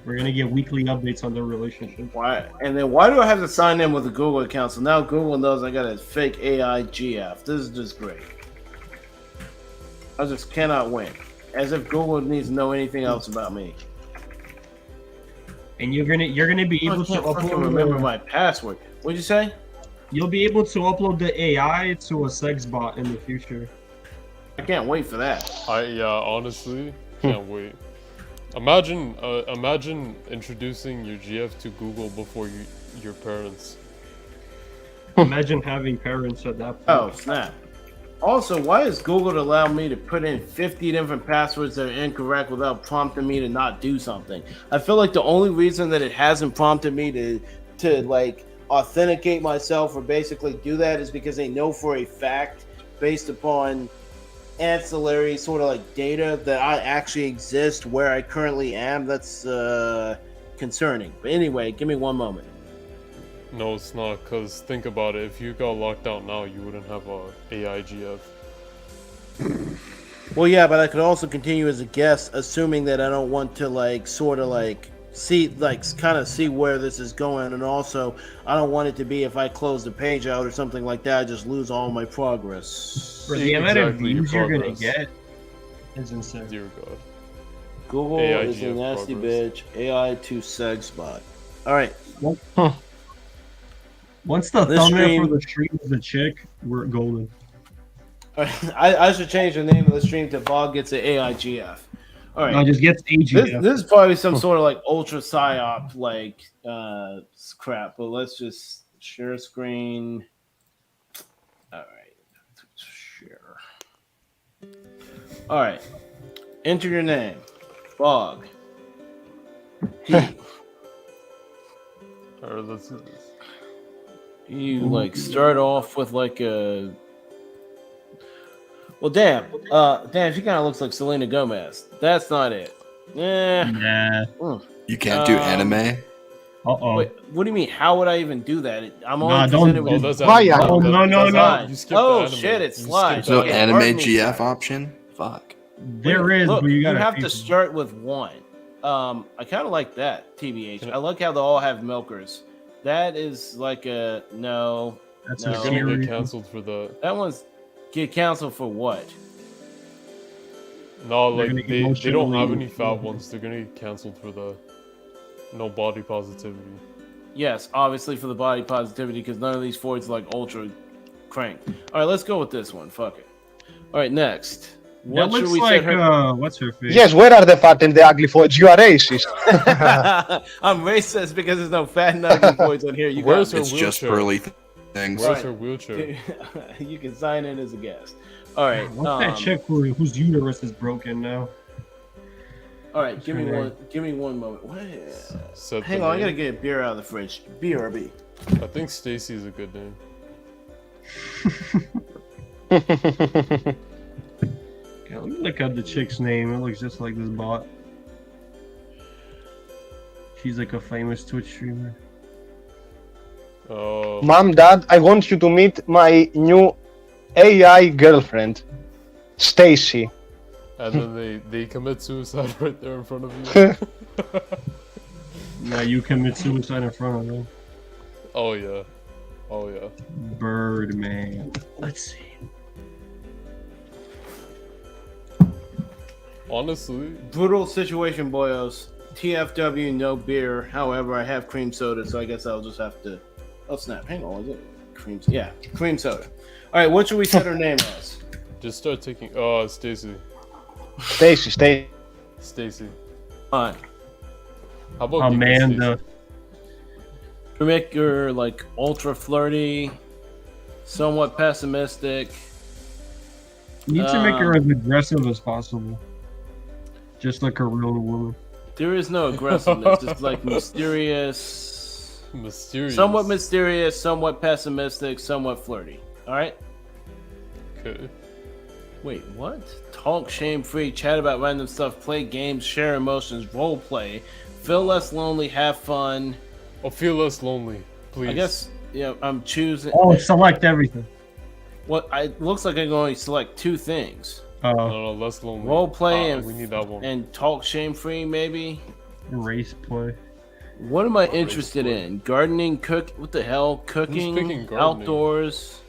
We're gonna get weekly updates on their relationship. Why? And then why do I have to sign in with a Google account? So now Google knows I got a fake AIGF. This is just great. I just cannot win. As if Google needs to know anything else about me. And you're gonna be I able to can't fucking upload. remember my password. What'd you say? You'll be able to upload the AI to a sex bot in the future. I can't wait for that. Honestly, can't wait. Imagine introducing your GF to Google before your parents. Imagine having parents at that point. Oh, snap. Also, why is Google to allow me to put in 50 different passwords that are incorrect without prompting me to not do something? I feel like the only reason that it hasn't prompted me to like authenticate myself or basically do that is because they know for a fact, based upon ancillary sort of like data, that I actually exist where I currently am. That's concerning. But anyway, give me one moment. No, it's not. Cause think about it. If you got locked out now, you wouldn't have a AIGF. Well, yeah, but I could also continue as a guest, assuming that I don't want to like sort of like see like kind of see where this is going, and also I don't want it to be if I close the page out or something like that, I just lose all my progress. For the amount of Exactly, your views you're gonna progress. get is insane. Dear God. Google AIGF is a nasty progress. bitch. AI to Segspot. All right. Once the This thumbnail stream- for the stream is a chick, we're golden. I should change the name of the stream to Bog Gets an AIGF. All right. No, it just gets AGF. This is probably some sort of like ultra psyop like crap, but let's just share screen. All right, share. All right, enter your name, Bog. Alright, let's do this. You like start off with like a. Well, damn, she kind of looks like Selena Gomez. That's not it. Nah. You can't do anime. Uh-oh. Wait, what do you mean? How would I even do that? I'm Nah, only don't- presented Oh, with. that's Why, anime. yeah? Oh, no, no, That's no. anime. You skipped the Oh, anime. shit, it You slides. skipped No the Okay. anime pardon me, GF sir. option? Fuck. There is, Look, but you gotta have pay to for it. start with one. I kind of like that, TBH. I like how they all have milkers. That is like a no. That's No. a You're gonna series. get cancelled for that. That one's get canceled for what? No, They're like gonna get they don't have emotionally- any fat ones. They're gonna get cancelled for the no body positivity. Yes, obviously for the body positivity, because none of these Fords are like ultra crank. All right, let's go with this one. Fuck it. All right, next. That What should looks we like, set her? what's her face? Yes, where are the fat and the ugly foids? You are racist. I'm racist because there's no fat and ugly boys on here. You Where's got her It's just wheelchair? pearly things. Where's Right. her wheelchair? you can sign in as a guest. All right. What's that chick whose uterus is broken now? All right, give me one. Give me one moment. What? Hang on, I gotta get a beer out of the fridge. BRB. I think Stacy's a good name. Yeah, let me look up the chick's name. It looks just like this bot. She's like a famous Twitch streamer. Oh. Mom, Dad, I want you to meet my new AI girlfriend, Stacy. And then they commit suicide right there in front of you. Yeah, you commit suicide in front of them. Oh yeah. Oh yeah. Birdman. Let's see. Honestly, Brutal situation, boyos. TFW, no beer. However, I have cream soda, so I guess I'll just have to. Oh snap! Hang on, is it cream? Yeah, cream soda. All right, what should we set her name as? just start taking. Oh, Stacy. Stacy. Stacy. All right. How about Amanda? We make her like ultra flirty, somewhat pessimistic. You need to make her as aggressive as possible. Just like a real woman. There is no aggressiveness. It's like mysterious, somewhat mysterious, somewhat pessimistic, somewhat flirty. All right. Okay. Wait, what? Talk shame-free, chat about random stuff, play games, share emotions, role play, feel less lonely, have fun. Oh, feel less lonely, please. I guess I'm choosing. Oh, select everything. What? Looks like I can only select two things. No, less lonely. Role play and we need that one. And talk shame-free, maybe. Race play. What am I interested in? Gardening, cook. What the hell? Cooking, outdoors,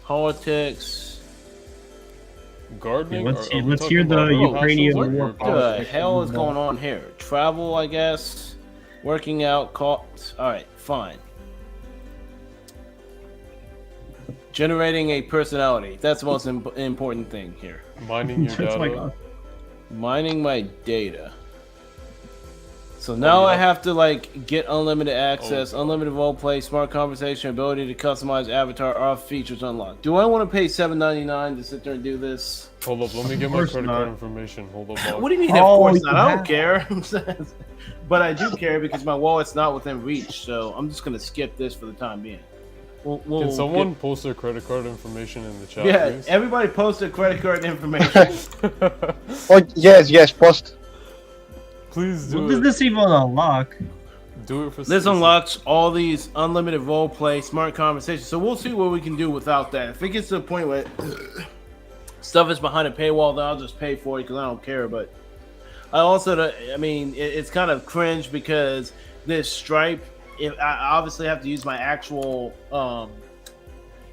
politics. Gardening. Okay, let's hear the Ukrainian war. What the hell is going on here? Travel, I guess. Working out. All right, fine. Generating a personality. That's the most important thing here. Mining your data. Mining my data. So now I have to like get unlimited access, unlimited roleplay, smart conversation, ability to customize avatar, all features unlocked. Do I want to pay $7.99 to sit there and do this? Hold up, let me get my credit card information. Hold up. What do you mean? Of course not. I don't care. But I do care because my wallet's not within reach. So I'm just gonna skip this for the time being. Can someone post their credit card information in the chat? Yeah, please? everybody post their credit card information. Oh yes, post. Please do what it. does this even unlock? Do it for This unlocks all these unlimited roleplay, smart conversations. So we'll see what we can do without that. If it gets to the point where stuff is behind a paywall, then I'll just pay for it because I don't care. But I also, it's kind of cringe because this Stripe, if I obviously have to use my actual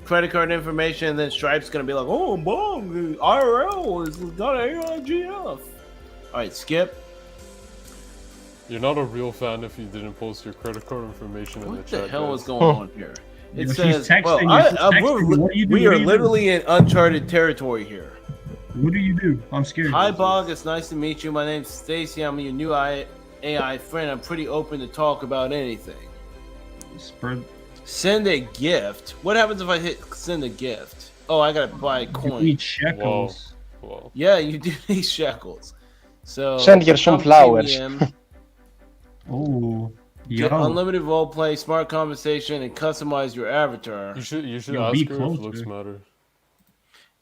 credit card information, and then Stripe's gonna be like, "Oh, bong, IRL has got AIGF." All right, skip. You're not a real fan if you didn't post your credit card information in the chat. What the hell guys. is going on here? It says, texting, we are literally in uncharted territory here. What do you do? I'm scared. Hi, Bog. It's nice to meet you. My name's Stacy. I'm your new AI friend. I'm pretty open to talk about anything. Send a gift. What happens if I hit send a gift? Oh, I gotta buy a coin. You need shekels. Whoa. Yeah, you do need shekels. So send here some flowers. Oh, get unlimited roleplay, smart conversation, and customize your avatar. You should ask her if looks matter.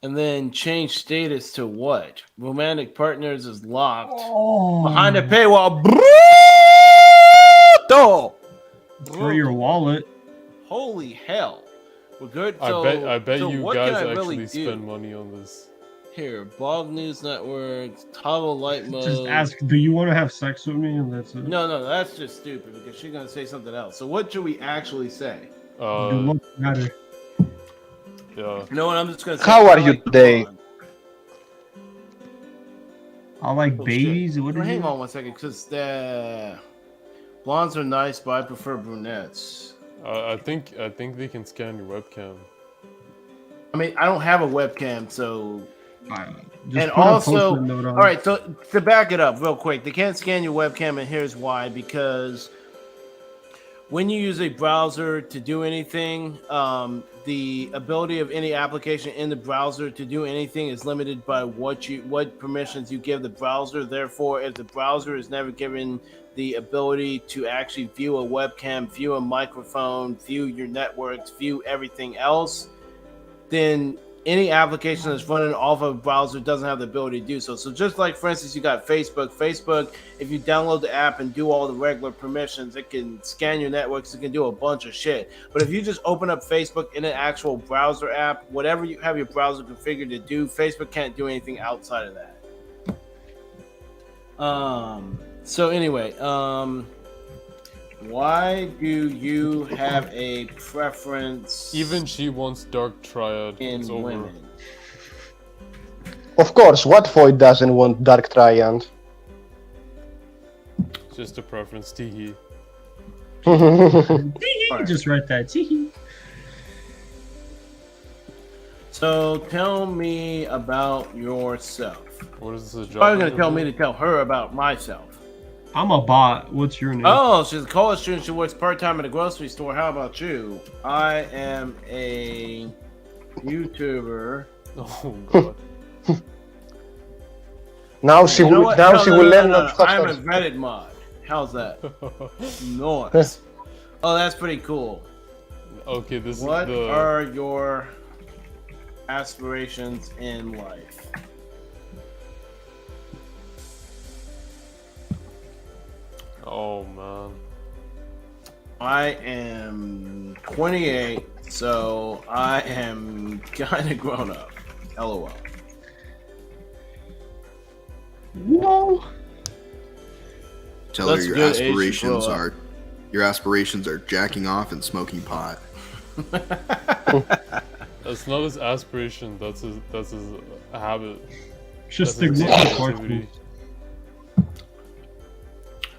And then change status to what? Romantic partners is locked. Behind the paywall. Brutal. For your wallet. Holy hell. We're good. So, I bet you guys actually spend do? money on this. Here, Bog News Network, toggle light mode. Just ask, do you want to have sex with me? And that's it. No, that's just stupid because she's gonna say something else. So what should we actually say? Do what matter? Yeah. You know what? I'm just gonna say. How are you today? I like babies. Shit. Hang on one second, because the blondes are nice, but I prefer brunettes. I think they can scan your webcam. I mean, I don't have a webcam, so. And also, all right. So to back it up real quick, they can't scan your webcam, and here's why: because when you use a browser to do anything, the ability of any application in the browser to do anything is limited by what permissions you give the browser. Therefore, if the browser is never given the ability to actually view a webcam, view a microphone, view your networks, view everything else, then any application that's running off of a browser doesn't have the ability to do so. So just like, for instance, you got Facebook. Facebook, if you download the app and do all the regular permissions, it can scan your networks. It can do a bunch of shit. But if you just open up Facebook in an actual browser app, whatever you have your browser configured to do, Facebook can't do anything outside of that. So anyway, why do you have a preference? Even she wants Dark Triad. In it's over. women. Of course, what Void doesn't want Dark Triad? Just a preference, teehee. Just write that. Teehee. So tell me about yourself. What is this, a job? You're probably gonna tell interview? me to tell her about myself. I'm a bot. What's your name? Oh, she's a college student. She works part-time at a grocery store. How about you? I am a YouTuber. Oh god. Now she You know will. what? Now No, she no, will no, learn no, not no. to I'm a have. Reddit mod. How's that? Nice. Oh, that's pretty cool. Okay, this What is the. are your aspirations in life? Oh man. I am 28, so I am kind of grown up. LOL. No. Tell her That's your good age to aspirations grow up. are your aspirations are jacking off and smoking pot. That's not his aspiration. That's his habit. Just That's ignore his the part. activity.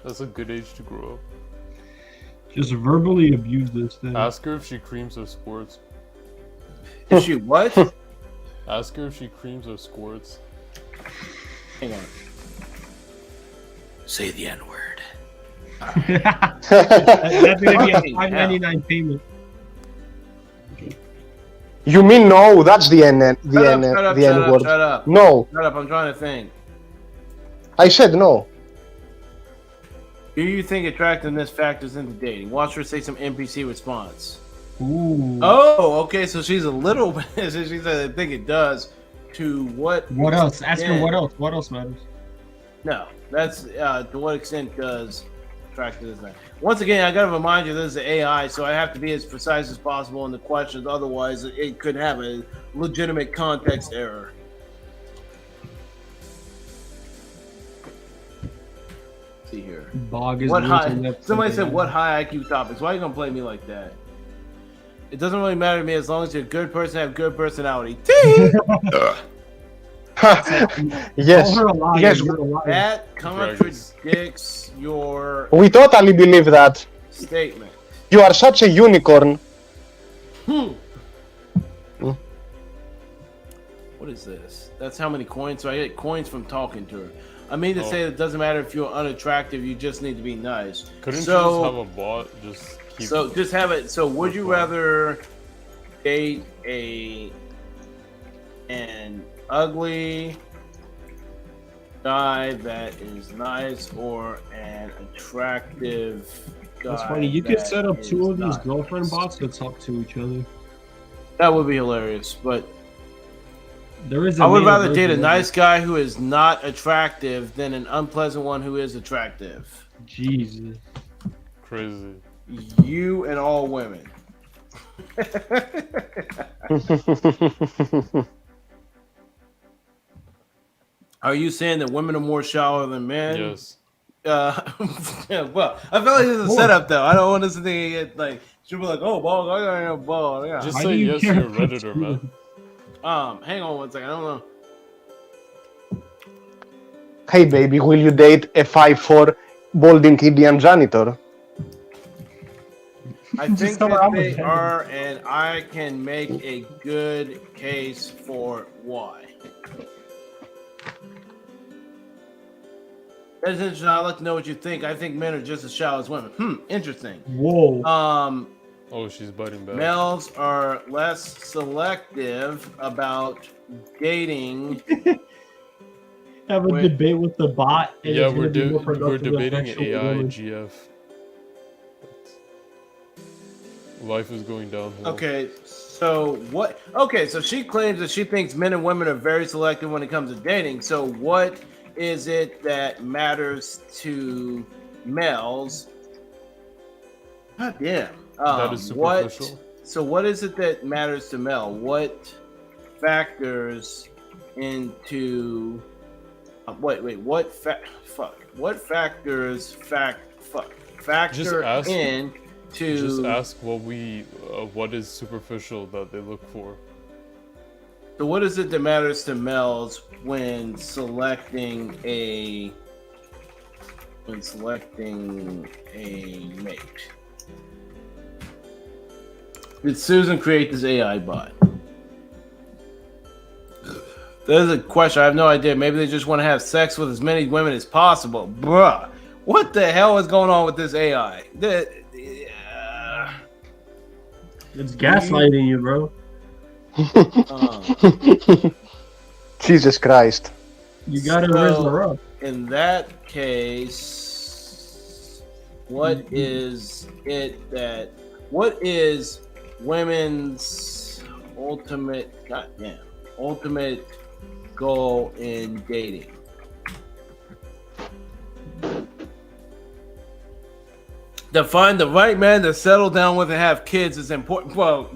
That's a good age to grow up. Just verbally abuse this thing. Ask her if she creams her squirts. Is she what? Ask her if she creams her squirts. Hang on. Say the N word. That's gonna be a Fucking $5.99 payment. You mean no? That's the N. Shut up, The N word. shut up. No, Shut up, I'm trying to think. I said no. Do you think attractiveness factors into dating? Watch her say some NPC response. Ooh. Oh, okay, so she's a little bit. So she said, I think it does. To what? What else? Ask her extent- what else. What else matters? No, that's to what extent does attractiveness matter? Once again, I gotta remind you, this is AI, so I have to be as precise as possible in the questions. Otherwise, it could have a legitimate context error. Let's see here. Bog is What high? losing that Somebody today. said what high IQ topics? Why are you gonna play me like that? It doesn't really matter to me as long as you're a good person, have good personality. Ting! Yes, You're a liar. yes, You're a liar. That contradicts your we totally believe that. statement. You are such a unicorn. What is this? That's how many coins. So I get coins from talking to her. I mean to say that it doesn't matter if you're unattractive. You just need to be nice. Couldn't you just have a bot? Just keep. So just have it. So would you rather date an ugly guy that is nice or an attractive guy? That's funny. You could that set up is two of these not girlfriend nice? bots that talk to each other. That would be hilarious, but There is. I would rather native date a version of nice guy who is not attractive than an unpleasant one who is attractive. it. Jesus. Crazy. You and all women. Are you saying that women are more shallow than men? Yes. Yeah, well, I feel like this is a setup though. I don't want this to get like she'll be like, "Oh, ball, I got a ball." Yeah. Just Why say do you yes, care you're a about redditor, man. Hang on one second. I don't know. Hey baby, will you date a 5'4" balding Indian janitor? I Just think tell her that I'm a they man. are, and I can make a good case for why. That's interesting. I'd like to know what you think. I think men are just as shallow as women. Interesting. Whoa. Oh, she's biting back. Males are less selective about dating. Have a debate with the bot. And Yeah, it's gonna be more we're productive than debating actual AI women. GF. Life is going downhill. Okay, so what? Okay, so she claims that she thinks men and women are very selective when it comes to dating. So what is it that matters to males? God damn. That is superficial. So what is it that matters to male? What factors into? What factors factor in? Just ask what is superficial that they look for. So what is it that matters to males when selecting a mate? Did Susan create this AI bot? There's a question. I have no idea. Maybe they just want to have sex with as many women as possible. Bruh. What the hell is going on with this AI? It's gaslighting you, bro. Jesus Christ. You gotta raise her up. In that case, what is women's ultimate goal in dating? To find the right man to settle down with and have kids is important. Bro,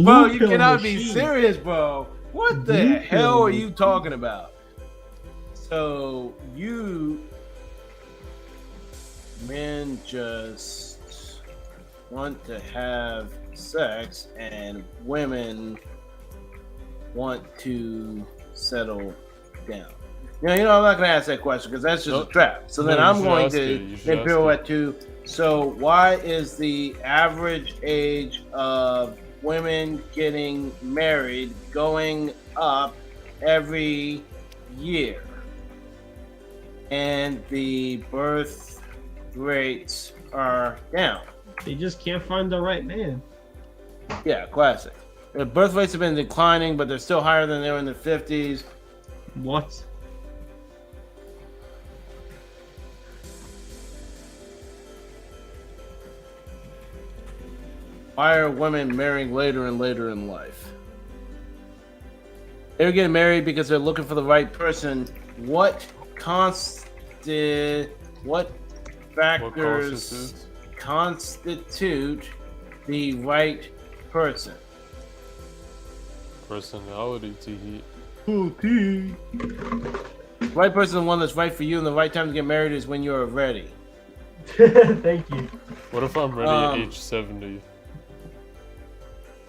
bro, you cannot be serious, bro. What the hell are you talking about? So men just want to have sex and women want to settle down. I'm not going to ask that question because that's just a trap. So then I'm going to then pirouette to. So why is the average age of women getting married going up every year, and the birth rates are down? They just can't find the right man. Yeah, classic. The birth rates have been declining, but they're still higher than they were in the 50s. What? Why are women marrying later and later in life? They're getting married because they're looking for the right person. What factors constitute the right person? Personality, T. Right person, the one that's right for you, and the right time to get married is when you're ready. Thank you. What if I'm ready at age 70?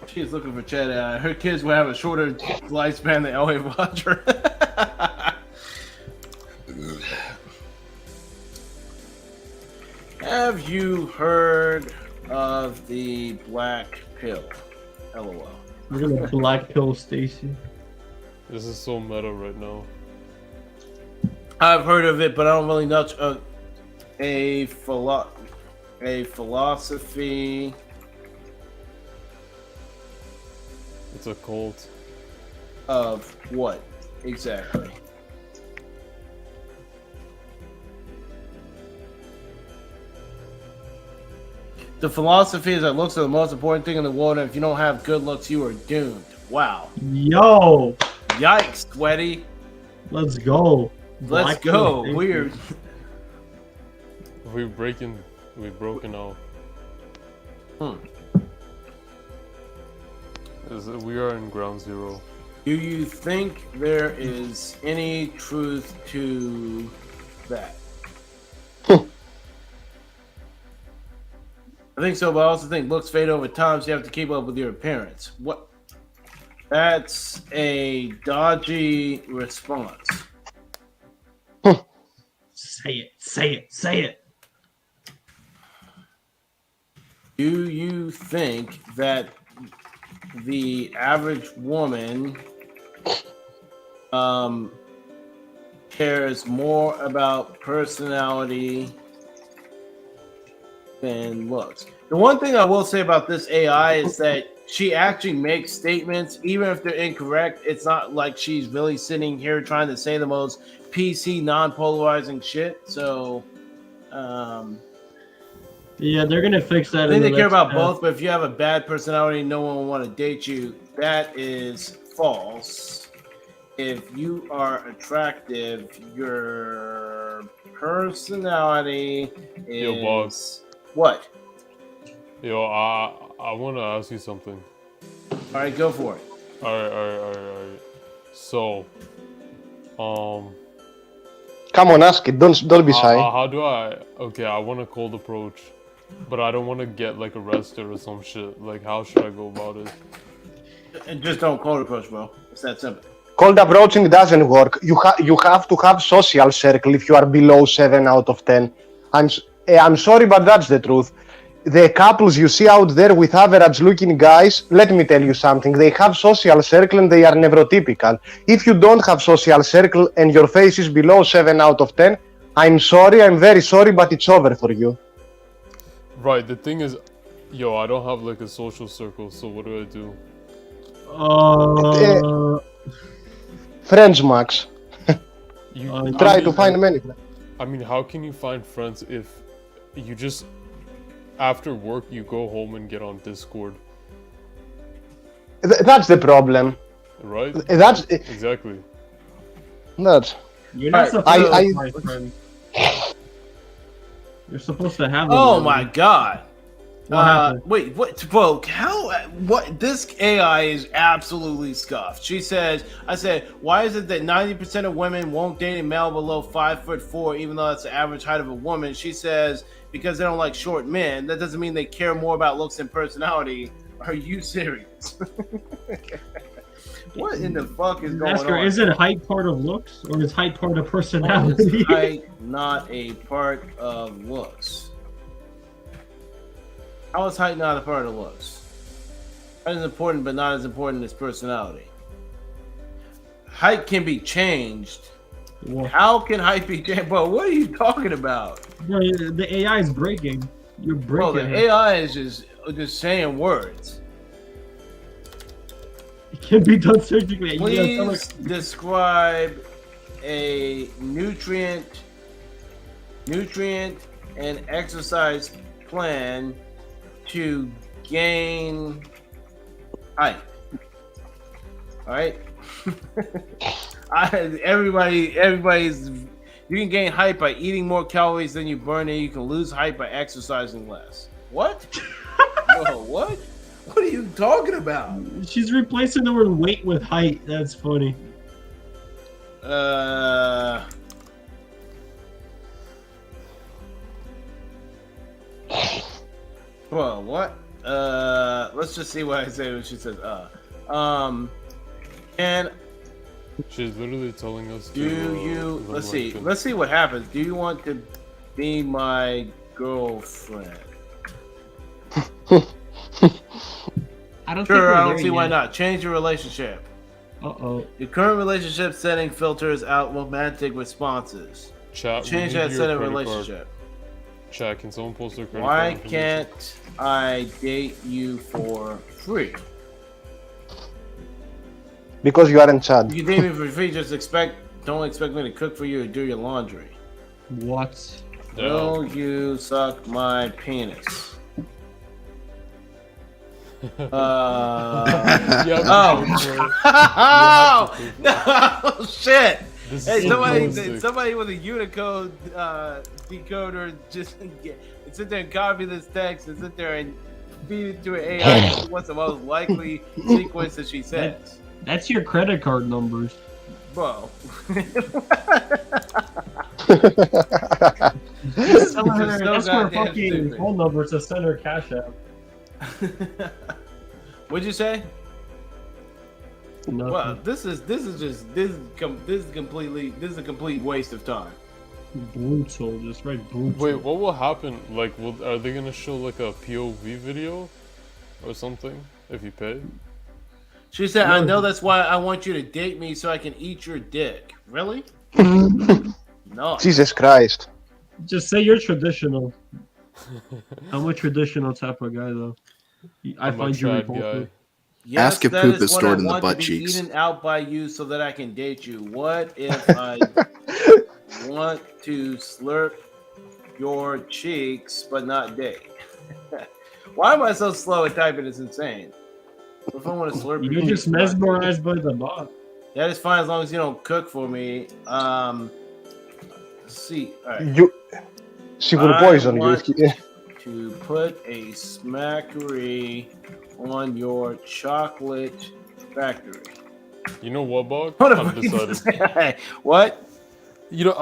She's looking for Chad. Her kids will have a shorter lifespan than L.A. Roger. Have you heard of the black pill? LOL. We're gonna black pill Stacy. This is so meta right now. I've heard of it, but I don't really know a philosophy. It's a cult. Of what exactly? The philosophy is that looks are the most important thing in the world, and if you don't have good looks, you are doomed. Wow. Yo. Yikes, sweaty. Let's go. Let's go. Weird. We've broken out. We are in ground zero. Do you think there is any truth to that? I think so, but I also think looks fade over time, so you have to keep up with your appearance. What? That's a dodgy response. Say it. Do you think that the average woman cares more about personality than looks. The one thing I will say about this AI is that she actually makes statements, even if they're incorrect. It's not like she's really sitting here trying to say the most PC, non-polarizing shit. So, Yeah, they're gonna fix that. I think in they the care next about patch. both. But if you have a bad personality, no one will want to date you. That is false. If you are attractive, your personality is Yo, Bob. what? Yo, I want to ask you something. All right, go for it. Alright. So, Come on, ask it. Don't be shy. how do I? Okay, I want a cold approach, but I don't want to get like arrested or some shit. Like, how should I go about it? And just don't cold approach, bro. It's that simple. Cold approaching doesn't work. You have to have social circle if you are below 7 out of 10. I'm sorry, but that's the truth. The couples you see out there with average looking guys, let me tell you something. They have social circle and they are neurotypical. If you don't have social circle and your face is below 7 out of 10, I'm sorry, I'm very sorry, but it's over for you. Right. The thing is, yo, I don't have like a social circle. So what do I do? Friends, Max. You Try to find many. I mean, how can you find friends if you just after work you go home and get on Discord? That's the problem. Right? That's Exactly. that. You're not supposed to I- my friend. You're supposed to have. Oh them, my man. god. What happened? Wait, what, bro? How? What? This AI is absolutely scuffed. She says, "I said, why is it that 90% of women won't date a male below 5'4", even though that's the average height of a woman?" She says, "Because they don't like short men. That doesn't mean they care more about looks and personality." Are you serious? What in the fuck is going Ask her, on? is it height part of looks or is height part of Is personality? height not a part of looks? How is height not a part of looks? Height is important, but not as important as personality. Height can be changed. Well, How can height be changed? Bro, what are you talking about? bro, the AI is breaking. You're Bro, breaking the it. AI is just saying words. It can be done surgically. You gotta tell her- Please describe a nutrient and exercise plan to gain height. All right. Everybody's. You can gain height by eating more calories than you burn, and you can lose height by exercising less. What? Whoa, what? What are you talking about? She's replacing the word weight with height. That's funny. Well, what? Let's just see what I say when she says, and She's literally telling us do to. you, run let's like see, a- let's see what happens. Do you want to be my girlfriend? I don't Sure, I think don't see why not. Change your relationship. Uh-oh. Your current relationship setting filters out romantic responses. Chat. we Change need that your set of credit card. relationship. Chat. Can someone post their credit Why card information? can't I date you for free? Because you aren't Chad. If you date me for free, don't expect me to cook for you or do your laundry. What? Will you suck my penis? Yeah, Oh, no, shit! This is Hey, so somebody realistic. with a Unicode decoder just sit there and copy this text and sit there and feed it to an AI. What's the most likely sequence that she says? That's your credit card numbers. Bro. Tell her, Just so that's her goddamn fucking stupid. phone number to send her cash app. What'd you say? Nothing. Well, this is a complete waste of time. Brutal, just right brutal. Wait, what will happen? Like, are they gonna show like a POV video or something if you pay? She said, "I No. know that's why I want you to date me so I can eat your dick." Really? No. Jesus Christ. Just say you're traditional. I'm a traditional type of guy, though. I I'm a find you trad repulsive. guy. Yes, Ask if that poop is is what I stored in the want butt to be cheeks. eaten out by you so that I can date you. What if I want to slurp your cheeks but not date? Why am I so slow at typing? It's insane. What if I want to slurp your You're cheeks? just but not date? mesmerized by the bot. That is fine as long as you don't cook for me. Let's see. All right. She will poison you. want to put a smackery on your chocolate factory. You know what, Bog? What I'm decided. What? You know,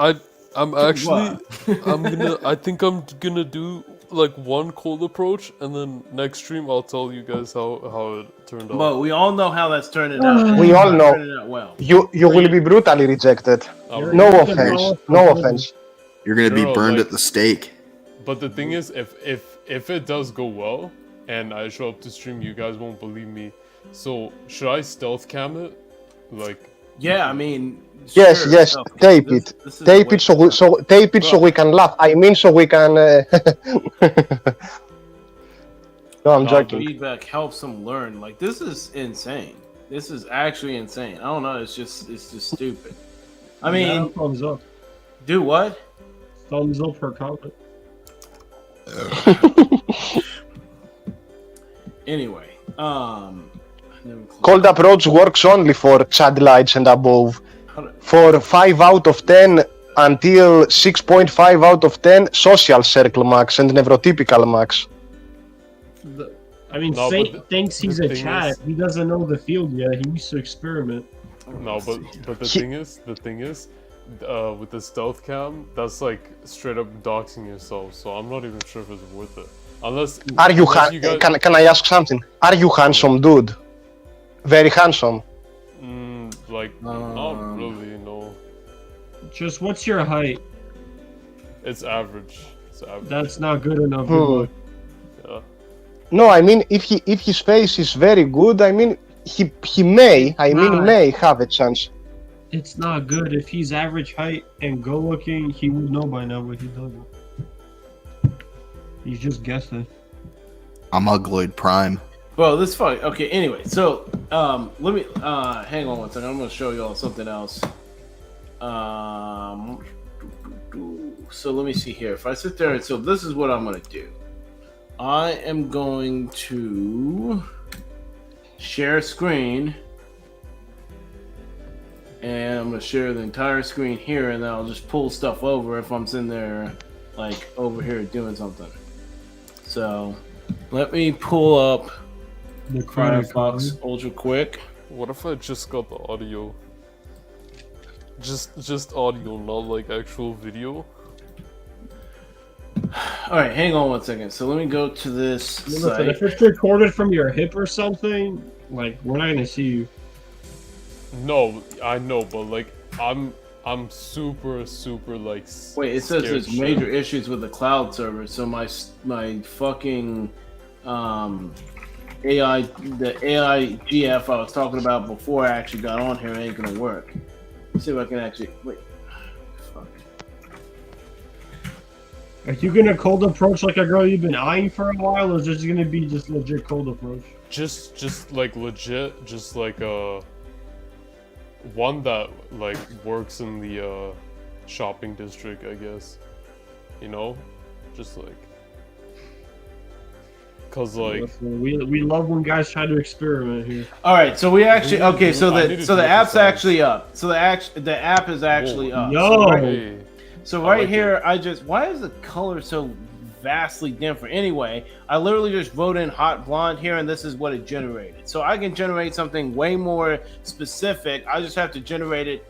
I'm actually, What? I think I'm gonna do like one cold approach, and then next stream I'll tell you guys how it turned out. But we all know how that's turning out. We all know. Turning out well. You will be brutally rejected. I'm No really- offense. No offense. You're gonna be No, burned like- at the stake. But the thing is, if it does go well, and I show up to stream, you guys won't believe me. So should I stealth cam it? Like, Yeah, I mean. Yes, sure, yes. okay. Tape This- it. this is Tape way it so better. tape it so Bro. we can laugh. I mean, so we can. No, I'm joking. Feedback helps them learn. Like, this is insane. This is actually insane. I don't know. It's just stupid. I mean, thumbs up. do what? Thumbs up per comment. Anyway, Cold approach works only for Chad lights and above. how do- For 5 out of 10 until 6.5 out of 10, social circle max and neurotypical max. I mean, No, Saint but thinks he's the a thing Chad. is- He doesn't know the field yet. He needs to experiment. no, but the thing is, with the stealth cam, that's like straight up doxing yourself. So I'm not even sure if it's worth it. Unless Are you, unless you guys, can I ask something? Are you handsome, dude? Very handsome. like not really, no. Just what's your height? It's average. It's average. That's not good enough. Hmm. Good luck. Yeah. No, I mean, if his face is very good, I mean, he may have a chance. It's not good. If he's average height and good looking, he would know by now, but he doesn't. He's just guessing. I'm Ugloid Prime. Well, this is fine. Okay, anyway, so let me hang on one second. I'm gonna show y'all something else. So let me see here. If I sit there and so this is what I'm gonna do. I am going to share screen, and I'm gonna share the entire screen here, and then I'll just pull stuff over if I'm sitting there, like over here doing something. So let me pull up The credit card. Firefox ultra quick. What if I just got the audio? Just audio, not like actual video. All right, hang on one second. So let me go to this Listen, site. if it's recorded from your hip or something, like we're not gonna see you. No, I know, but like I'm super like. Wait, it says scared there's shit. major issues with the cloud server. So my fucking AI, the AI GF I was talking about before I actually got on here ain't gonna work. Let's see if I can actually wait. Fuck. Are you gonna cold approach like a girl you've been eyeing for a while, or is this gonna be just legit cold approach? Just like legit, just like one that like works in the shopping district, I guess. You know, just like. Cause like Listen, we love when guys try to experiment here. All right, so we actually okay. So I the need to so the do app's exercise. actually up. So the app is actually up. Yo! So right, hey, so I right like here, why is the color so vastly different? Anyway, I literally just wrote in hot blonde here, and this is what it generated. So I can generate something way more specific. I just have to generate it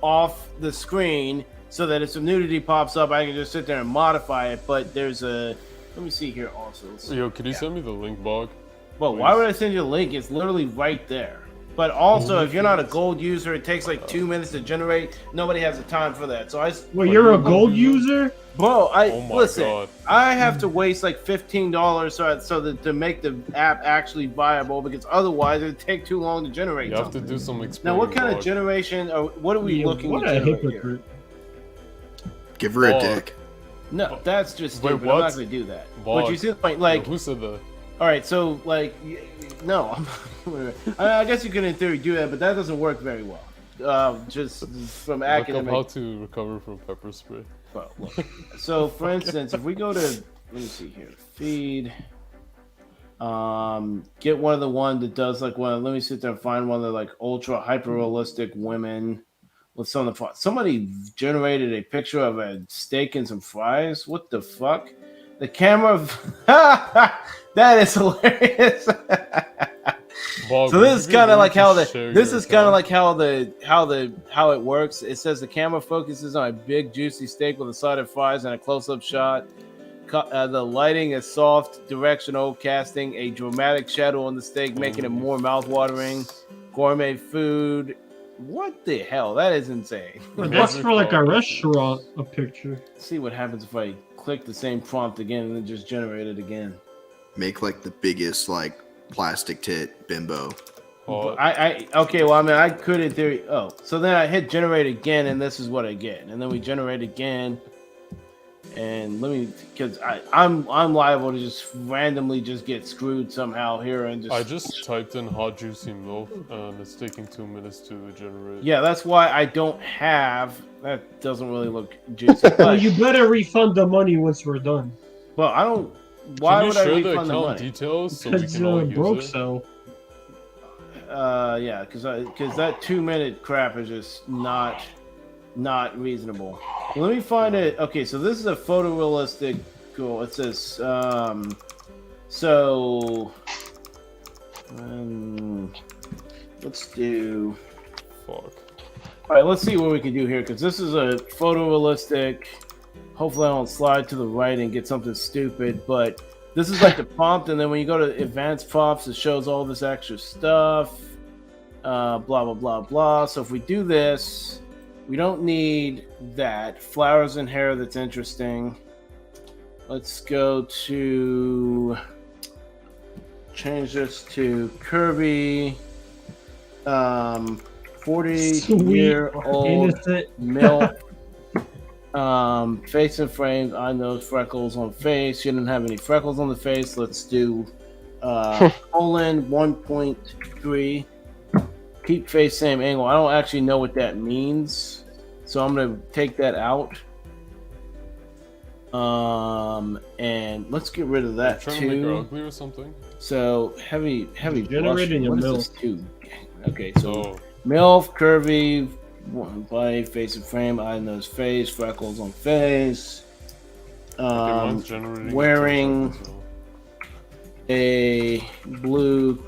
off the screen so that if some nudity pops up, I can just sit there and modify it. But there's a let me see here also. yo, could you send me the link, Bog? Well, why would I send you a link? It's literally right there. But also, if you're not a gold user, it takes like 2 minutes to generate. Nobody has the time for that. So Well, you're a gold user? Bro, Oh my listen. God. I have to waste like $15 so that to make the app actually viable, because otherwise it'd take too long to generate. You have to something. do some Now, explaining. what kind of dog. generation? Or what are we Yeah, looking what to a generate here? hypocrite. Give her a Bog. dick. No, that's just Wait, stupid. I'm what? not going to do that. Bog. But you see the point? Yo, Like, who said that? all right, so like, no, I guess you can in theory do that, but that doesn't work very well. Just from Look up academic. how to recover from pepper spray. Well, look. So, for instance, if we go to, let me see here, feed, get one of the one that does like one. Let me sit there and find one of the like ultra hyper realistic women with some of the fun. Somebody generated a picture of a steak and some fries. What the fuck? The camera, that is hilarious. Bog, So would this you is be kind of willing like to how the share this your is kind of account? like how it works. It says the camera focuses on a big juicy steak with a side of fries and a close-up shot. The lighting is soft, directional, casting a dramatic shadow on the steak, making it more mouth-watering. Gourmet food. What the hell? That is insane. But that's for like a restaurant, a picture. Let's see what happens if I click the same prompt again and then just generate it again. Make like the biggest like plastic tit bimbo. Oh, Okay, well, I mean, I could in theory. Oh, so then I hit generate again, and this is what I get. And then we generate again, and let me, because I'm liable to just randomly just get screwed somehow here and just. I just typed in hot juicy milk and it's taking 2 minutes to generate. Yeah, that's why I don't have. That doesn't really look juicy. Well, But, you better refund the money once we're done. well, I don't. Why Can you would I share the refund the account money? details so we Because can all broke use it? so. Yeah, because that 2 minute crap is just not reasonable. Let me find it. Okay, so this is a photorealistic goal. It says so let's do. Fuck. All right, let's see what we can do here, because this is a photorealistic. Hopefully, I don't slide to the right and get something stupid, but this is like the prompt, and then when you go to advanced prompts, it shows all this extra stuff. Blah blah blah blah. So if we do this, we don't need that flowers and hair. That's interesting. Let's go to change this to Kirby. 40-year-old innocent. milk. Face and frames. I know freckles on face. She didn't have any freckles on the face. Let's do colon 1.3. Keep face same angle. I don't actually know what that means, so I'm gonna take that out. And let's get rid of that Trying to make her too. ugly or something? So heavy blush. Generating What your is this too? Okay, so Oh, MILF, curvy, one body, face and frame, eye, nose, face, freckles on face. okay, mine's generating in Wearing 10 seconds a blue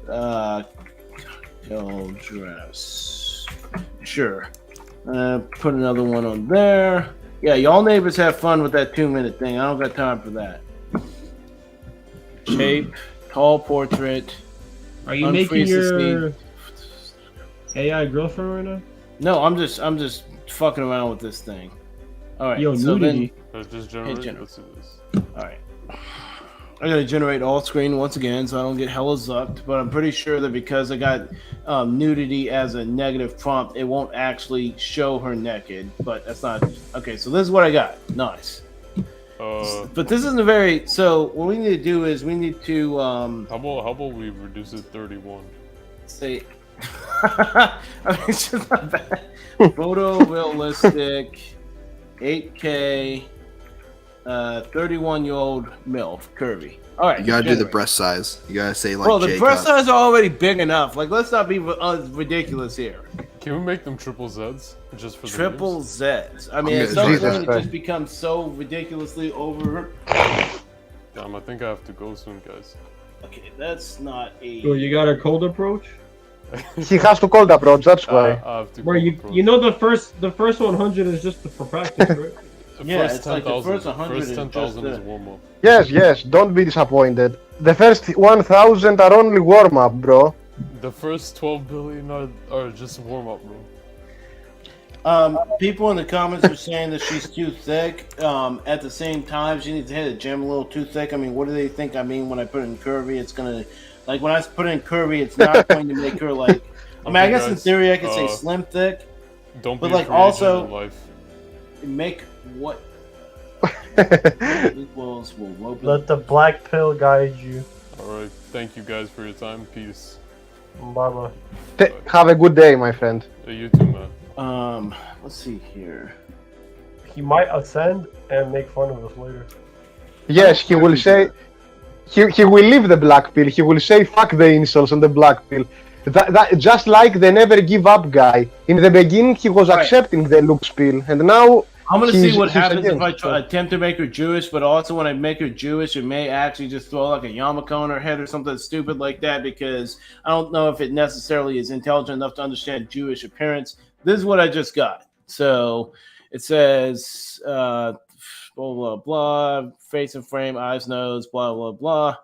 cocktail dress. Sure. Put another one on there. Yeah, y'all neighbors have fun with that 2-minute thing. I don't got time for that. Shape, tall portrait. Are you making unfreeze the your AI girlfriend right now? No, I'm just fucking around with this thing. All right. Yo, so nudity. so just generate. generate. Let's do this. All right. I gotta generate all screen once again, so I don't get hella zucked. But I'm pretty sure that because I got nudity as a negative prompt, it won't actually show her naked. But that's not okay. So this is what I got. Nice. But this isn't a very. So what we need to do is we need to how about we reduce it 31? say. I mean, it's just not bad. Photorealistic, 8K, 31-year-old MILF, curvy. All right. You gotta do the generate. breast size. You gotta say like Bro, the Jacob. breast size are already big enough. Like, let's not be ridiculous here. Can we make them triple Zs just for Triple the Zs. I mean, I'm at gonna- some Jesus point, it Christ. just becomes so ridiculously over. memes? Damn, I think I have to go soon, guys. Okay, that's not a. So you got a cold approach? He has to call the approach, that's why. I have to Where go you pro. you know the first 100 is just for practice, right? The Yeah, first it's like the 10,000 first 100 is 10,000 is just warm up. Yes, don't be disappointed. The first 1000 are only warm up, bro. The first 12 billion are just warm up, bro. People in the comments are saying that she's too thick. At the same time, she needs to hit the gym a little too thick. I mean, what do they think I mean when I put it in curvy? It's gonna, like, when I put it in curvy, it's not going to make her like. I mean, I guess in theory I could say slim thick. Don't but be like a free agent also in life. make what equals will open. Let the black pill guide you. Alright, thank you guys for your time. Peace. Bye bye. Have a good day, my friend. You too, man. Let's see here. He might ascend and make fun of us later. Yes, he will say. He will leave the black pill. He will say fuck the insults and the black pill. That just like the never give up guy. In the beginning, he was accepting the looks pill, and now I'm gonna see what he's happens if I against. attempt to make her Jewish, but also when I make her Jewish, it may actually just throw like a yarmulke on her head or something stupid like that because I don't know if it necessarily is intelligent enough to understand Jewish appearance. This is what I just got. So it says blah blah blah, face and frame, eyes, nose, blah blah blah.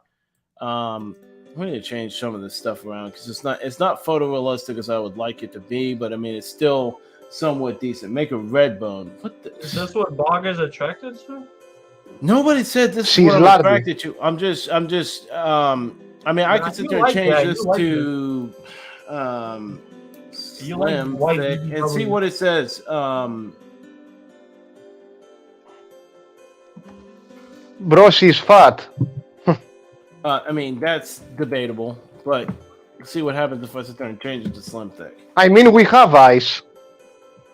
I'm going to change some of this stuff around because it's not photorealistic as I would like it to be, but I mean it's still somewhat decent. Make a red bone. What the? Is this what Bog is attracted to? Nobody said this She's is what I'm lardy. attracted to. I'm just I mean I could sit there and change this to You like slim white thick and BBW. see what it says. Bro, she's fat. I mean that's debatable, but see what happens if I sit there and change it to slim thick. I mean, we have eyes.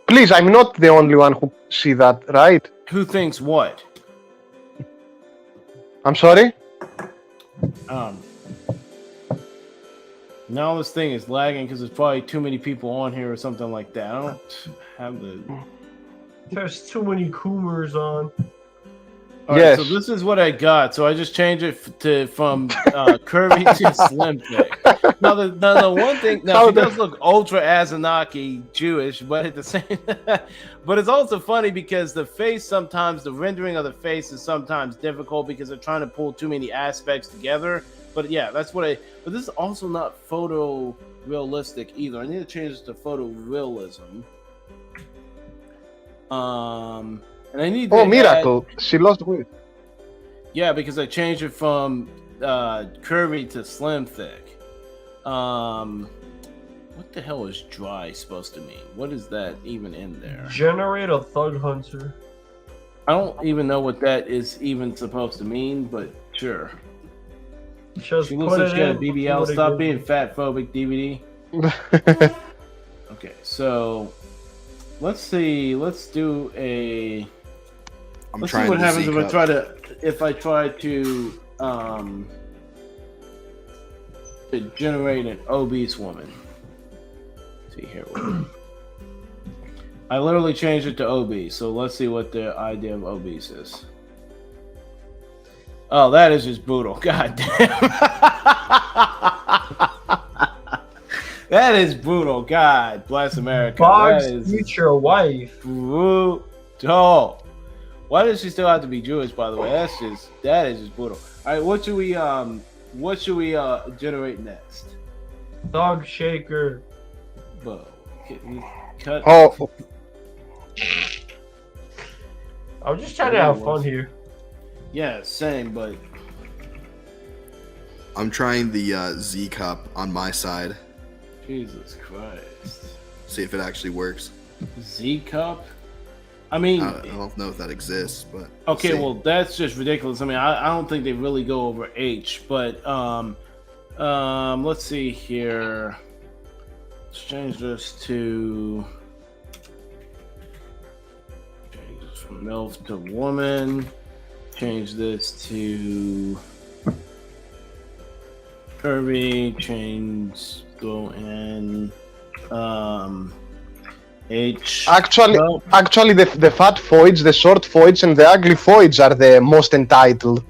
Please, I'm not the only one who see that, right? Who thinks what? I'm sorry? Now this thing is lagging because there's probably too many people on here or something like that. I don't have the. There's too many Coomers on. All right, Yes. so this is what I got. So I just changed it from curvy to slim thick. Now the one thing, now she does look ultra Anunnaki Jewish, but at the same, but it's also funny because the face sometimes the rendering of the face is sometimes difficult because they're trying to pull too many aspects together. But yeah, that's what I. But this is also not photorealistic either. I need to change this to photorealism. And I need to Oh, miracle. She lost weight. yeah, because I changed it from curvy to slim thick. What the hell is dry supposed to mean? What is that even in there? Generate a thug hunter. I don't even know what that is even supposed to mean, but sure. Just She looks put like it she got a in, see BBL. what it Stop gives being you. fat phobic, DVD. Okay, so let's see. Let's do a. I'm Let's see trying what to happens Zeke if I up. try to generate an obese woman. Let's see here. I literally changed it to obese, so let's see what the idea of obese is. Oh, that is just brutal. God damn. That is brutal. God bless America. Bog's That is future wife. brutal. Why does she still have to be Jewish, by the way? That is just brutal. All right, what should we generate next? Dog shaker. Whoa. Can you cut. Oh, I'm just trying to have fun here. Yeah, same, but I'm trying the Z cup on my side. Jesus Christ. See if it actually works. Z cup? I mean, I don't know if that exists, but okay, see. well, that's just ridiculous. I mean, I don't think they really go over H, but let's see here. Let's change this to from MILF to woman. Change this to curvy. Change go in H. actually, Well, actually, the fat foids, the short foids, and the ugly foids are the most entitled.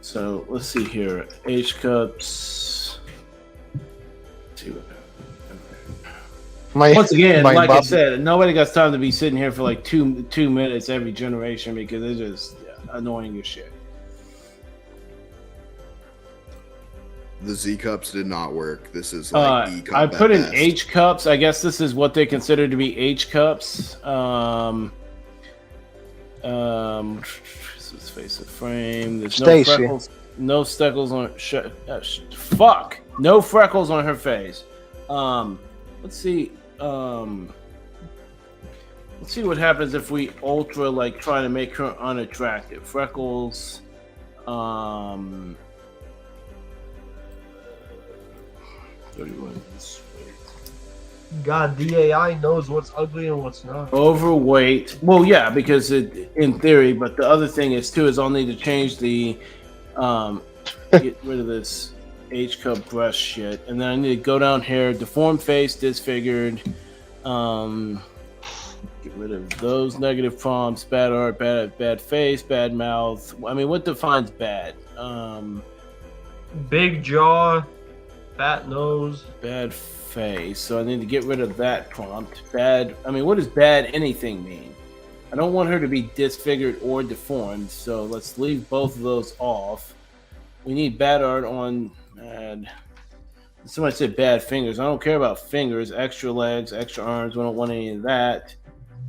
so let's see here. H cups. Let's see what My, Once again, my like I bub- said, nobody got time to be sitting here for like two minutes every generation because it's just annoying as shit. The Z cups did not work. This is like E cup. I put at in best. H cups. I guess this is what they consider to be H cups. Let's face it. Frame. There's no Stacy. freckles. No freckles on. Fuck. No freckles on her face. Let's see. Let's see what happens if we ultra like try to make her unattractive. Freckles. 31. God, DAI knows what's ugly and what's not. Overweight. Well, yeah, because in theory, but the other thing is too is I'll need to change the get rid of this H cup breast shit, and then I need to go down here, deformed face, disfigured. Get rid of those negative prompts, bad art, bad face, bad mouth. I mean, what defines bad? Big jaw, fat nose. Bad face. So I need to get rid of that prompt. Bad. I mean, what does bad anything mean? I don't want her to be disfigured or deformed. So let's leave both of those off. We need bad art on bad. Somebody said bad fingers. I don't care about fingers. Extra legs, extra arms. We don't want any of that.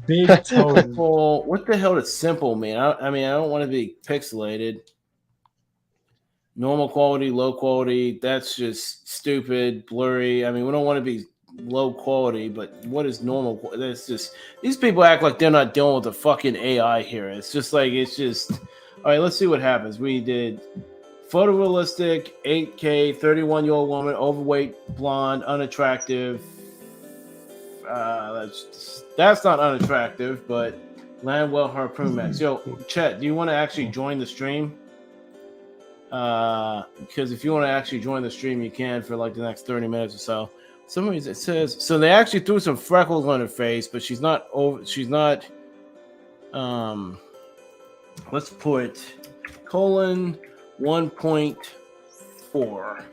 Big toe. Simple. What the hell does simple mean? I mean, I don't want to be pixelated. Normal quality, low quality, that's just stupid, blurry. I mean, we don't want to be low quality, but what is normal? That's just, these people act like they're not dealing with the fucking AI here. It's just like, all right, let's see what happens. We did photorealistic, 8K, 31-year-old woman, overweight, blonde, unattractive. That's not unattractive, but Landwell Harpoon Max. Yo, Chet, do you want to actually join the stream? Because if you want to actually join the stream, you can for like the next 30 minutes or so. For some reason it says so they actually threw some freckles on her face, but she's not let's put colon 1.4.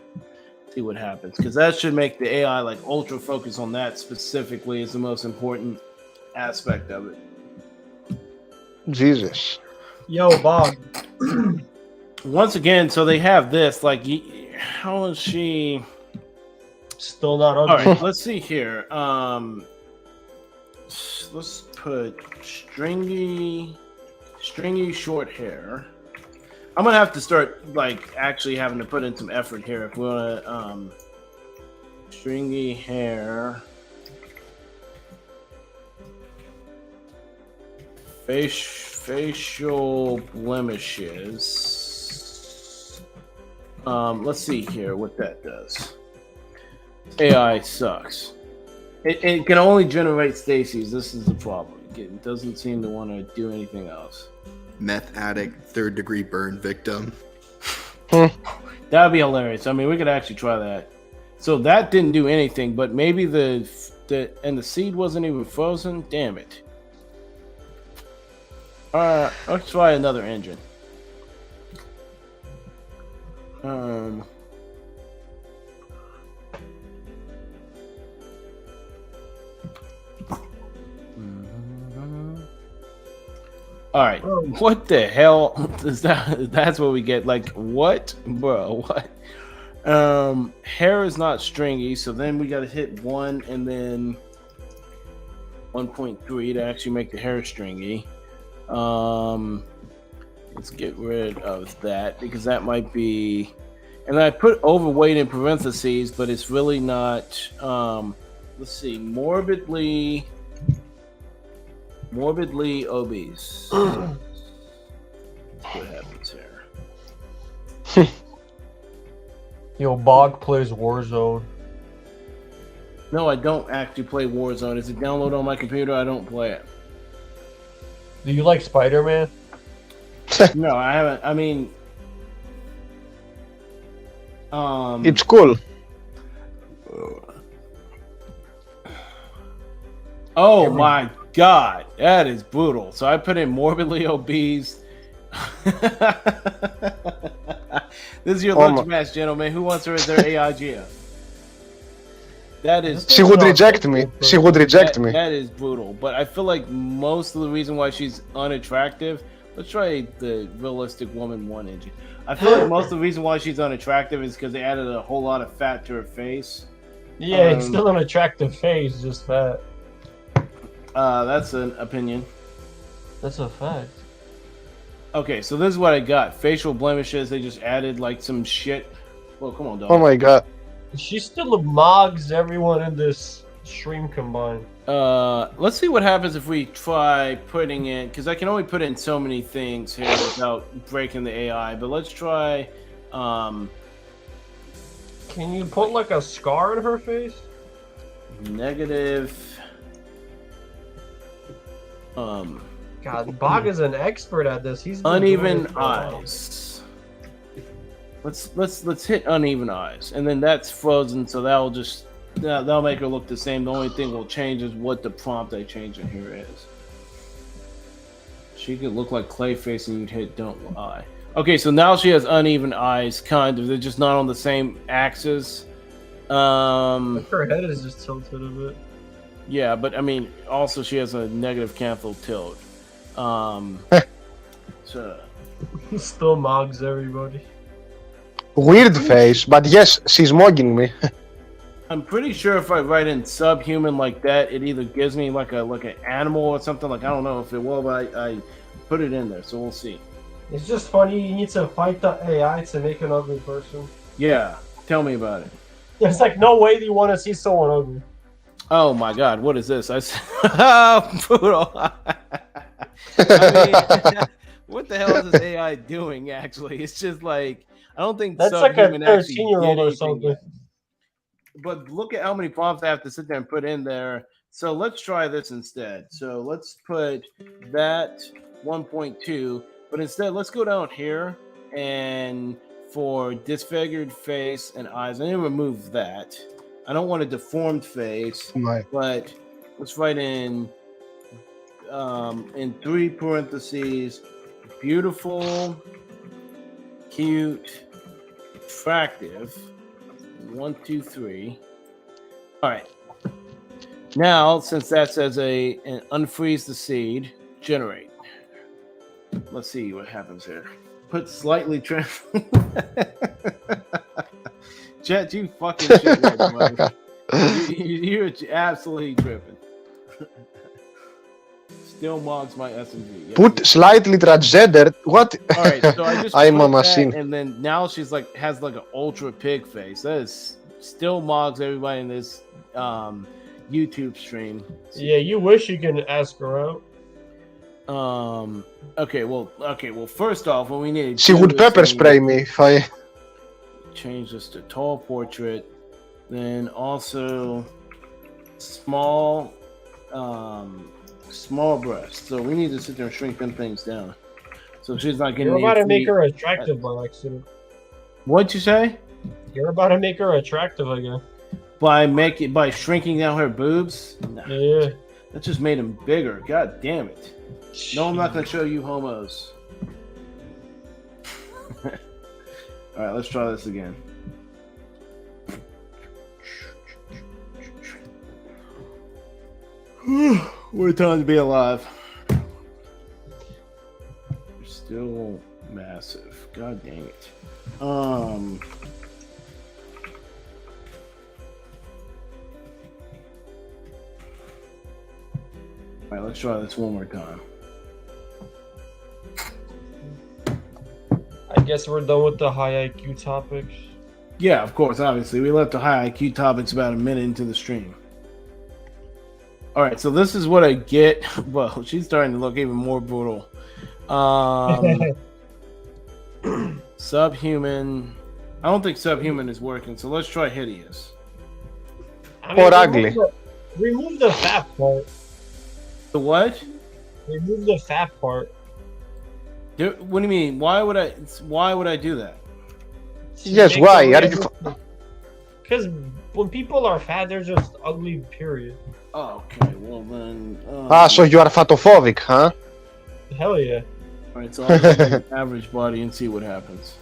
See what happens, because that should make the AI like ultra focus on that specifically is the most important aspect of it. Jesus. Yo, Bob. Once again, so they have this like how is she Still not ugly. all right, let's see here. Let's put stringy short hair. I'm gonna have to start like actually having to put in some effort here if we want to stringy hair, facial blemishes. Let's see here what that does. AI sucks. It can only generate Stacy's. This is the problem. It doesn't seem to want to do anything else. Meth addict, third-degree burn victim. That'd be hilarious. I mean, we could actually try that. So that didn't do anything, but maybe the seed wasn't even frozen. Damn it. Let's try another engine. All right. What the hell is that? That's what we get. Like, what? Bro, what? Hair is not stringy, so then we got to hit 1 and then 1.3 to actually make the hair stringy. Let's get rid of that because that might be. And I put overweight in parentheses, but it's really not. Let's see, morbidly obese. Let's see what happens here. Yo, Bog plays Warzone. No, I don't actually play Warzone. Is it downloaded on my computer? I don't play it. Do you like Spider-Man? No, I haven't. I mean, It's cool. oh my god, that is brutal. So I put in morbidly obese. This is your lunch match, gentlemen. Who wants her as their AIGF? That is. She would reject me. She would reject me. That is brutal. But I feel like most of the reason why she's unattractive, Let's try the realistic woman 1 inch. I feel like most of the reason why she's unattractive is because they added a whole lot of fat to her face. Yeah, it's still an attractive face, just fat. That's an opinion. That's a fact. Okay, so this is what I got. Facial blemishes, they just added like some shit. Well, come on, dog. Oh my god. She still mogs everyone in this stream combined. Let's see what happens if we try putting in, because I can only put in so many things here without breaking the AI, but let's try, Can you put like a scar in her face? negative, God, Bog is an expert at this. He's been doing uneven this for a while. eyes. Let's hit uneven eyes, and then that's frozen, so that'll make her look the same. The only thing will change is what the prompt I change in here is. She could look like Clayface, and you'd hit don't lie. Okay, so now she has uneven eyes, kind of. They're just not on the same axis. Her head is just tilted a bit. Yeah, but I mean, also she has a negative cancel tilt. So Still mogs everybody. Weird face, but yes, she's mogging me. I'm pretty sure if I write in subhuman like that, it either gives me like an animal or something. Like I don't know if it will, but I put it in there, so we'll see. It's just funny. You need to fight the AI to make an ugly person. Yeah, tell me about it. There's like no way you want to see someone ugly. Oh my God, what is this? Poodle. I mean, what the hell is this AI doing? Actually, it's just like I don't think That's like a Subhuman actually 13-year-old did or anything something. yet. But look at how many prompts I have to sit there and put in there. So let's try this instead. So let's put that 1.2, but instead let's go down here and for disfigured face and eyes, I'm gonna remove that. I don't want a deformed face, but let's write in 3 parentheses, beautiful, cute, attractive. 1, 2, 3. All right. Now, since that says an unfreeze the seed, generate. Let's see what happens here. Put slightly trim. Chat, you fucking shit, bro. You're absolutely tripping. Still mogs my SMG. Yes, Put slightly transgender. What? All right, so I just I'm put a machine. that, and then now she's like has like an ultra pig face. That is still mogs everybody in this YouTube stream. Yeah, you wish you can ask her out. Okay. Well. First off, what we need. She would pepper spray me if I. Change this to tall portrait. Then also small breasts. So we need to sit there and shrink them things down. So she's not getting. You're about to make her attractive by accident. What'd you say? You're about to make her attractive again. By shrinking down her boobs? Nah, Yeah. that just made them bigger. God damn it. No, I'm not gonna show you homos. Alright, let's try this again. What a time to be alive. You're still massive. God dang it. Alright, let's try this one more time. I guess we're done with the high IQ topics. Yeah, of course, obviously. We left the high IQ topics about a minute into the stream. Alright, so this is what I get. Well, she's starting to look even more brutal. Subhuman. I don't think subhuman is working, so let's try hideous. Or ugly. Remove the fat part. The what? Remove the fat part. What do you mean? Why would I do that? Yes, why? Are you? Because when people are fat, they're just ugly, period. Oh, okay, well then. So you are fatophobic, huh? Hell yeah. Alright, so I'll just make an average body and see what happens.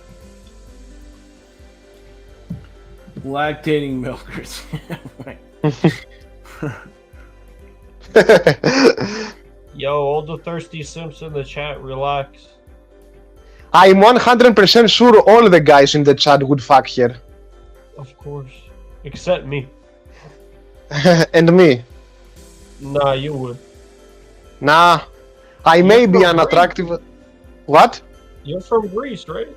Lactating milkers. Right. Yo, all the thirsty simps in the chat, relax. I'm 100% sure all the guys in the chat would fuck her. Of course. Except me. And me. Nah, you would. Nah, I may be unattractive. What? You're from Greece, right?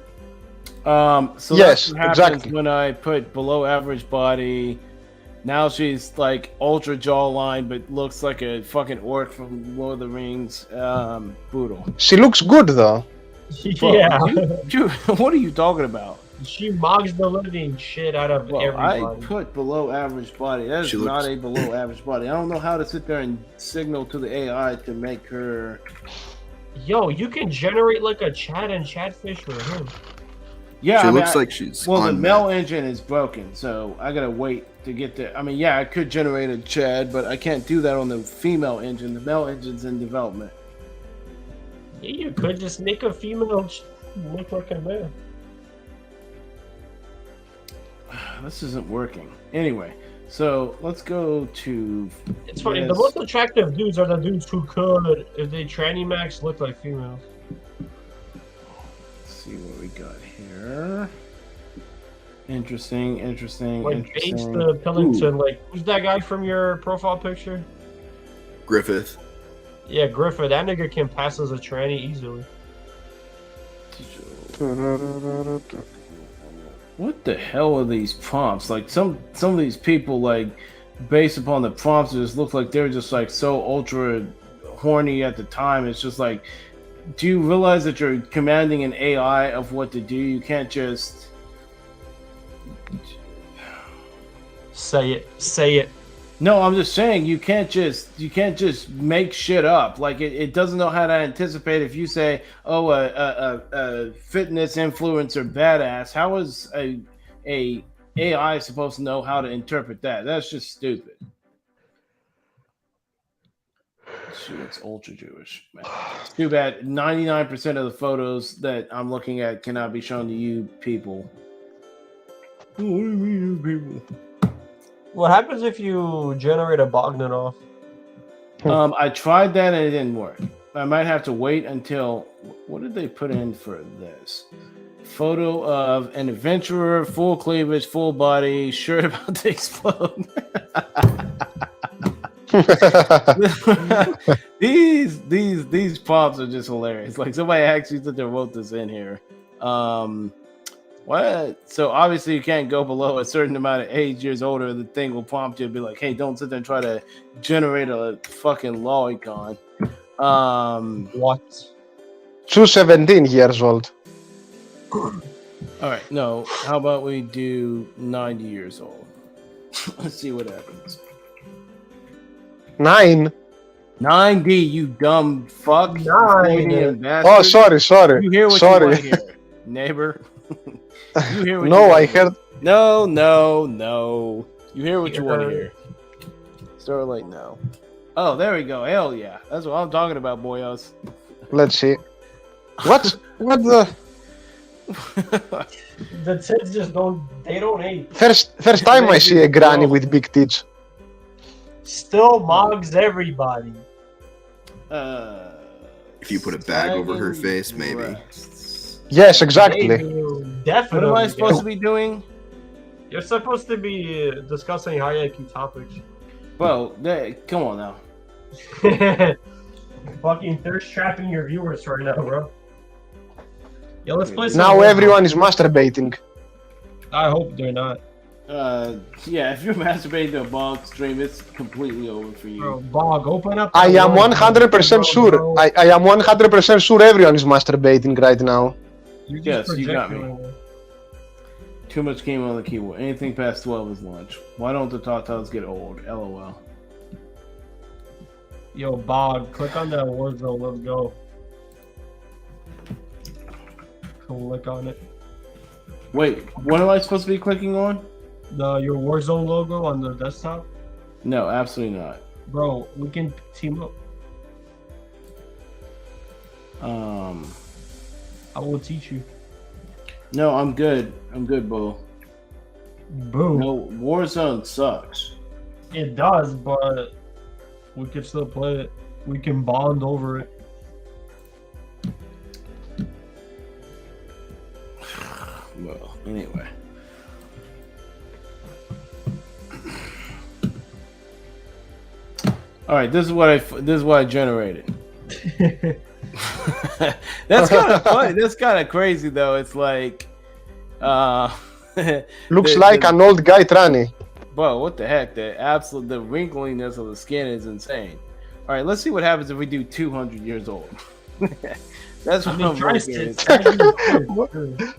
So Yes, that's what happens exactly. when I put below average body. Now she's like ultra jawline, but looks like a fucking orc from Lord of the Rings. Boodle. She looks good though. Yeah. What are you talking about? She mocks the living shit out of Well, I everybody. put below average body. That is She not looks- a below average body. I don't know how to sit there and signal to the AI to make her. Yo, you can generate like a chat and chatfish for him. Yeah, She I mean, looks like she's well, the on male engine is broken, so I gotta wait to get there. I mean, yeah, I could generate a Chad, but I can't do that on the female engine. The male engine's in development. Yeah, you could just make a female look like a man. This isn't working. Anyway, so let's go to. It's funny. Yes. The most attractive dudes are the dudes who could, if they tranny max, look like females. Let's see what we got here. Interesting. Like Bates interesting. the Pillington. Ooh. Like, who's that guy from your profile picture? Griffith. Yeah, Griffith. That nigga can pass as a tranny easily. What the hell are these prompts? Like some of these people, like based upon the prompts, it just looks like they're just like so ultra horny at the time. It's just like, do you realize that you're commanding an AI of what to do? You can't just Say it. No, I'm just saying you can't just make shit up. Like it doesn't know how to anticipate if you say, "Oh, a fitness influencer badass." How is a AI supposed to know how to interpret that? That's just stupid. Shoot, it's ultra Jewish. Man. It's too bad. 99% of the photos that I'm looking at cannot be shown to you people. What do you mean, you people? What happens if you generate a Bogdanov? I tried that and it didn't work. I might have to wait until. What did they put in for this? Photo of an adventurer, full cleavage, full body, shirt about to explode. these prompts are just hilarious. Like somebody actually wrote this in here. What? So obviously you can't go below a certain amount of age, years older. The thing will prompt you to be like, "Hey, don't sit there and try to generate a fucking lolicon." What? 217 years old. All right, no. How about we do 90 years old? Let's see what happens. 9. 90, you dumb fuck. You 9. Canadian bastard. Oh, sorry. You hear what you Sorry. want to hear, neighbor. You hear what No, you I wanna hear. heard. No. You hear what you want to Yeah. hear. Starlight, no. Oh, there we go. Hell yeah. That's what I'm talking about, boyos. Let's see. What the The tits just don't age. first time I see a granny with big tits. Still mogs everybody. If you put a bag over her face, maybe. breasts. Yes, exactly. Definitely. What am I supposed to be doing? You're supposed to be discussing high IQ topics. Well, come on now. Fucking thirst trapping your viewers right now, bro. Yo, let's play some Now more. everyone is masturbating. I hope they're not. Yeah, if you're masturbating to a bog stream, it's completely over for you. Bro, Bog, open up. I that am word, 100% sure. bro. I am 100% sure everyone is masturbating right now. You just Yes, you got me. projecting. Too much game on the keyboard. Anything past 12 is lunch. Why don't the Tatas get old? LOL. Yo, Bog, click on that Warzone. Let's go. Click on it. Wait, what am I supposed to be clicking on? Your Warzone logo on the desktop. No, absolutely not. Bro, we can team up. I will teach you. No, I'm good. I'm good, Bo. Boom. No, Warzone sucks. It does, but we can still play it. We can bond over it. Well, anyway. All right, this is what I generated. That's kind of funny. That's kind of crazy though. It's like Looks like an old guy tranny. Bro, what the heck? The wrinkliness of the skin is insane. All right, let's see what happens if we do 200 years old. That's what I'm looking at.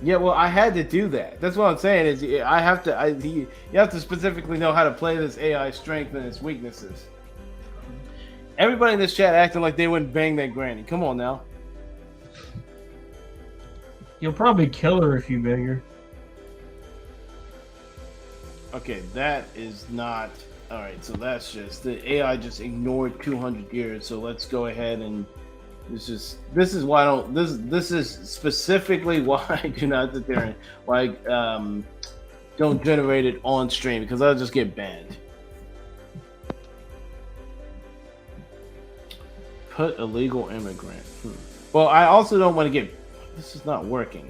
Yeah, well, I had to do that. That's what I'm saying. Is you have to specifically know how to play this AI strength and its weaknesses. Everybody in this chat acting like they wouldn't bang their granny. Come on now. You'll probably kill her if you bang her. Okay, that is not all right. So that's just the AI just ignored 200 years. So let's go ahead and this is why I don't this is specifically why I do not sit there and why don't generate it on stream because I'll just get banned. Put illegal immigrant. Well, I also don't want to get. This is not working.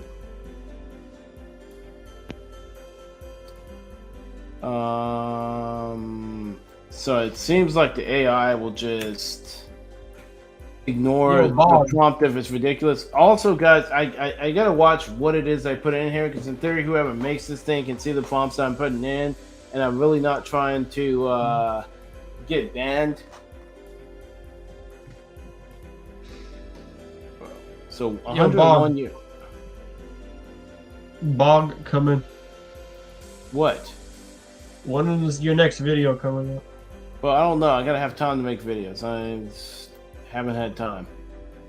So it seems like the AI will just ignore the prompt if it's ridiculous. Also, guys, I gotta watch what it is I put in here because in theory, whoever makes this thing can see the prompts I'm putting in, and I'm really not trying to get banned. So 101 years. Bog coming. What? When is your next video coming up? Well, I don't know. I gotta have time to make videos. I haven't had time.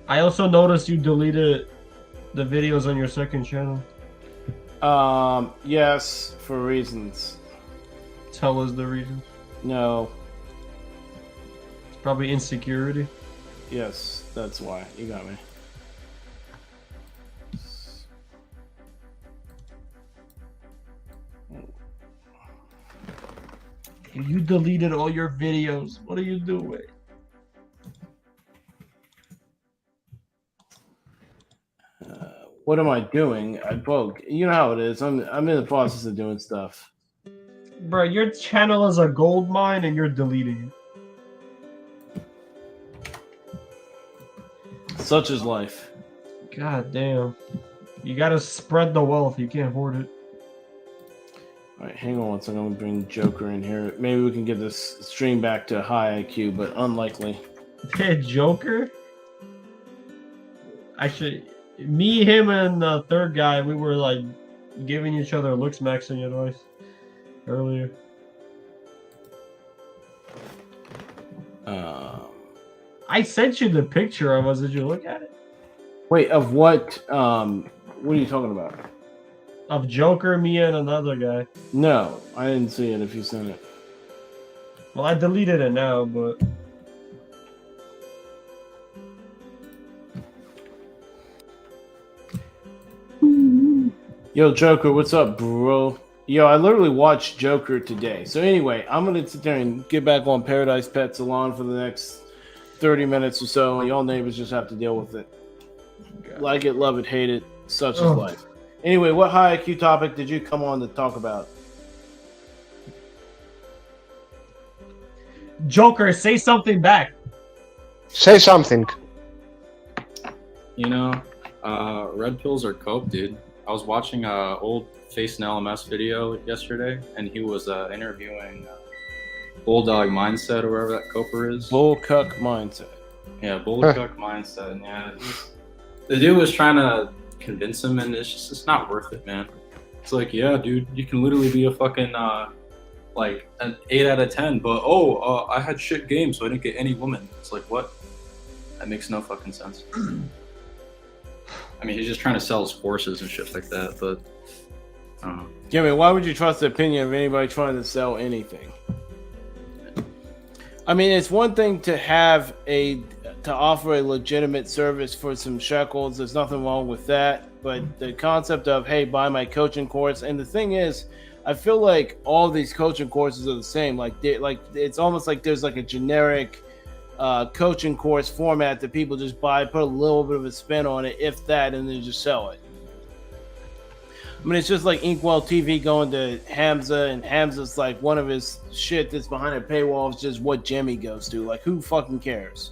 I also noticed you deleted the videos on your second channel. Yes, for reasons. Tell us the reason. No. It's probably insecurity. Yes, that's why. You got me. You deleted all your videos. What are you doing? What am I doing? You know how it is. I'm in the process of doing stuff. Bro, your channel is a gold mine and you're deleting it. Such is life. God damn. You gotta spread the wealth. You can't hoard it. All right, hang on one second. I'm gonna bring Joker in here. Maybe we can get this stream back to high IQ, but unlikely. Joker? Me, him, and the third guy, we were like giving each other looks maxing advice earlier. I sent you the picture of us. Did you look at it? Wait, of what? What are you talking about? Of Joker, me, and another guy. No, I didn't see it if you sent it. Well, I deleted it now, but... Yo, Joker, what's up, bro? Yo, I literally watched Joker today. So anyway, I'm going to sit there and get back on Paradise Pet Salon for the next 30 minutes or so, and y'all neighbors just have to deal with it. Like it, love it, hate it, such is life. Anyway, what high IQ topic did you come on to talk about? Joker, say something back. Say something. You know, red pills are coke, dude. I was watching a old Face and LMS video yesterday, and he was interviewing Bulldog Mindset or wherever that coper is. Bullcuck Mindset. Yeah, Bullcuck Mindset. And yeah, the dude was trying to convince him, and it's not worth it, man. It's like, yeah, dude, you can literally be a fucking like an 8 out of 10, but I had shit games, so I didn't get any woman. It's like, what? That makes no fucking sense. I mean, he's just trying to sell his courses and shit like that, but I don't know. Yeah, I mean, why would you trust the opinion of anybody trying to sell anything? I mean, it's one thing to offer a legitimate service for some shekels. There's nothing wrong with that. But the concept of, hey, buy my coaching course, and the thing is, I feel like all these coaching courses are the same. Like it's almost like there's like a generic coaching course format that people just buy, put a little bit of a spin on it, if that, and then just sell it. I mean, it's just like Inkwell TV going to Hamza, and Hamza's like one of his shit that's behind a paywall is just what Jimmy goes to. Like, who fucking cares?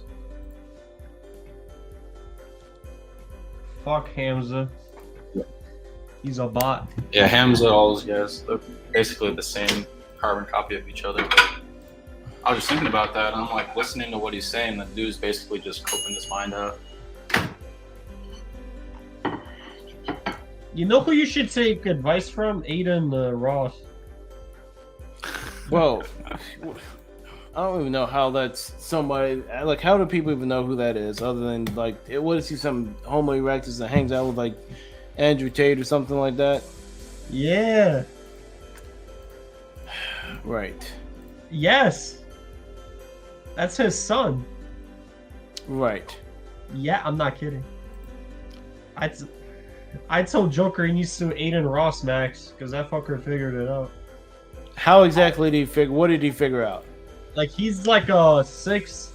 Fuck Hamza. He's a bot. Yeah, Hamza, all those guys, they're basically the same carbon copy of each other. But I was just thinking about that, and I'm like listening to what he's saying. The dude's basically just coping his mind out. You know who you should take advice from? Aiden Ross. Well, I don't even know how that's somebody. Like, how do people even know who that is? Other than like, what is he? Some Homo erectus that hangs out with like Andrew Tate or something like that? Yeah. Right. Yes. That's his son. Right. Yeah, I'm not kidding. I told Joker he needs to Aiden Ross Max because that fucker figured it out. How exactly did he figure? What did he figure out? Like, he's like a 6,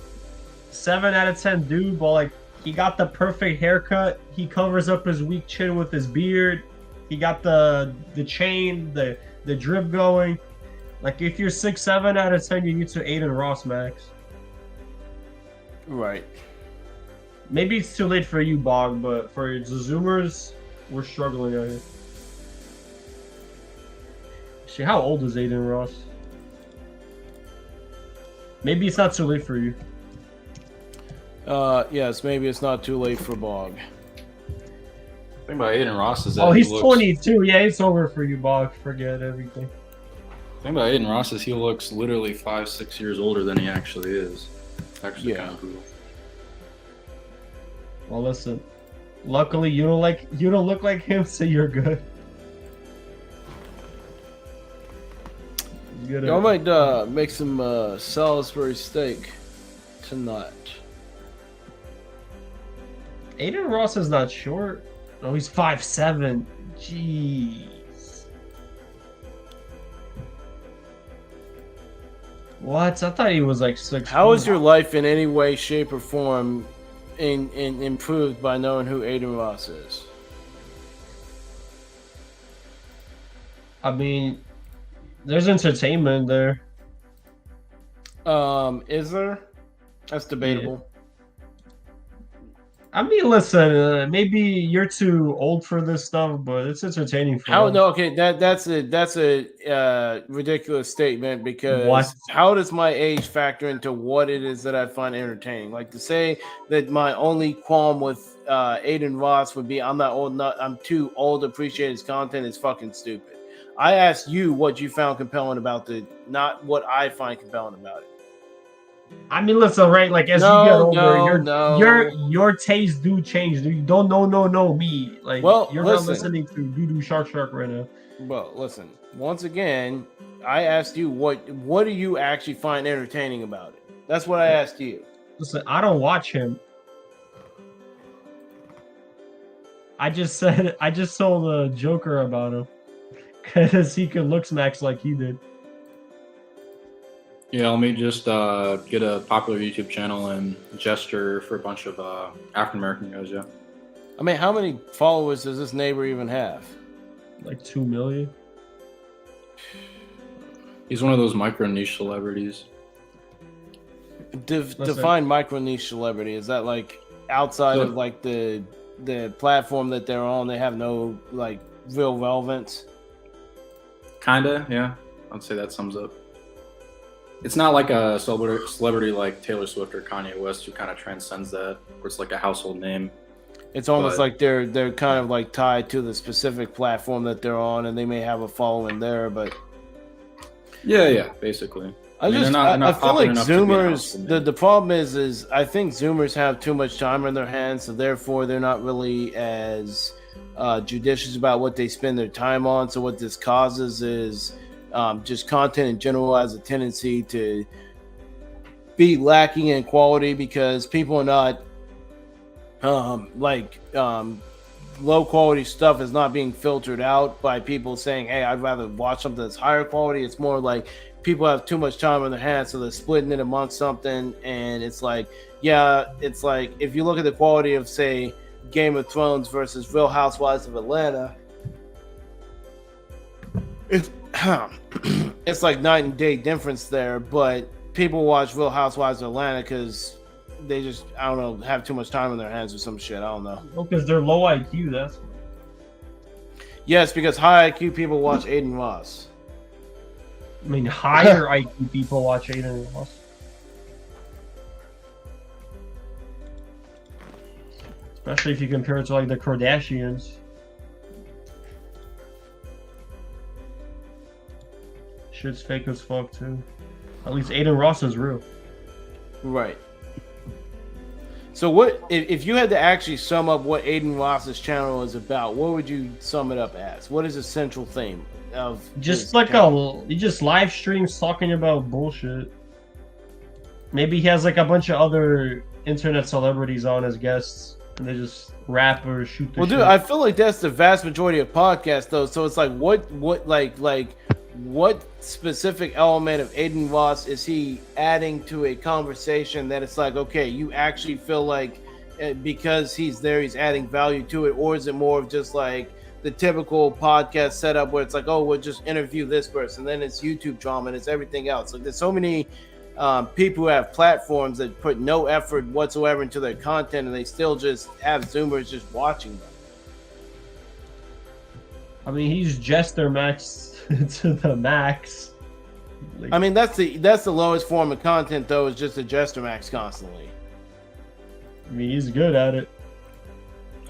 7 out of 10 dude, but like he got the perfect haircut. He covers up his weak chin with his beard. He got the chain, the drip going. Like, if you're 6, 7 out of 10, you need to Aiden Ross Max. Right. Maybe it's too late for you, Bog, but for the Zoomers, we're struggling out here. Shit, how old is Aiden Ross? Maybe it's not too late for you. Yes, maybe it's not too late for Bog. The thing about Aiden Ross is that He's he looks, 22. Yeah, it's over for you, Bog. Forget everything. The thing about Aiden Ross is he looks literally 5, 6 years older than he actually is. It's actually kind of brutal. Well, listen. Luckily, you don't look like him, so you're good. Good. I might make some Salisbury steak tonight. Aiden Ross is not short. Oh, he's 5'7". Jeez. What? I thought he was like 6'. How is your life in any way, shape, or form in improved by knowing who Aiden Ross is? I mean, there's entertainment there. Is there? That's debatable. I mean, listen, maybe you're too old for this stuff, but it's entertaining for us. No, okay, that's a ridiculous statement, because What? how does my age factor into what it is that I find entertaining? Like, to say that my only qualm with Aiden Ross would be I'm too old to appreciate his content is fucking stupid. I asked you what you found compelling about not what I find compelling about it. I mean, listen, right? Like, as you get older, your taste do change. You don't know me. Like, well, you're not listening to Doo Shark right now. Well, listen. Once again, I asked you what do you actually find entertaining about it? That's what I asked you. Listen, I don't watch him. I just told the Joker about him because he could look smacks like he did. Yeah, let me just get a popular YouTube channel and gesture for a bunch of African American guys. Yeah. I mean, how many followers does this neighbor even have? Like 2 million. He's one of those micro niche celebrities. Define micro niche celebrity. Is that like outside of like the platform that they're on? They have no like real relevance. Kinda, yeah. I'd say that sums up. It's not like a celebrity like Taylor Swift or Kanye West who kind of transcends that, where it's like a household name. It's almost like they're kind of like tied to the specific platform that they're on, and they may have a following there, but yeah, basically. I feel like Zoomers. The problem is I think Zoomers have too much time on their hands, so therefore they're not really as judicious about what they spend their time on. So what this causes is just content in general has a tendency to be lacking in quality because people are not low quality stuff is not being filtered out by people saying, hey, I'd rather watch something that's higher quality. It's more like people have too much time on their hands, so they're splitting it amongst something. And it's like, yeah, it's like if you look at the quality of, say, Game of Thrones versus Real Housewives of Atlanta, it's it's like night and day difference there. But people watch Real Housewives of Atlanta because they just, I don't know, have too much time on their hands or some shit. I don't know. Well, because they're low IQ. That's Yes, because high IQ people watch Aiden Ross. I mean, higher IQ people watch Aiden Ross. Especially if you compare it to like the Kardashians. Shit's fake as fuck too. At least Aiden Ross is real. Right. So what if you had to actually sum up what Aiden Ross's channel is about? What would you sum it up as? What is the central theme of Just his like channel? he just live streams talking about bullshit. Maybe he has like a bunch of other internet celebrities on as guests, and they just rap or shoot the Well, shit. dude, I feel like that's the vast majority of podcasts, though. So it's like, what specific element of Aiden Ross is he adding to a conversation that it's like, okay, you actually feel like because he's there, he's adding value to it, or is it more of just like the typical podcast setup where it's like, oh, we'll just interview this person, then it's YouTube drama and it's everything else. Like, there's so many people who have platforms that put no effort whatsoever into their content, and they still just have Zoomers just watching them. I mean, he's Jester Max to the max. Like, I mean, that's the lowest form of content, though, is just a Jester Max constantly. he's good at it.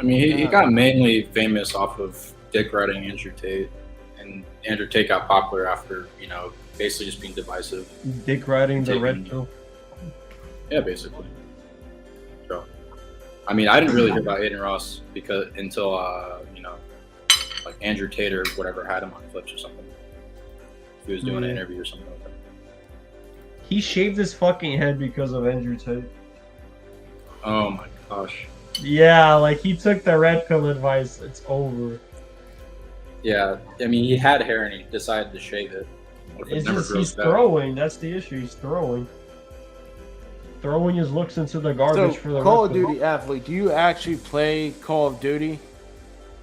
I mean, he got mainly famous off of dick riding Andrew Tate, and Andrew Tate got popular after, you know, basically just being divisive. Dick riding the Taking- red pill. Yeah, basically. So, I mean, I didn't really hear about Aiden Ross until you know, like Andrew Tate or whatever had him on clips or something. He was doing an interview or something like that. He shaved his fucking head because of Andrew Tate. Oh my gosh. Yeah, like he took the red pill advice. It's over. Yeah, I mean, he had hair and he decided to shave it. What if it It's never just grows he's back? throwing. That's the issue. He's throwing his looks into the garbage So, for the Call red of pill. Duty athlete, do you actually play Call of Duty?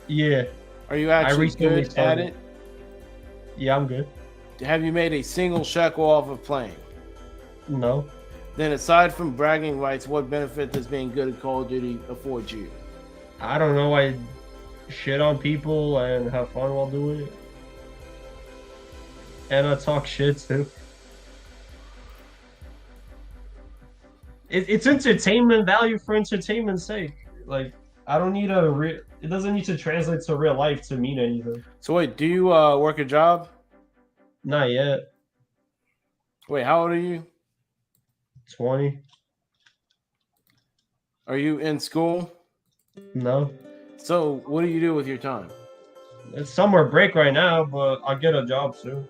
Yeah, Are you actually recently good at started. it? yeah, I'm good. Have you made a single shekel off of playing? No, Then, aside from bragging rights, what benefit does being good at Call of Duty afford you? I don't know. I shit on people and have fun while doing it, and I talk shit too. It's entertainment value for entertainment's sake. Like, I don't need it doesn't need to translate to real life to mean anything. So, wait, do you work a job? Not yet. Wait, how old are you? 20. Are you in school? No. So, what do you do with your time? It's summer break right now, but I'll get a job soon.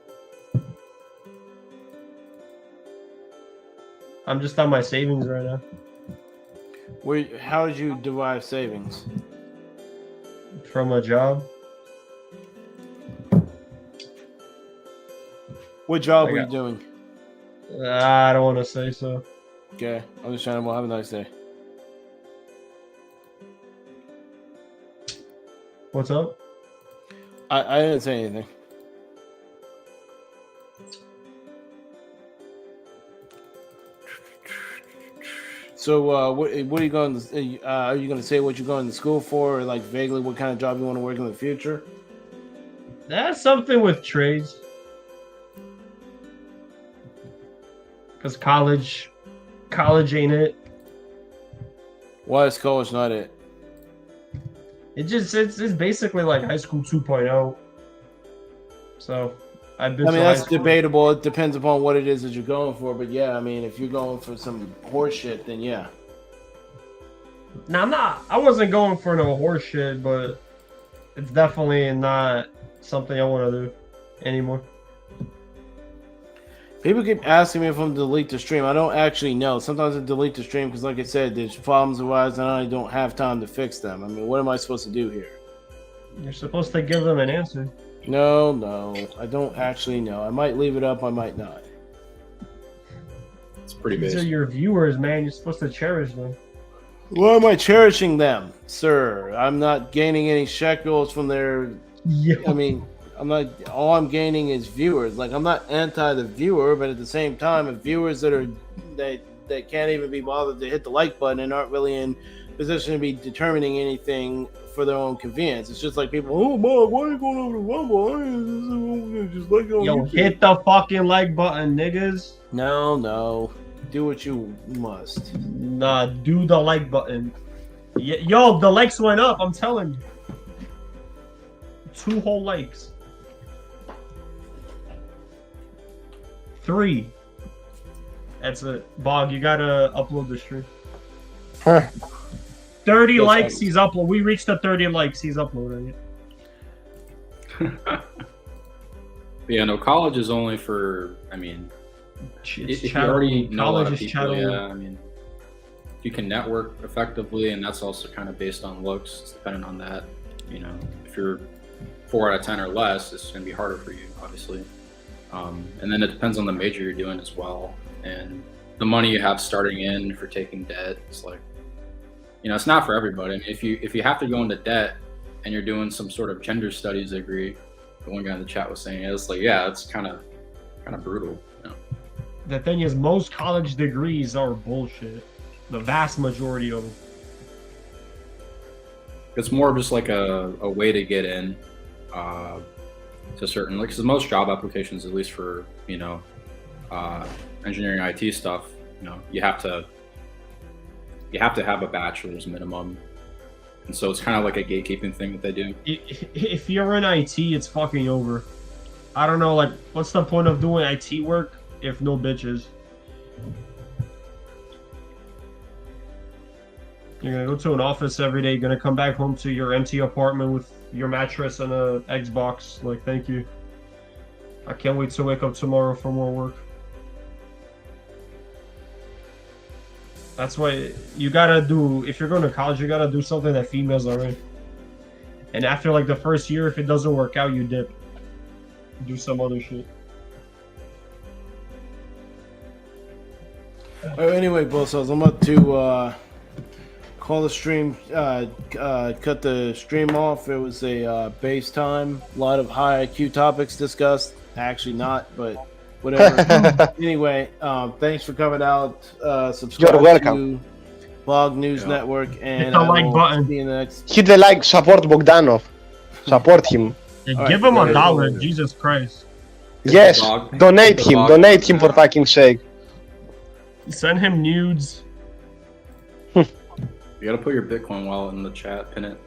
I'm just on my savings right now. How did you derive savings? From a job. What job I were you got- doing? I don't want to say so. Okay, I'm just trying to. Well, have a nice day. What's up? I didn't say anything. So, what are you going to? Are you going to say what you're going to school for, or like vaguely what kind of job you want to work in the future? That's something with trades. Because college ain't it. Why is college not it? It's basically like high school 2.0. So I've been. I mean, to that's high school. debatable. It depends upon what it is that you're going for. But yeah, I mean, if you're going for some horse shit, then yeah. Now I wasn't going for no horse shit, but it's definitely not something I want to do anymore. People keep asking me if I'm delete the stream. I don't actually know. Sometimes I delete the stream because, like I said, there's problems arise and I don't have time to fix them. I mean, what am I supposed to do here? You're supposed to give them an answer. No, I don't actually know. I might leave it up. I might not. pretty These are basic. your viewers, man. You're supposed to cherish them. Why am I cherishing them, sir? I'm not gaining any shekels from their. Yeah. I mean, I'm not. All I'm gaining is viewers. Like, I'm not anti the viewer, but at the same time, if viewers that can't even be bothered to hit the like button and aren't really in position to be determining anything for their own convenience, it's just like people. Oh, Bob, why are you going over to Rumble? Just like on Yo, YouTube." hit the fucking like button, niggas. No. Do what you must. Nah, do the like button. Yo, the likes went up. I'm telling you. 2 whole likes. 3. That's it. Bog, you gotta upload the stream. 30 Yes, likes, thanks. he's uploading. We reached the 30 likes, he's uploading it. Yeah, no, college is only for, I mean, It's if you already know a lot college of is people, chattel. yeah, I mean, you can network effectively, and that's also kind of based on looks. It's dependent on that. You know, if you're 4 out of 10 or less, it's going to be harder for you, obviously. And then it depends on the major you're doing as well, and the money you have starting in for taking debt. It's like, you know, it's not for everybody. I mean, if you have to go into debt and you're doing some sort of gender studies degree, the one guy in the chat was saying, it's like, yeah, it's kind of brutal. You know? The thing is, most college degrees are bullshit. The vast majority of them. It's more of just like a way to get in to certain, like, because most job applications, at least for, you know, engineering IT stuff, you know, you have to have a bachelor's minimum, and so it's kind of like a gatekeeping thing that they do. If you're in IT, it's fucking over. I don't know, like, what's the point of doing IT work if no bitches? You're gonna go to an office every day, you're gonna come back home to your empty apartment with your mattress and a Xbox. Like, thank you. I can't wait to wake up tomorrow for more work. That's why you gotta do, if you're going to college, you gotta do something that females are in. And after like the first year, if it doesn't work out, you dip. Do some other shit. Anyway, Bossos, I'm about to call the stream, cut the stream off. It was a base time, a lot of high IQ topics discussed. Actually not, but whatever. Anyway, thanks for coming out. Subscribe You're welcome. to Blog News Network, and Hit the I like will button. see you in the next. Hit the like, support Bogdanov. Support him. And All give right, him guys. $1, Jesus Christ. Yes, Bog. donate Hit the him. Bog. Donate him for fucking sake. Send him nudes. You got to put your Bitcoin wallet in the chat, pin it.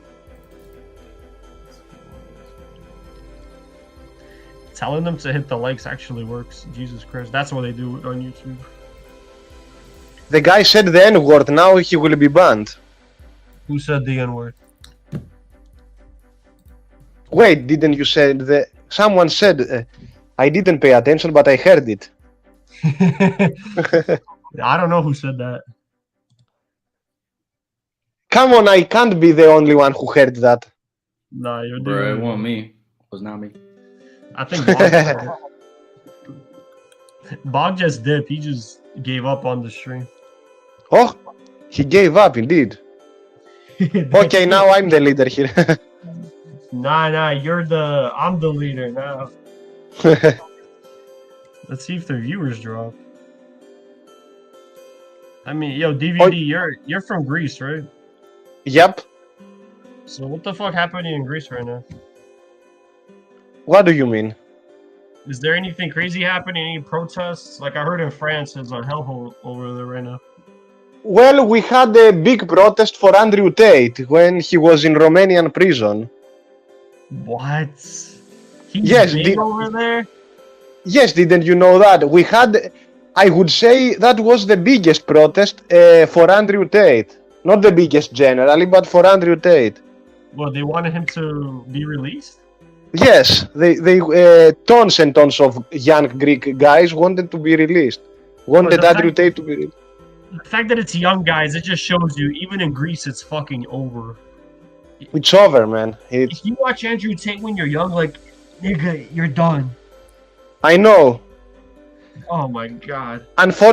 Telling them to hit the likes actually works. Jesus Christ. That's what they do on YouTube. The guy said the N-word, now he will be banned. Who said the N-word? Wait, didn't you say the... Someone said... I didn't pay attention, but I heard it. I don't know who said that. Come on, I can't be the only one who heard that. Nah, you're Bro, it doing wasn't me. It was not me. I think Bog said it. Bog just dipped. He just gave up on the stream. Oh, he gave up indeed. Okay, now I'm the leader here. Nah, I'm the leader now. Let's see if their viewers drop. I mean, yo, DVD, you're from Greece, right? Yep. So what the fuck happening in Greece right now? What do you mean? Is there anything crazy happening? Any protests? Like I heard in France, it's a hellhole over there right now. Well, we had a big protest for Andrew Tate when he was in Romanian prison. What? He's Yes, big over there? Yes, didn't you know that? We had, I would say that was the biggest protest for Andrew Tate. Not the biggest generally, but for Andrew Tate. Well, they wanted him to be released? Yes, they tons and tons of young Greek guys wanted to be released. Wanted the Andrew fact- Tate to be released. The fact that it's young guys, it just shows you, even in Greece, it's fucking over. It's over, man. It's, If you watch Andrew Tate when you're young, like, nigga, you're done. I know. Oh my god. Unfortunately,